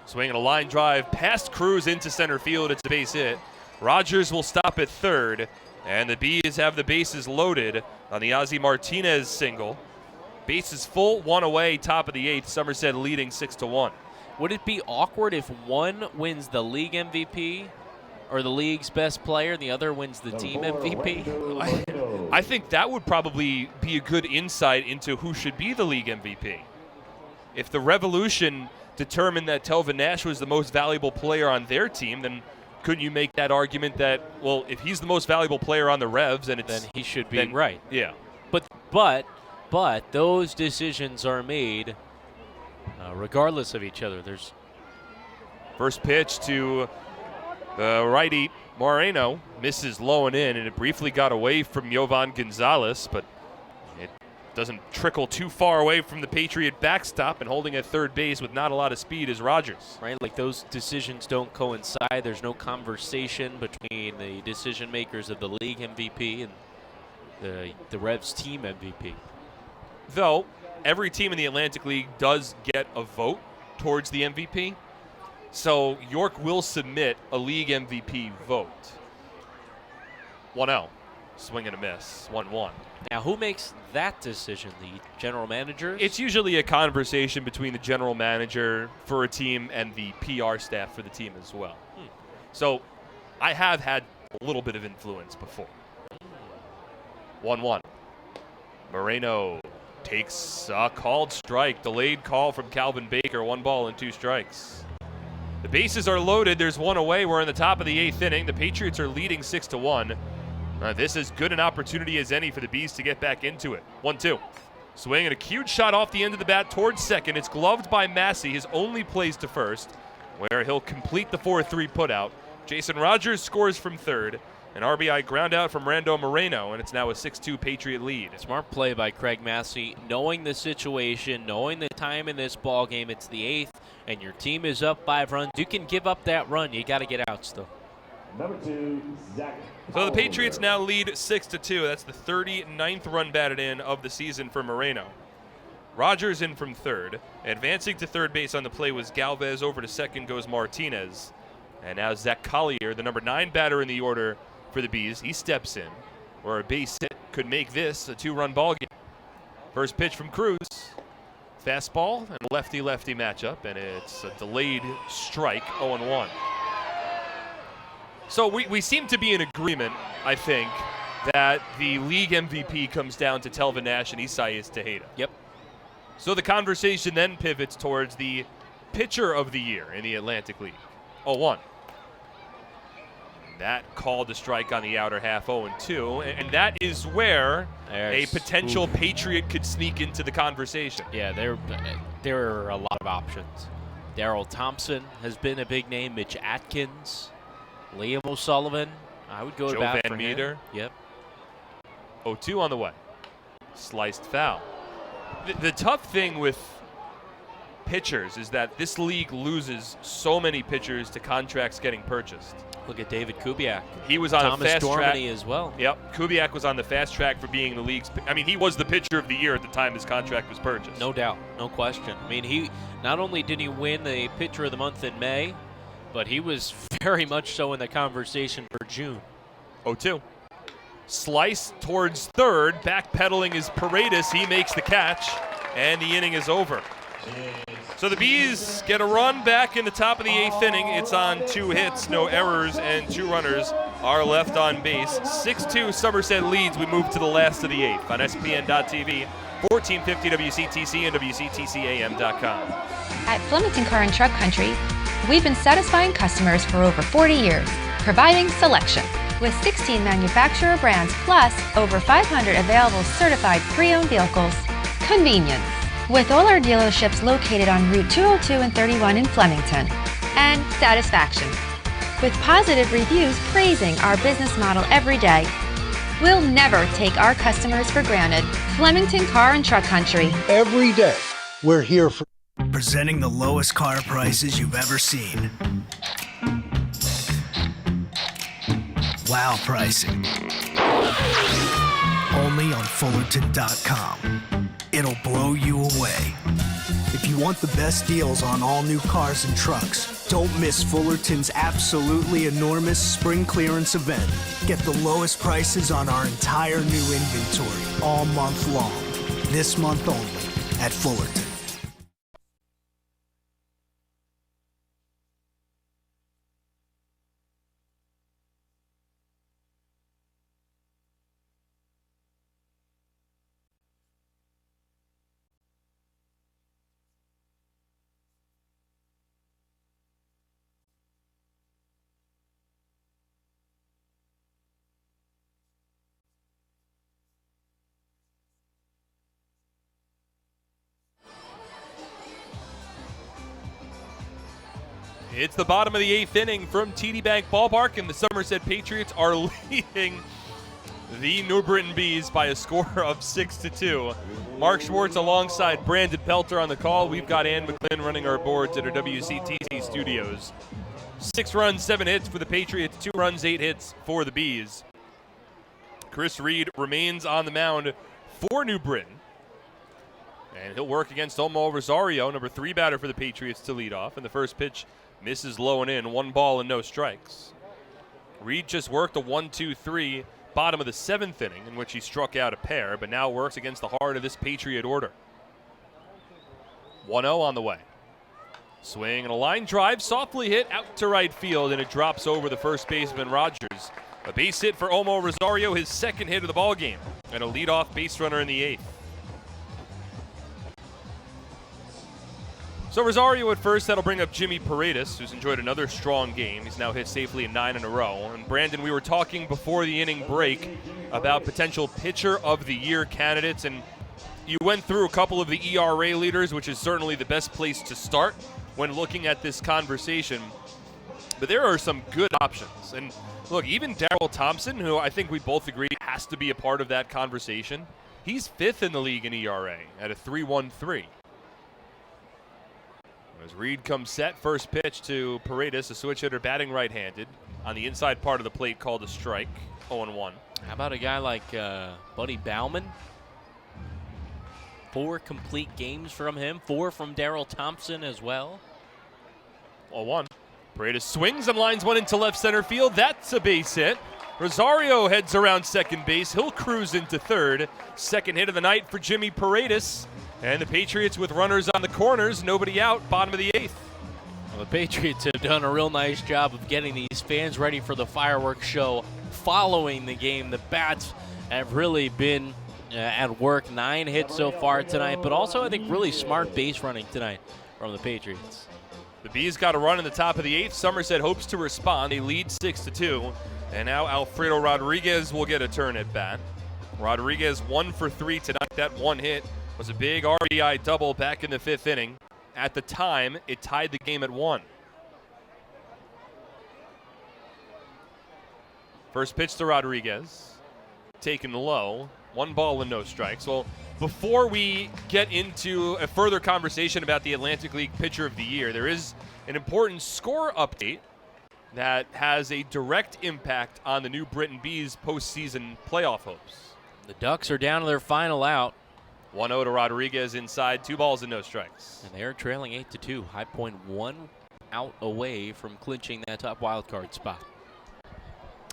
Swinging a line drive past Cruz into center field. It's a base hit. Rogers will stop at third. And the Bees have the bases loaded on the Ozzy Martinez single. Bases full, one away, top of the eighth. Somerset leading 6-1. Would it be awkward if one wins the league MVP or the league's best player and the other wins the team MVP? I think that would probably be a good insight into who should be the league MVP. If the Revolution determined that Telvin Nash was the most valuable player on their team, then couldn't you make that argument that, well, if he's the most valuable player on the Revs, then he should be right. Yeah. But those decisions are made regardless of each other. There's first pitch to the righty Moreno, misses low and in, and it briefly got away from Yovan Gonzalez, but it doesn't trickle too far away from the Patriot backstop, and holding at third base with not a lot of speed is Rogers. Right, like those decisions don't coincide. There's no conversation between the decision makers of the league MVP and the Revs team MVP. Though, every team in the Atlantic League does get a vote towards the MVP. So York will submit a league MVP vote. 1-0. Swing and a miss. 1-1. Now, who makes that decision? The general manager? It's usually a conversation between the general manager for a team and the PR staff for the team as well. So I have had a little bit of influence before. 1-1. Moreno takes a called strike. Delayed call from Calvin Baker. 1 ball and 2 strikes. The bases are loaded. There's one away. We're in the top of the 8th inning. The Patriots are leading 6-1. This is good an opportunity as any for the Bees to get back into it. 1-2. Swing and a cute shot off the end of the bat towards second. It's gloved by Massey, his only plays to first, where he'll complete the 4-3 putout. Jason Rogers scores from third. An RBI ground out from Rando Moreno, and it's now a 6-2 Patriot lead. Smart play by Craig Massey, knowing the situation, knowing the time in this ball game. It's the 8th, and your team is up 5 runs. You can give up that run. You got to get out still. Number 2, Zach. So the Patriots now lead 6-2. That's the 39th run batted in of the season for Moreno. Rogers in from third. Advancing to third base on the play was Galvez. Over to second goes Martinez. And now Zach Collier, the number 9 batter in the order for the Bees, he steps in, where a base hit could make this a 2-run ball game. First pitch from Cruz. Fastball and lefty-lefty matchup, and it's a delayed strike, 0-1. So we seem to be in agreement, I think, that the league MVP comes down to Telvin Nash and Isaias Tejeda. Yep. So the conversation then pivots towards the pitcher of the year in the Atlantic League. 0-1. That called a strike on the outer half, 0-2, and that is where a potential Patriot could sneak into the conversation. Yeah, there are a lot of options. Darrell Thompson has been a big name. Mitch Atkins, Liam O'Sullivan. I would go Joe about Van for Meter. Him. Yep. 0-2 on the way. Sliced foul. The tough thing with pitchers is that this league loses so many pitchers to contracts getting purchased. Look at David Kubiak. He was on Thomas a fast track as well. Yep, Kubiak was on the fast track for being the league's. I mean, he was the pitcher of the year at the time his contract was purchased. No doubt, no question. I mean, he not only did he win the pitcher of the month in May, but he was very much so in the conversation for June. 0-2. Slice towards third. Backpedaling is Paredes. He makes the catch, and the inning is over. So the Bees get a run back in the top of the 8th inning. It's on 2 hits, no errors, and 2 runners are left on base. 6-2 Somerset leads. We move to the last of the 8th on SPN.TV, 1450 WCTC and WCTCAM.com. At Flemington Car and Truck Country, we've been satisfying customers for over 40 years, providing selection. With 16 manufacturer brands plus over 500 available certified pre-owned vehicles. Convenience. With all our dealerships located on Route 202 and 31 in Flemington. And satisfaction. With positive reviews praising our business model every day. We'll never take our customers for granted. Flemington Car and Truck Country. Every day, we're here for... Presenting the lowest car prices you've ever seen. Wow pricing. Only on Fullerton.com. It'll blow you away. If you want the best deals on all new cars and trucks, don't miss Fullerton's absolutely enormous spring clearance event. Get the lowest prices on our entire new inventory all month long. This month only at Fullerton. It's the bottom of the 8th inning from TD Bank Ballpark, and the Somerset Patriots are leading the New Britain Bees by a score of 6-2. Mark Schwartz alongside Brandon Pelter on the call. We've got Ann McLean running our boards at our WCTC studios. 6 runs, 7 hits for the Patriots, 2 runs, 8 hits for the Bees. Chris Reed remains on the mound for New Britain. And he'll work against Omar Rosario, number 3 batter for the Patriots, to lead off. And the first pitch misses low and in, 1 ball and no strikes. Reed just worked a 1-2-3 bottom of the 7th inning in which he struck out a pair, but now works against the heart of this Patriot order. 1-0 on the way. Swing and a line drive, softly hit out to right field, and it drops over the first baseman Rogers. A base hit for Omar Rosario, his 2nd hit of the ball game, and a leadoff base runner in the 8th. So Rosario at first, that'll bring up Jimmy Paredes, who's enjoyed another strong game. He's now hit safely in 9 in a row. And Brandon, we were talking before the inning break about potential pitcher of the year candidates, and you went through a couple of the ERA leaders, which is certainly the best place to start when looking at this conversation. But there are some good options. And look, even Darryl Thompson, who I think we both agree has to be a part of that conversation, he's 5th in the league in ERA at a 3.13. As Reed comes set, first pitch to Paredes, a switch hitter batting right-handed. On the inside part of the plate, called a strike, 0-1. How about a guy like Buddy Bauman? 4 complete games from him, 4 from Darryl Thompson as well. 0-1. Paredes swings and lines one into left center field. That's a base hit. Rosario heads around second base. He'll cruise into third. 2nd hit of the night for Jimmy Paredes. And the Patriots with runners on the corners, nobody out, bottom of the 8th. Well, the Patriots have done a real nice job of getting these fans ready for the fireworks show following the game. The bats have really been at work. 9 hits so far tonight, but also I think really smart base running tonight from the Patriots. The Bees got a run in the top of the 8th. Somerset hopes to respond. They lead 6-2. And now Alfredo Rodriguez will get a turn at bat. Rodriguez 1 for 3 tonight. That 1 hit was a big RBI double back in the 5th inning. At the time, it tied the game at 1. First pitch to Rodriguez, taken low, 1 ball and no strikes. Well, before we get into a further conversation about the Atlantic League Pitcher of the Year, there is an important score update that has a direct impact on the New Britain Bees postseason playoff hopes. The Ducks are down to their final out. 1-0 to Rodriguez inside, 2 balls and no strikes. And they're trailing 8-2. High Point 1 out away from clinching that top wild card spot.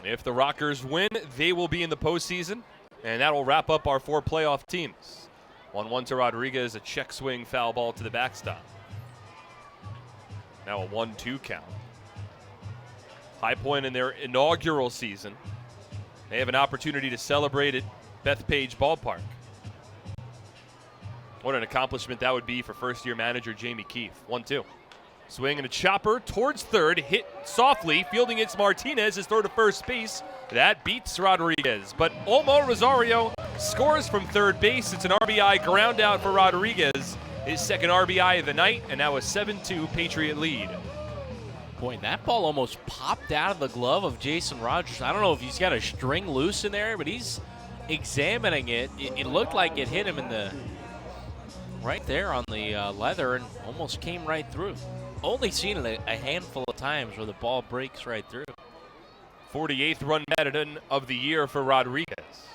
If the Rockers win, they will be in the postseason, and that will wrap up our 4 playoff teams. 1-1 to Rodriguez, a check swing foul ball to the backstop. Now a 1-2 count. High Point in their inaugural season. They have an opportunity to celebrate at Bethpage Ballpark. What an accomplishment that would be for first-year manager Jamie Keefe. 1-2. Swing and a chopper towards third, hit softly, fielding it's Martinez, is throw to first base. That beats Rodriguez, but Olmo Rosario scores from third base. It's an RBI ground out for Rodriguez, his second RBI of the night, and now a 7-2 Patriot lead. Boy, that ball almost popped out of the glove of Jason Rogers. I don't know if he's got a string loose in there, but he's examining it. It looked like it hit him in the right there on the leather and almost came right through. Only seen it a handful of times where the ball breaks right through. 48th run batted in of the year for Rodriguez.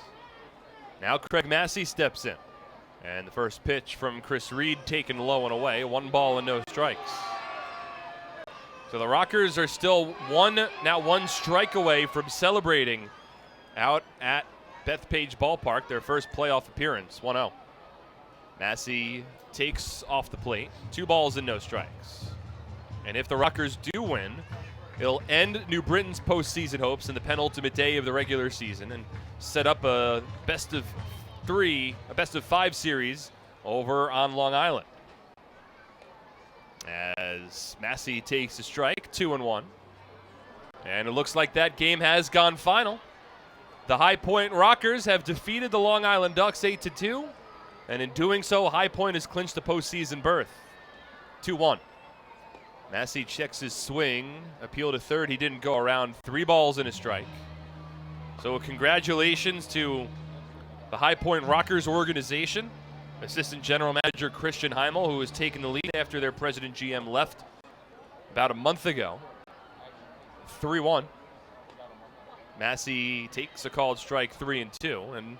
Now Craig Massey steps in. And the first pitch from Chris Reed taken low and away. 1 ball and no strikes. So the Rockers are still one strike away from celebrating out at Bethpage Ballpark, their first playoff appearance. 1-0. Massey takes off the plate. 2 balls and no strikes. And if the Rockers do win, it'll end New Britain's postseason hopes in the penultimate day of the regular season and set up a best of 5 series over on Long Island. As Massey takes a strike, 2-1. And it looks like that game has gone final. The High Point Rockers have defeated the Long Island Ducks 8-2. And in doing so, High Point has clinched a postseason berth. 2-1. Massey checks his swing. Appeal to third. He didn't go around. 3 balls and a strike. So congratulations to the High Point Rockers organization. Assistant General Manager Christian Heimel, who has taken the lead after their president GM left about a month ago. 3-1. Massey takes a called strike 3-2. And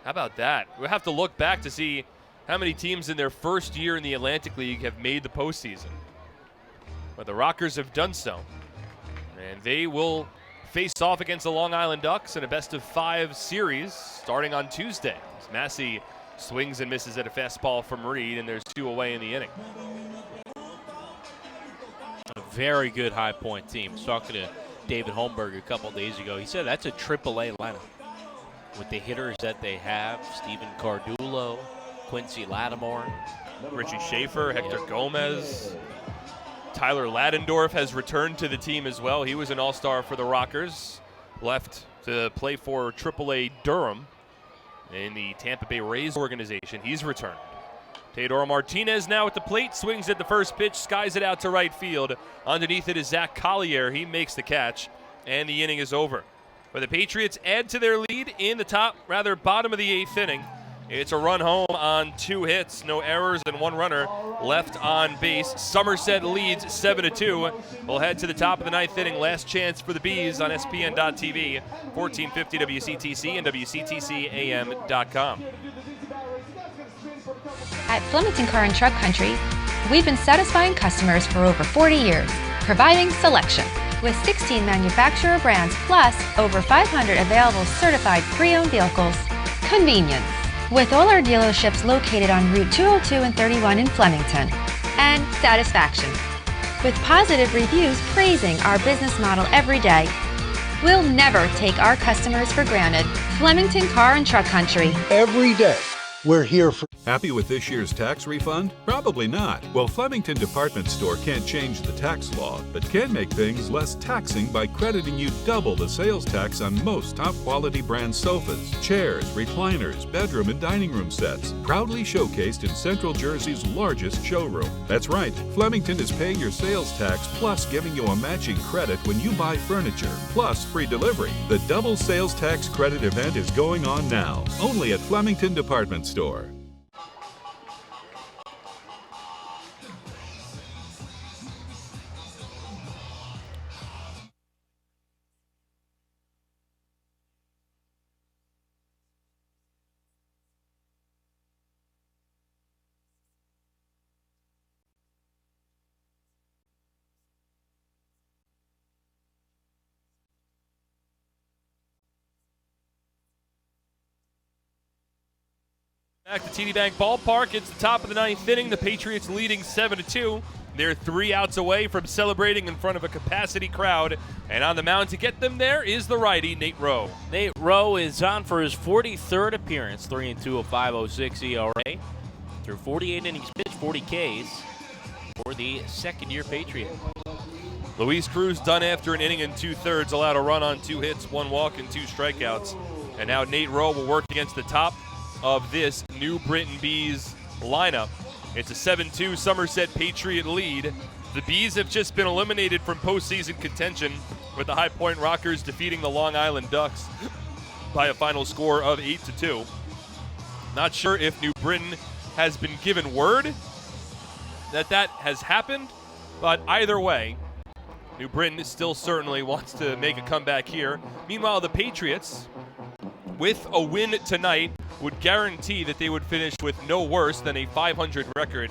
how about that? We'll have to look back to see how many teams in their first year in the Atlantic League have made the postseason. But the Rockers have done so. And they will face off against the Long Island Ducks in a best-of-5 series starting on Tuesday. As Massey swings and misses at a fastball from Reed, and there's 2 away in the inning. A very good High Point team. I was talking to David Holmberg a couple days ago. He said that's a AAA lineup with the hitters that they have. Steven Cardulo, Quincy Lattimore, Richie Schaefer, Hector Gomez. Tyler Ladendorf has returned to the team as well. He was an all-star for the Rockers. Left to play for AAA Durham in the Tampa Bay Rays organization. He's returned. Teodoro Martinez now at the plate, swings at the first pitch, skies it out to right field. Underneath it is Zach Collier. He makes the catch, and the inning is over. But the Patriots add to their lead in the bottom of the 8th inning. It's a run home on 2 hits, no errors, and 1 runner left on base. Somerset leads 7-2. We'll head to the top of the 9th inning. Last chance for the Bees on SPN.TV, 1450 WCTC and WCTCAM.com. At Flemington Car and Truck Country, we've been satisfying customers for over 40 years, providing selection. With 16 manufacturer brands plus over 500 available certified pre-owned vehicles. Convenience. With all our dealerships located on Route 202 and 31 in Flemington. And satisfaction. With positive reviews praising our business model every day. We'll never take our customers for granted. Flemington Car and Truck Country. Every day, we're here for... Happy with this year's tax refund? Probably not. Well, Flemington Department Store can't change the tax law, but can make things less taxing by crediting you double the sales tax on most top-quality brand sofas, chairs, recliners, bedroom and dining room sets, proudly showcased in Central Jersey's largest showroom. That's right, Flemington is paying your sales tax plus giving you a matching credit when you buy furniture, plus free delivery. The double sales tax credit event is going on now, only at Flemington Department Store. Back to TD Bank Ballpark. It's the top of the 9th inning. The Patriots leading 7-2. They're 3 outs away from celebrating in front of a capacity crowd. And on the mound to get them there is the righty, Nate Rowe. Nate Rowe is on for his 43rd appearance, 3-2, a 5.06 ERA. Through 48 innings pitched, 40 Ks for the second-year Patriot. Luis Cruz done after an inning and 2/3, allowed a run on 2 hits, 1 walk, and 2 strikeouts. And now Nate Rowe will work against the top of this New Britain Bees lineup. It's a 7-2 Somerset Patriot lead. The Bees have just been eliminated from postseason contention, with the High Point Rockers defeating the Long Island Ducks by a final score of 8-2. Not sure if New Britain has been given word that has happened, but either way, New Britain still certainly wants to make a comeback here. Meanwhile, the Patriots, with a win tonight, would guarantee that they would finish with no worse than a 500 record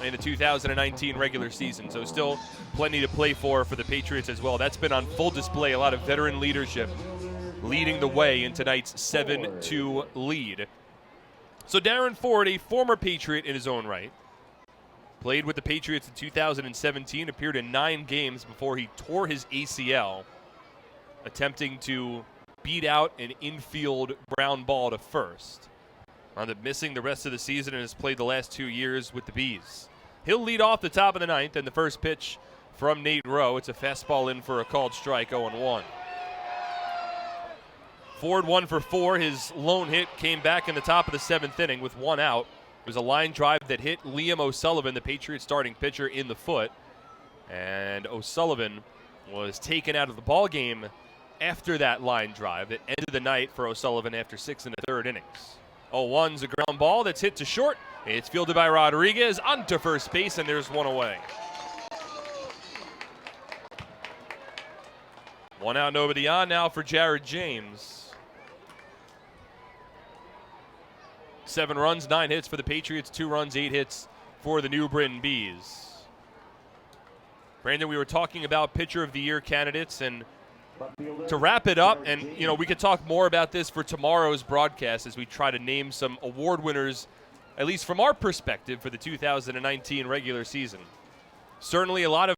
in the 2019 regular season. So still plenty to play for the Patriots as well. That's been on full display. A lot of veteran leadership leading the way in tonight's 7-2 lead. So Darren Ford, a former Patriot in his own right, played with the Patriots in 2017, appeared in 9 games before he tore his ACL, attempting to beat out an infield ground ball to first. Wound up missing the rest of the season and has played the last 2 years with the Bees. He'll lead off the top of the 9th, and the first pitch from Nate Rowe. It's a fastball in for a called strike, 0-1. Ford 1 for 4. His lone hit came back in the top of the 7th inning with 1 out. It was a line drive that hit Liam O'Sullivan, the Patriots starting pitcher, in the foot. And O'Sullivan was taken out of the ball game after that line drive. It ended the night for O'Sullivan after 6 1/3 innings. 0-1's a ground ball that's hit to short. It's fielded by Rodriguez onto first base, and there's 1 away. 1 out, nobody on now for Jared James. 7 runs, 9 hits for the Patriots, 2 runs, 8 hits for the New Britain Bees. Brandon, we were talking about Pitcher of the Year candidates, and to wrap it up, and we could talk more about this for tomorrow's broadcast as we try to name some award winners, at least from our perspective, for the 2019 regular season. Certainly a lot of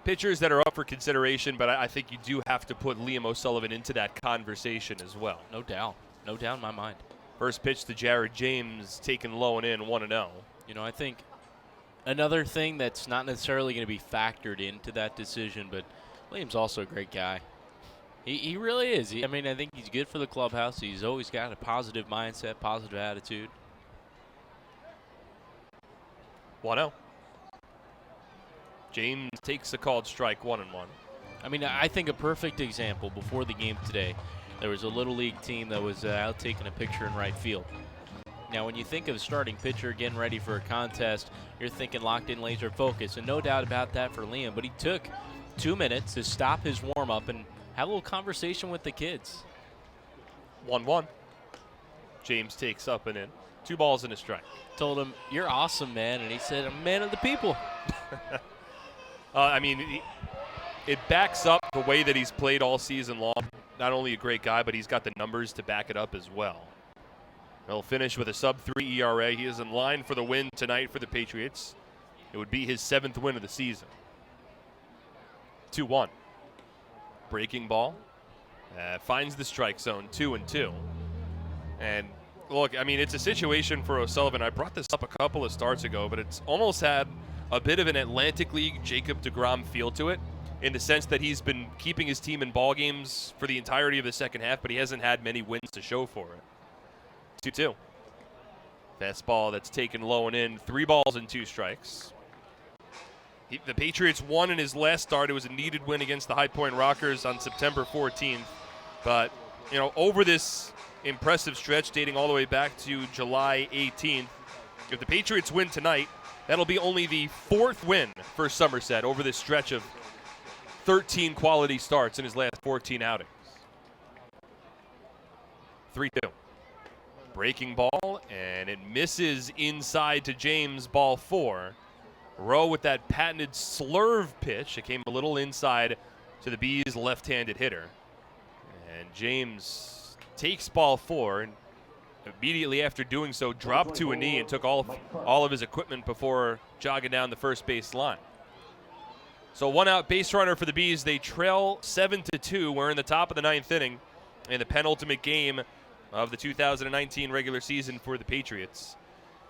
pitchers that are up for consideration, but I think you do have to put Liam O'Sullivan into that conversation as well. No doubt. No doubt in my mind. First pitch to Jared James, taken low and in, 1-0. I think another thing that's not necessarily going to be factored into that decision, but Liam's also a great guy. He really is. I think he's good for the clubhouse. He's always got a positive mindset, positive attitude. 1-0. James takes a called strike, 1-1. I think a perfect example before the game today, there was a Little League team that was out taking a picture in right field. Now, when you think of a starting pitcher getting ready for a contest, you're thinking locked in laser focus, and no doubt about that for Liam, but he took 2 minutes to stop his warm-up and have a little conversation with the kids. 1-1. James takes up and in. 2 balls and a strike. Told him, "You're awesome, man," and he said, "I'm a man of the people." It backs up the way that he's played all season long. Not only a great guy, but he's got the numbers to back it up as well. He'll finish with a sub-3 ERA. He is in line for the win tonight for the Patriots. It would be his 7th win of the season. 2-1. Breaking ball. Finds the strike zone, 2-2. And look, it's a situation for O'Sullivan. I brought this up a couple of starts ago, but it's almost had a bit of an Atlantic League Jacob deGrom feel to it, in the sense that he's been keeping his team in ball games for the entirety of the second half, but he hasn't had many wins to show for it. 2-2. Fastball that's taken low and in. 3 balls and 2 strikes. The Patriots won in his last start. It was a needed win against the High Point Rockers on September 14th. But, over this impressive stretch dating all the way back to July 18th, if the Patriots win tonight, that'll be only the 4th win for Somerset over this stretch of 13 quality starts in his last 14 outings. 3-2. Breaking ball, and it misses inside to James, ball 4. Rowe with that patented slurve pitch. It came a little inside to the Bees' left-handed hitter. And James takes ball 4. And immediately after doing so, dropped to a knee and took all of his equipment before jogging down the first base line. So 1 out base runner for the Bees. They trail 7-2. We're in the top of the 9th inning in the penultimate game of the 2019 regular season for the Patriots.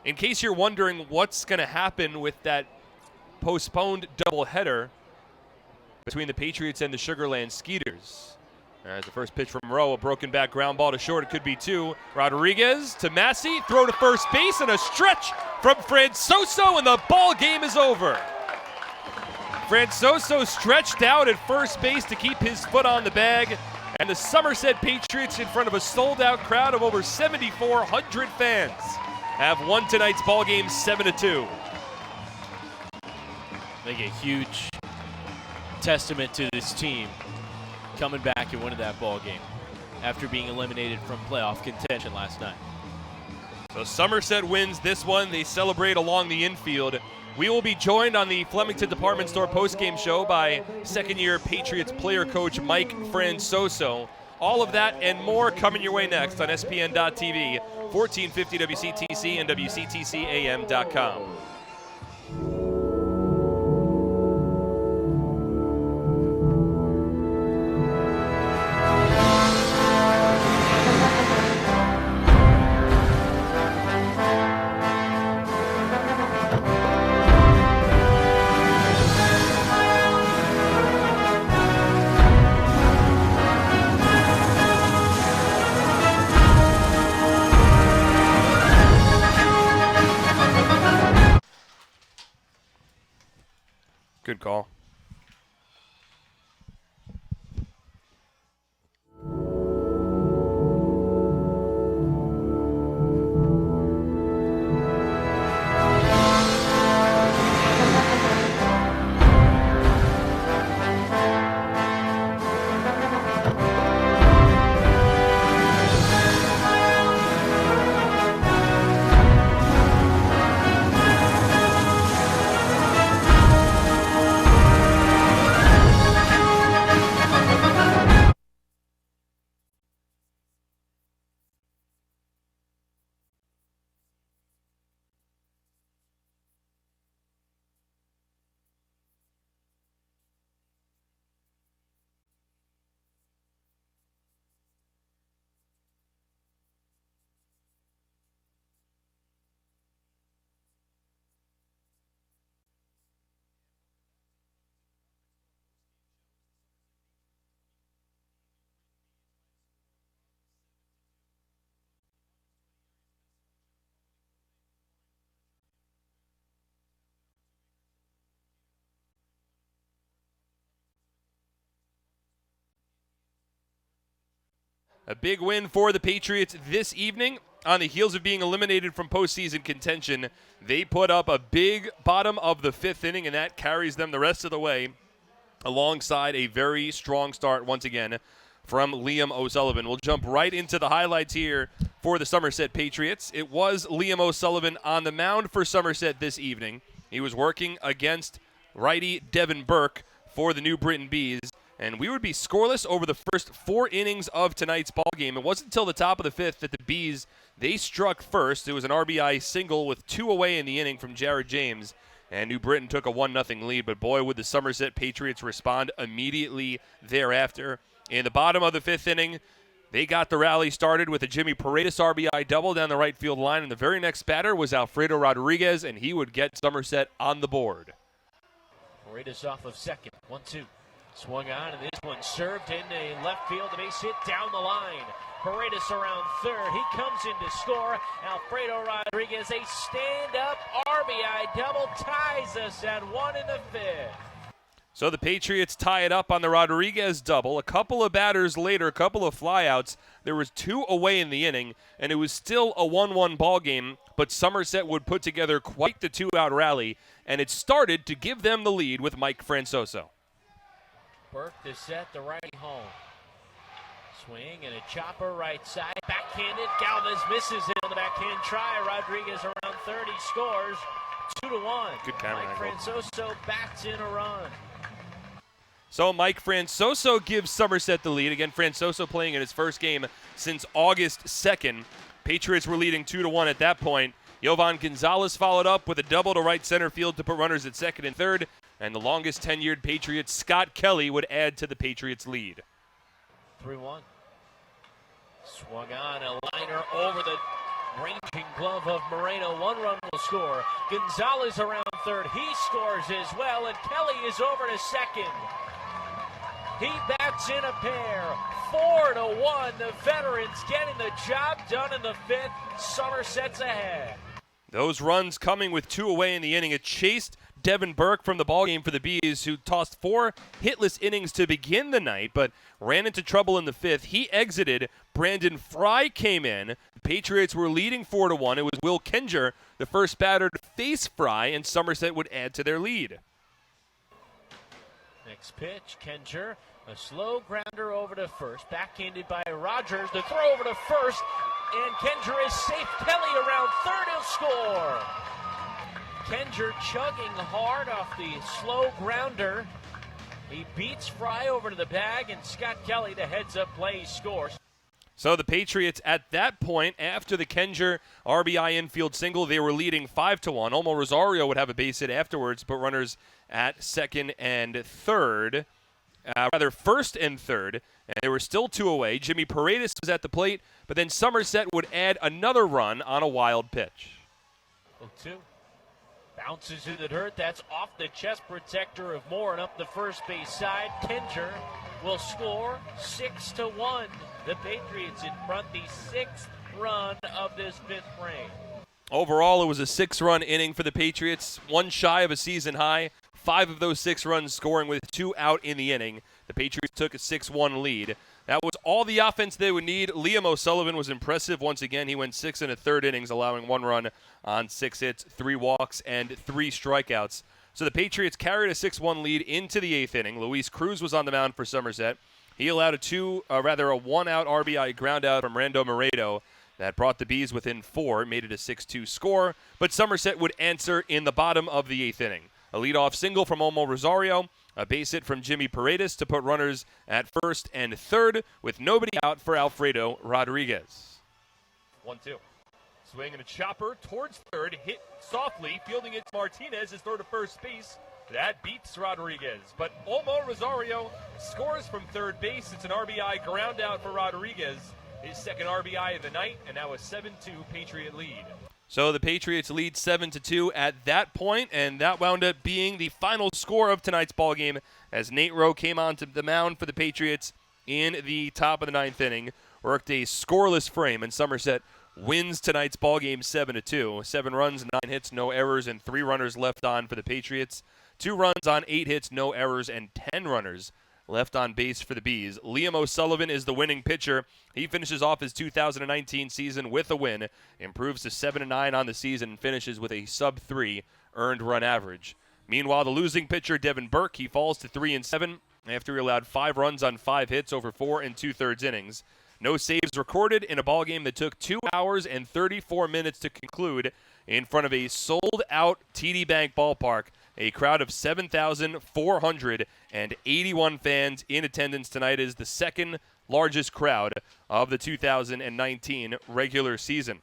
In case you're wondering what's going to happen with that postponed doubleheader between the Patriots and the Sugarland Skeeters. As the first pitch from Rowe, a broken back ground ball to short. It could be 2. Rodriguez to Massey, throw to first base, and a stretch from Francoso, and the ball game is over. Francoso stretched out at first base to keep his foot on the bag, and the Somerset Patriots, in front of a sold-out crowd of over 7,400 fans, have won tonight's ball game 7-2. I think a huge testament to this team coming back and winning that ball game after being eliminated from playoff contention last night. So Somerset wins this one. They celebrate along the infield. We will be joined on the Flemington Department Store postgame show by second-year Patriots player coach Mike Francoso. All of that and more coming your way next on SPN.TV, 1450 WCTC and WCTCAM.com. Good call. A big win for the Patriots this evening. On the heels of being eliminated from postseason contention, they put up a big bottom of the 5th inning, and that carries them the rest of the way alongside a very strong start once again from Liam O'Sullivan. We'll jump right into the highlights here for the Somerset Patriots. It was Liam O'Sullivan on the mound for Somerset this evening. He was working against righty Devin Burke for the New Britain Bees. And we would be scoreless over the first 4 innings of tonight's ballgame. It wasn't until the top of the 5th that the Bees, they struck first. It was an RBI single with 2 away in the inning from Jared James. And New Britain took a 1-0 lead. But boy, would the Somerset Patriots respond immediately thereafter. In the bottom of the 5th inning, they got the rally started with a Jimmy Paredes RBI double down the right field line. And the very next batter was Alfredo Rodriguez, and he would get Somerset on the board. Paredes off of second. 1-2. Swung on, and this one served in a left field. The base hit down the line. Paredes around third. He comes in to score. Alfredo Rodriguez, a stand-up RBI double, ties us at 1 in the 5th. So the Patriots tie it up on the Rodriguez double. A couple of batters later, a couple of flyouts. There was 2 away in the inning, and it was still a 1-1 ball game, but Somerset would put together quite the 2-out rally, and it started to give them the lead with Mike Francoso. Burke to set the righty home. Swing and a chopper right side. Backhanded. Galvez misses it on the backhand try. Rodriguez around third. He scores 2-1. Good camera Mike Francoso backs in a run. So Mike Francoso gives Somerset the lead. Again, Francoso playing in his first game since August 2nd. Patriots were leading 2-1 at that point. Yovan Gonzalez followed up with a double to right center field to put runners at second and third, and the longest tenured Patriot, Scott Kelly, would add to the Patriots' lead. 3-1. Swung on, a liner over the ranging glove of Moreno. 1 run will score. Gonzalez around third. He scores as well, and Kelly is over to second. He bats in a pair. 4-1. The veterans getting the job done in the 5th. Somerset's ahead. Those runs coming with 2 away in the inning. It chased Devin Burke from the ballgame for the Bees, who tossed 4 hitless innings to begin the night, but ran into trouble in the 5th. He exited. Brandon Fry came in. The Patriots were leading 4-1. It was Will Kenger, the first batter to face Fry, and Somerset would add to their lead. Next pitch, Kenger, a slow grounder over to first, backhanded by Rogers. The throw over to first, and Kenger is safe. Kelly around third, he'll score. Kenger chugging hard off the slow grounder. He beats Fry over to the bag, and Scott Kelly, the heads-up play, scores. So the Patriots at that point, after the Kenger RBI infield single, they were leading 5-1. Olmo Rosario would have a base hit afterwards, but runners at second and third, first and third, and they were still 2 away. Jimmy Paredes was at the plate, but then Somerset would add another run on a wild pitch. 0-2. Bounces to the dirt. That's off the chest protector of Moore and up the first base side. Kenger will score 6-1. The Patriots in front, the 6th run of this 5th frame. Overall, it was a 6-run inning for the Patriots, 1 shy of a season high. 5 of those 6 runs scoring with 2 out in the inning. The Patriots took a 6-1 lead. That was all the offense they would need. Liam O'Sullivan was impressive once again. He went 6 1/3 innings, allowing 1 run on 6 hits, 3 walks, and 3 strikeouts. So the Patriots carried a 6-1 lead into the 8th inning. Luis Cruz was on the mound for Somerset. He allowed a 1-out RBI ground out from Rando Moreno that brought the Bees within 4, made it a 6-2 score. But Somerset would answer in the bottom of the 8th inning. A leadoff single from Olmo Rosario, a base hit from Jimmy Paredes to put runners at first and third, with nobody out for Alfredo Rodriguez. 1-2. Swing and a chopper towards third, hit softly, fielding it to Martinez, is throw to first base. That beats Rodriguez, but Olmo Rosario scores from third base. It's an RBI ground out for Rodriguez, his 2nd RBI of the night, and now a 7-2 Patriot lead. So the Patriots lead 7-2 at that point, and that wound up being the final score of tonight's ballgame as Nate Rowe came onto the mound for the Patriots in the top of the 9th inning, worked a scoreless frame, and Somerset wins tonight's ballgame 7-2. 7 runs, 9 hits, no errors, and 3 runners left on for the Patriots. 2 runs on 8 hits, no errors, and 10 runners left on base for the Bees. Liam O'Sullivan is the winning pitcher. He finishes off his 2019 season with a win, improves to 7-9 on the season, and finishes with a sub-3 earned run average. Meanwhile, the losing pitcher, Devin Burke, he falls to 3-7 after he allowed 5 runs on 5 hits over 4 2/3 innings. No saves recorded in a ballgame that took 2 hours and 34 minutes to conclude in front of a sold-out TD Bank ballpark. A crowd of 7,481 fans in attendance tonight is the 2nd largest crowd of the 2019 regular season.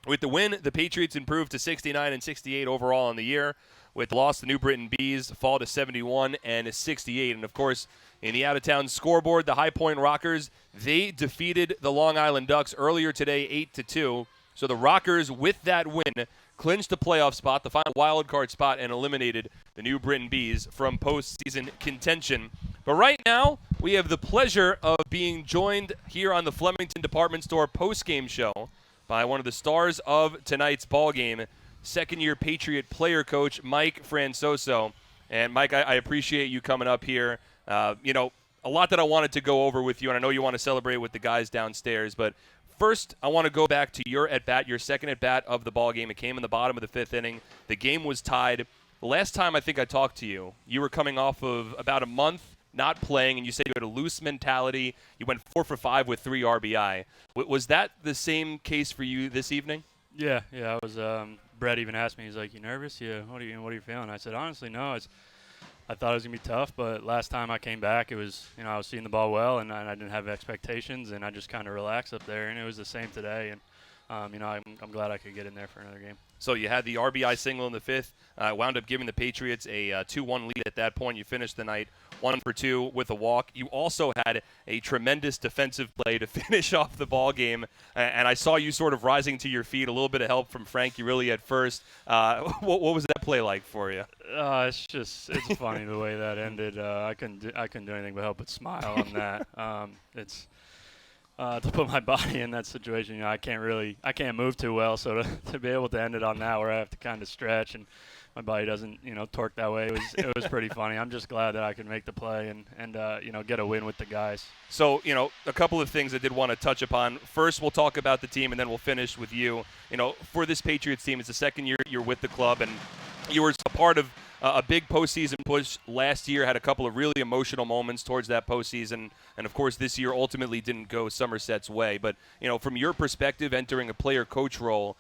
With the win, the Patriots improved to 69 and 68 overall on the year. With the loss, the New Britain Bees fall to 71 and 68. And, of course, in the out-of-town scoreboard, the High Point Rockers, they defeated the Long Island Ducks earlier today 8-2. So the Rockers, with that win, clinched the playoff spot, the final wild card spot, and eliminated the New Britain Bees from postseason contention. But right now, we have the pleasure of being joined here on the Flemington Department Store postgame show by one of the stars of tonight's ballgame, second-year Patriot player coach Mike Francoso. And, Mike, I appreciate you coming up here. A lot that I wanted to go over with you, and I know you want to celebrate with the guys downstairs, but first, I want to go back to your at-bat, your second at-bat of the ballgame. It came in the bottom of the 5th inning. The game was tied. The last time I think I talked to you, you were coming off of about a month not playing, and you said you had a loose mentality. You went 4 for 5 with 3 RBI. Was that the same case for you this evening? Yeah. I was. Brett even asked me. He's like, "You nervous? Yeah. What are you feeling?" I said, "Honestly, no. I thought it was gonna be tough, but last time I came back, it was, I was seeing the ball well, and I didn't have expectations, and I just kind of relaxed up there, and it was the same today. And I'm glad I could get in there for another game. So you had the RBI single in the fifth, wound up giving the Patriots a 2-1 lead at that point. You finished the night 1 for 2 with a walk. You also had a tremendous defensive play to finish off the ball game, and I saw you sort of rising to your feet. A little bit of help from Frankie really at first. What was that play like for you? It's funny the way that ended. I couldn't do anything but help but smile on that. To put my body in that situation, I can't move too well. So to be able to end it on that, where I have to kind of stretch and my body doesn't, torque that way, it was pretty funny. I'm just glad that I could make the play and get a win with the guys. So, a couple of things I did want to touch upon. First, we'll talk about the team, and then we'll finish with you. For this Patriots team, it's the second year you're with the club, and you were a part of a big postseason push last year, had a couple of really emotional moments towards that postseason, and of course this year ultimately didn't go Somerset's way. But, from your perspective, entering a player-coach role,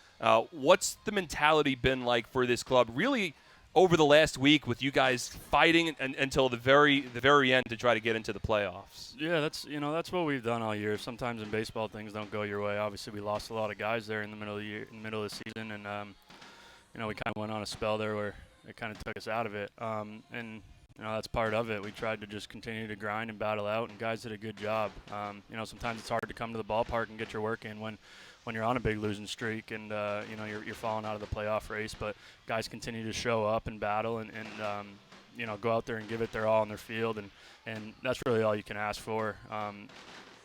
what's the mentality been like for this club really over the last week with you guys fighting until the very end to try to get into the playoffs? Yeah, that's what we've done all year. Sometimes in baseball things don't go your way. Obviously we lost a lot of guys there in the middle of the season, and we kind of went on a spell there where it kind of took us out of it. And that's part of it. We tried to just continue to grind and battle out, and guys did a good job. Sometimes it's hard to come to the ballpark and get your work in when you're on a big losing streak and you're falling out of the playoff race. But guys continue to show up and battle and go out there and give it their all in their field, and that's really all you can ask for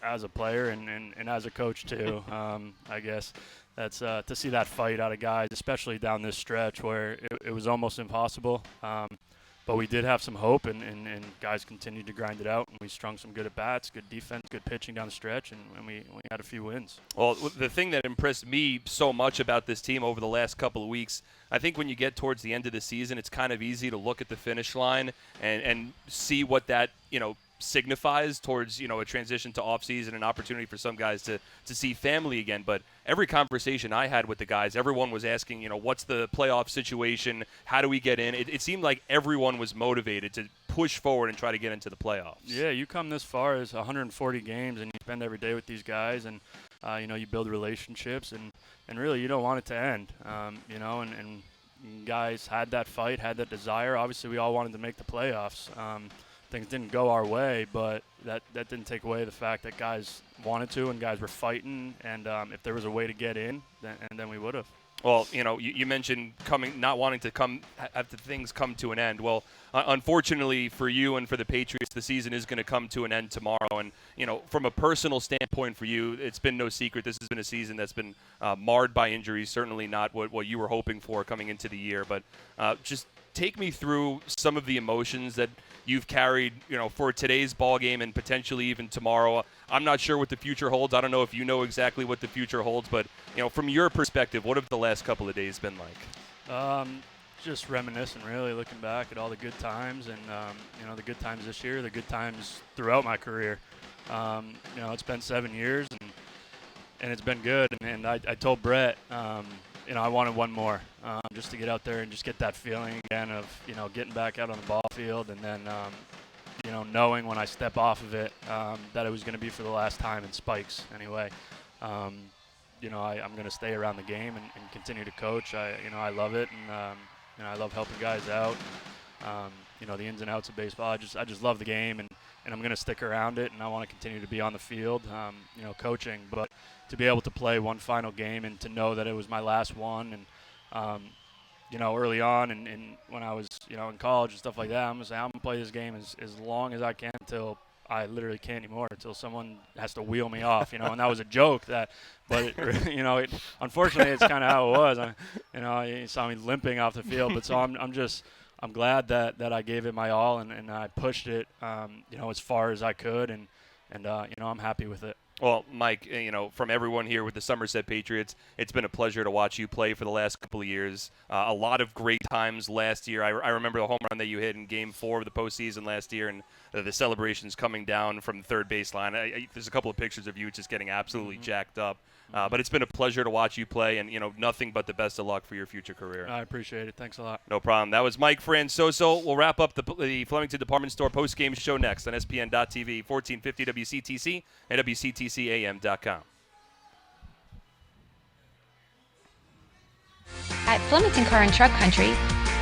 as a player and as a coach too. I guess that's to see that fight out of guys, especially down this stretch where it was almost impossible. But we did have some hope, and guys continued to grind it out, and we strung some good at-bats, good defense, good pitching down the stretch, and we had a few wins. Well, the thing that impressed me so much about this team over the last couple of weeks, I think when you get towards the end of the season, it's kind of easy to look at the finish line and see what that, signifies towards, a transition to off-season, an opportunity for some guys to see family again. But every conversation I had with the guys, everyone was asking, what's the playoff situation? How do we get in? It seemed like everyone was motivated to push forward and try to get into the playoffs. Yeah, you come this far as 140 games, and you spend every day with these guys, and, you build relationships, and really you don't want it to end, and guys had that fight, had that desire. Obviously, we all wanted to make the playoffs. Things didn't go our way, but that didn't take away the fact that guys wanted to and guys were fighting, and if there was a way to get in, then we would have. Well, you mentioned not wanting to have the things come to an end. Well, unfortunately for you and for the Patriots, the season is going to come to an end tomorrow. And, from a personal standpoint for you, it's been no secret this has been a season that's been marred by injuries, certainly not what you were hoping for coming into the year. But just take me through some of the emotions that you've carried, for today's ball game and potentially even tomorrow. I'm not sure what the future holds. I don't know if you know exactly what the future holds, but, from your perspective, what have the last couple of days been like? Just reminiscing, really, looking back at all the good times and, the good times this year, the good times throughout my career. It's been 7 years, and it's been good. And I told Brett, I wanted one more, just to get out there and just get that feeling again of, getting back out on the ball field, and then, knowing when I step off of it that it was going to be for the last time in spikes anyway. I'm going to stay around the game and continue to coach. I love it, and I love helping guys out. The ins and outs of baseball. I just love the game, and I'm going to stick around it, and I want to continue to be on the field, coaching. But to be able to play one final game and to know that it was my last one, and early on and when I was in college and stuff like that, I'm gonna play this game as long as I can until I literally can't anymore, until someone has to wheel me off, and that was a joke but unfortunately it's kind of how it was. You saw me limping off the field, but so I'm glad that I gave it my all and I pushed it, as far as I could, and I'm happy with it. Well, Mike, from everyone here with the Somerset Patriots, it's been a pleasure to watch you play for the last couple of years. A lot of great times last year. I remember the home run that you hit in Game 4 of the postseason last year, and the celebrations coming down from the third baseline. There's a couple of pictures of you just getting absolutely jacked up. But it's been a pleasure to watch you play, and, nothing but the best of luck for your future career. I appreciate it. Thanks a lot. No problem. That was Mike Francoso. We'll wrap up the Flemington Department Store post-game show next on SPN.TV, 1450 WCTC, and WCTCAM.com. Flemington Car and Truck Country,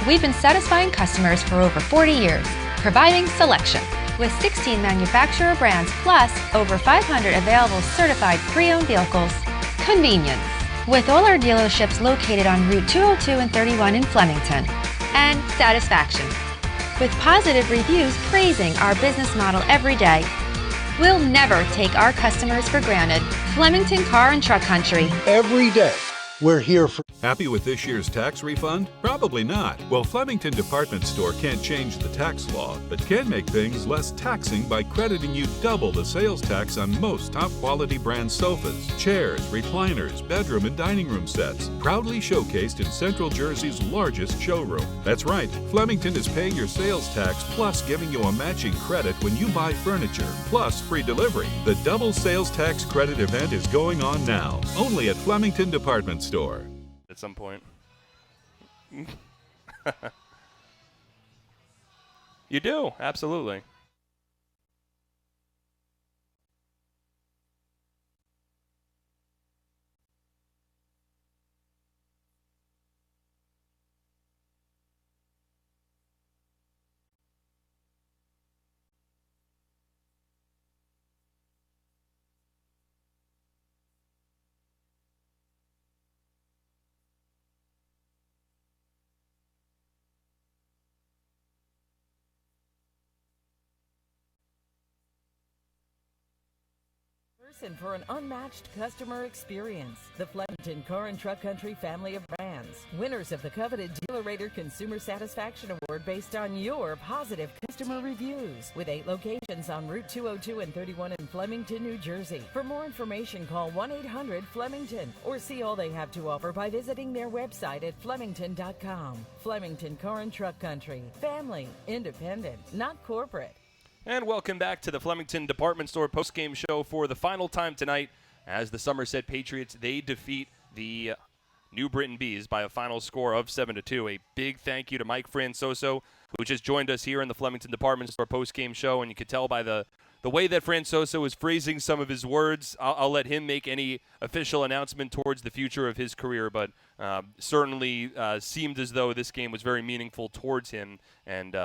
we've been satisfying customers for over 40 years, providing selection. With 16 manufacturer brands plus over 500 available certified pre-owned vehicles. Convenience. With all our dealerships located on Route 202 and 31 in Flemington. And satisfaction. With positive reviews praising our business model every day. We'll never take our customers for granted. Flemington Car and Truck Country. Every day, we're here for... Happy with this year's tax refund? Probably not. Well, Flemington Department Store can't change the tax law, but can make things less taxing by crediting you double the sales tax on most top-quality brand sofas, chairs, recliners, bedroom and dining room sets, proudly showcased in Central Jersey's largest showroom. That's right, Flemington is paying your sales tax plus giving you a matching credit when you buy furniture, plus free delivery. The double sales tax credit event is going on now, only at Flemington Department Store. At some point. You do, absolutely. And for an unmatched customer experience. The Flemington Car and Truck Country family of brands. Winners of the coveted Dealer Rater Consumer Satisfaction Award based on your positive customer reviews. With 8 locations on Route 202 and 31 in Flemington, New Jersey. For more information, call 1-800-FLEMINGTON or see all they have to offer by visiting their website at Flemington.com. Flemington Car and Truck Country. Family. Independent. Not corporate. And welcome back to the Flemington Department Store postgame show for the final time tonight as the Somerset Patriots, they defeat the New Britain Bees by a final score of 7-2. A big thank you to Mike Francoso, who just joined us here in the Flemington Department Store postgame show, and you could tell by the way that Francoso is phrasing some of his words. I'll let him make any official announcement towards the future of his career, but certainly seemed as though this game was very meaningful towards him and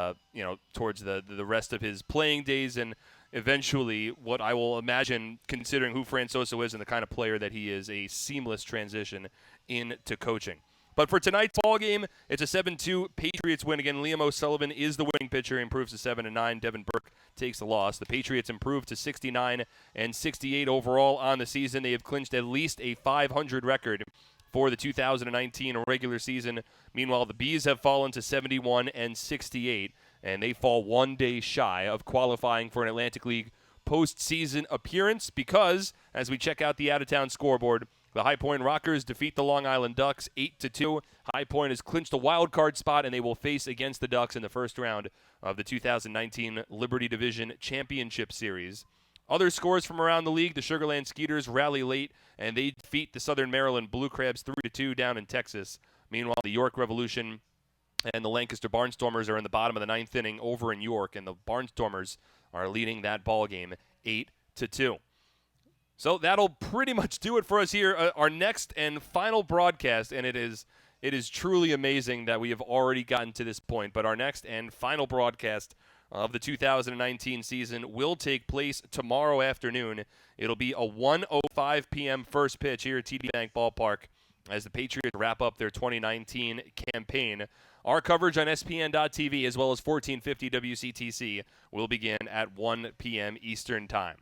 towards the rest of his playing days and eventually what I will imagine, considering who Francoso is and the kind of player that he is, a seamless transition into coaching. But for tonight's ball game, it's a 7-2 Patriots win. Again, Liam O'Sullivan is the winning pitcher, improves to 7-9. Devin Burke takes the loss. The Patriots improved to 69-68 overall on the season. They have clinched at least a 500 record for the 2019 regular season. Meanwhile, the Bees have fallen to 71-68, and they fall 1 day shy of qualifying for an Atlantic League postseason appearance because, as we check out the out-of-town scoreboard, the High Point Rockers defeat the Long Island Ducks 8-2. High Point has clinched a wild card spot, and they will face against the Ducks in the first round of the 2019 Liberty Division Championship Series. Other scores from around the league, the Sugar Land Skeeters rally late, and they defeat the Southern Maryland Blue Crabs 3-2 down in Texas. Meanwhile, the York Revolution and the Lancaster Barnstormers are in the bottom of the ninth inning over in York, and the Barnstormers are leading that ball game 8-2. So that'll pretty much do it for us here. Our next and final broadcast, and it is truly amazing that we have already gotten to this point, but our next and final broadcast of the 2019 season will take place tomorrow afternoon. It'll be a 1:05 p.m. first pitch here at TD Bank Ballpark as the Patriots wrap up their 2019 campaign. Our coverage on SPN.TV as well as 1450 WCTC will begin at 1 p.m. Eastern Time.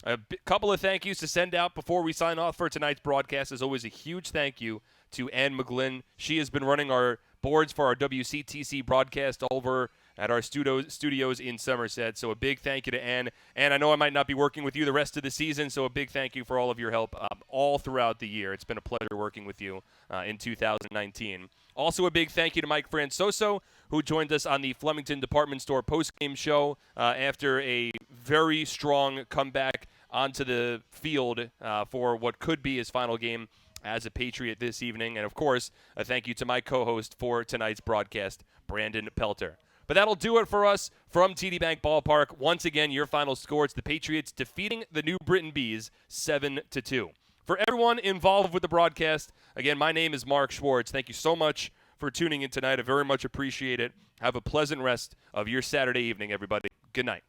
A couple of thank yous to send out before we sign off for tonight's broadcast. As always, a huge thank you to Ann McGlynn. She has been running our boards for our WCTC broadcast over at our studios in Somerset. So a big thank you to Ann. And I know I might not be working with you the rest of the season, so a big thank you for all of your help all throughout the year. It's been a pleasure working with you in 2019. Also a big thank you to Mike Francoso, who joined us on the Flemington Department Store postgame show after a very strong comeback onto the field for what could be his final game as a Patriot this evening. And, of course, a thank you to my co-host for tonight's broadcast, Brandon Pelter. But that'll do it for us from TD Bank Ballpark. Once again, your final score, it's the Patriots defeating the New Britain Bees 7-2. For everyone involved with the broadcast, again, my name is Mark Schwartz. Thank you so much for tuning in tonight. I very much appreciate it. Have a pleasant rest of your Saturday evening, everybody. Good night.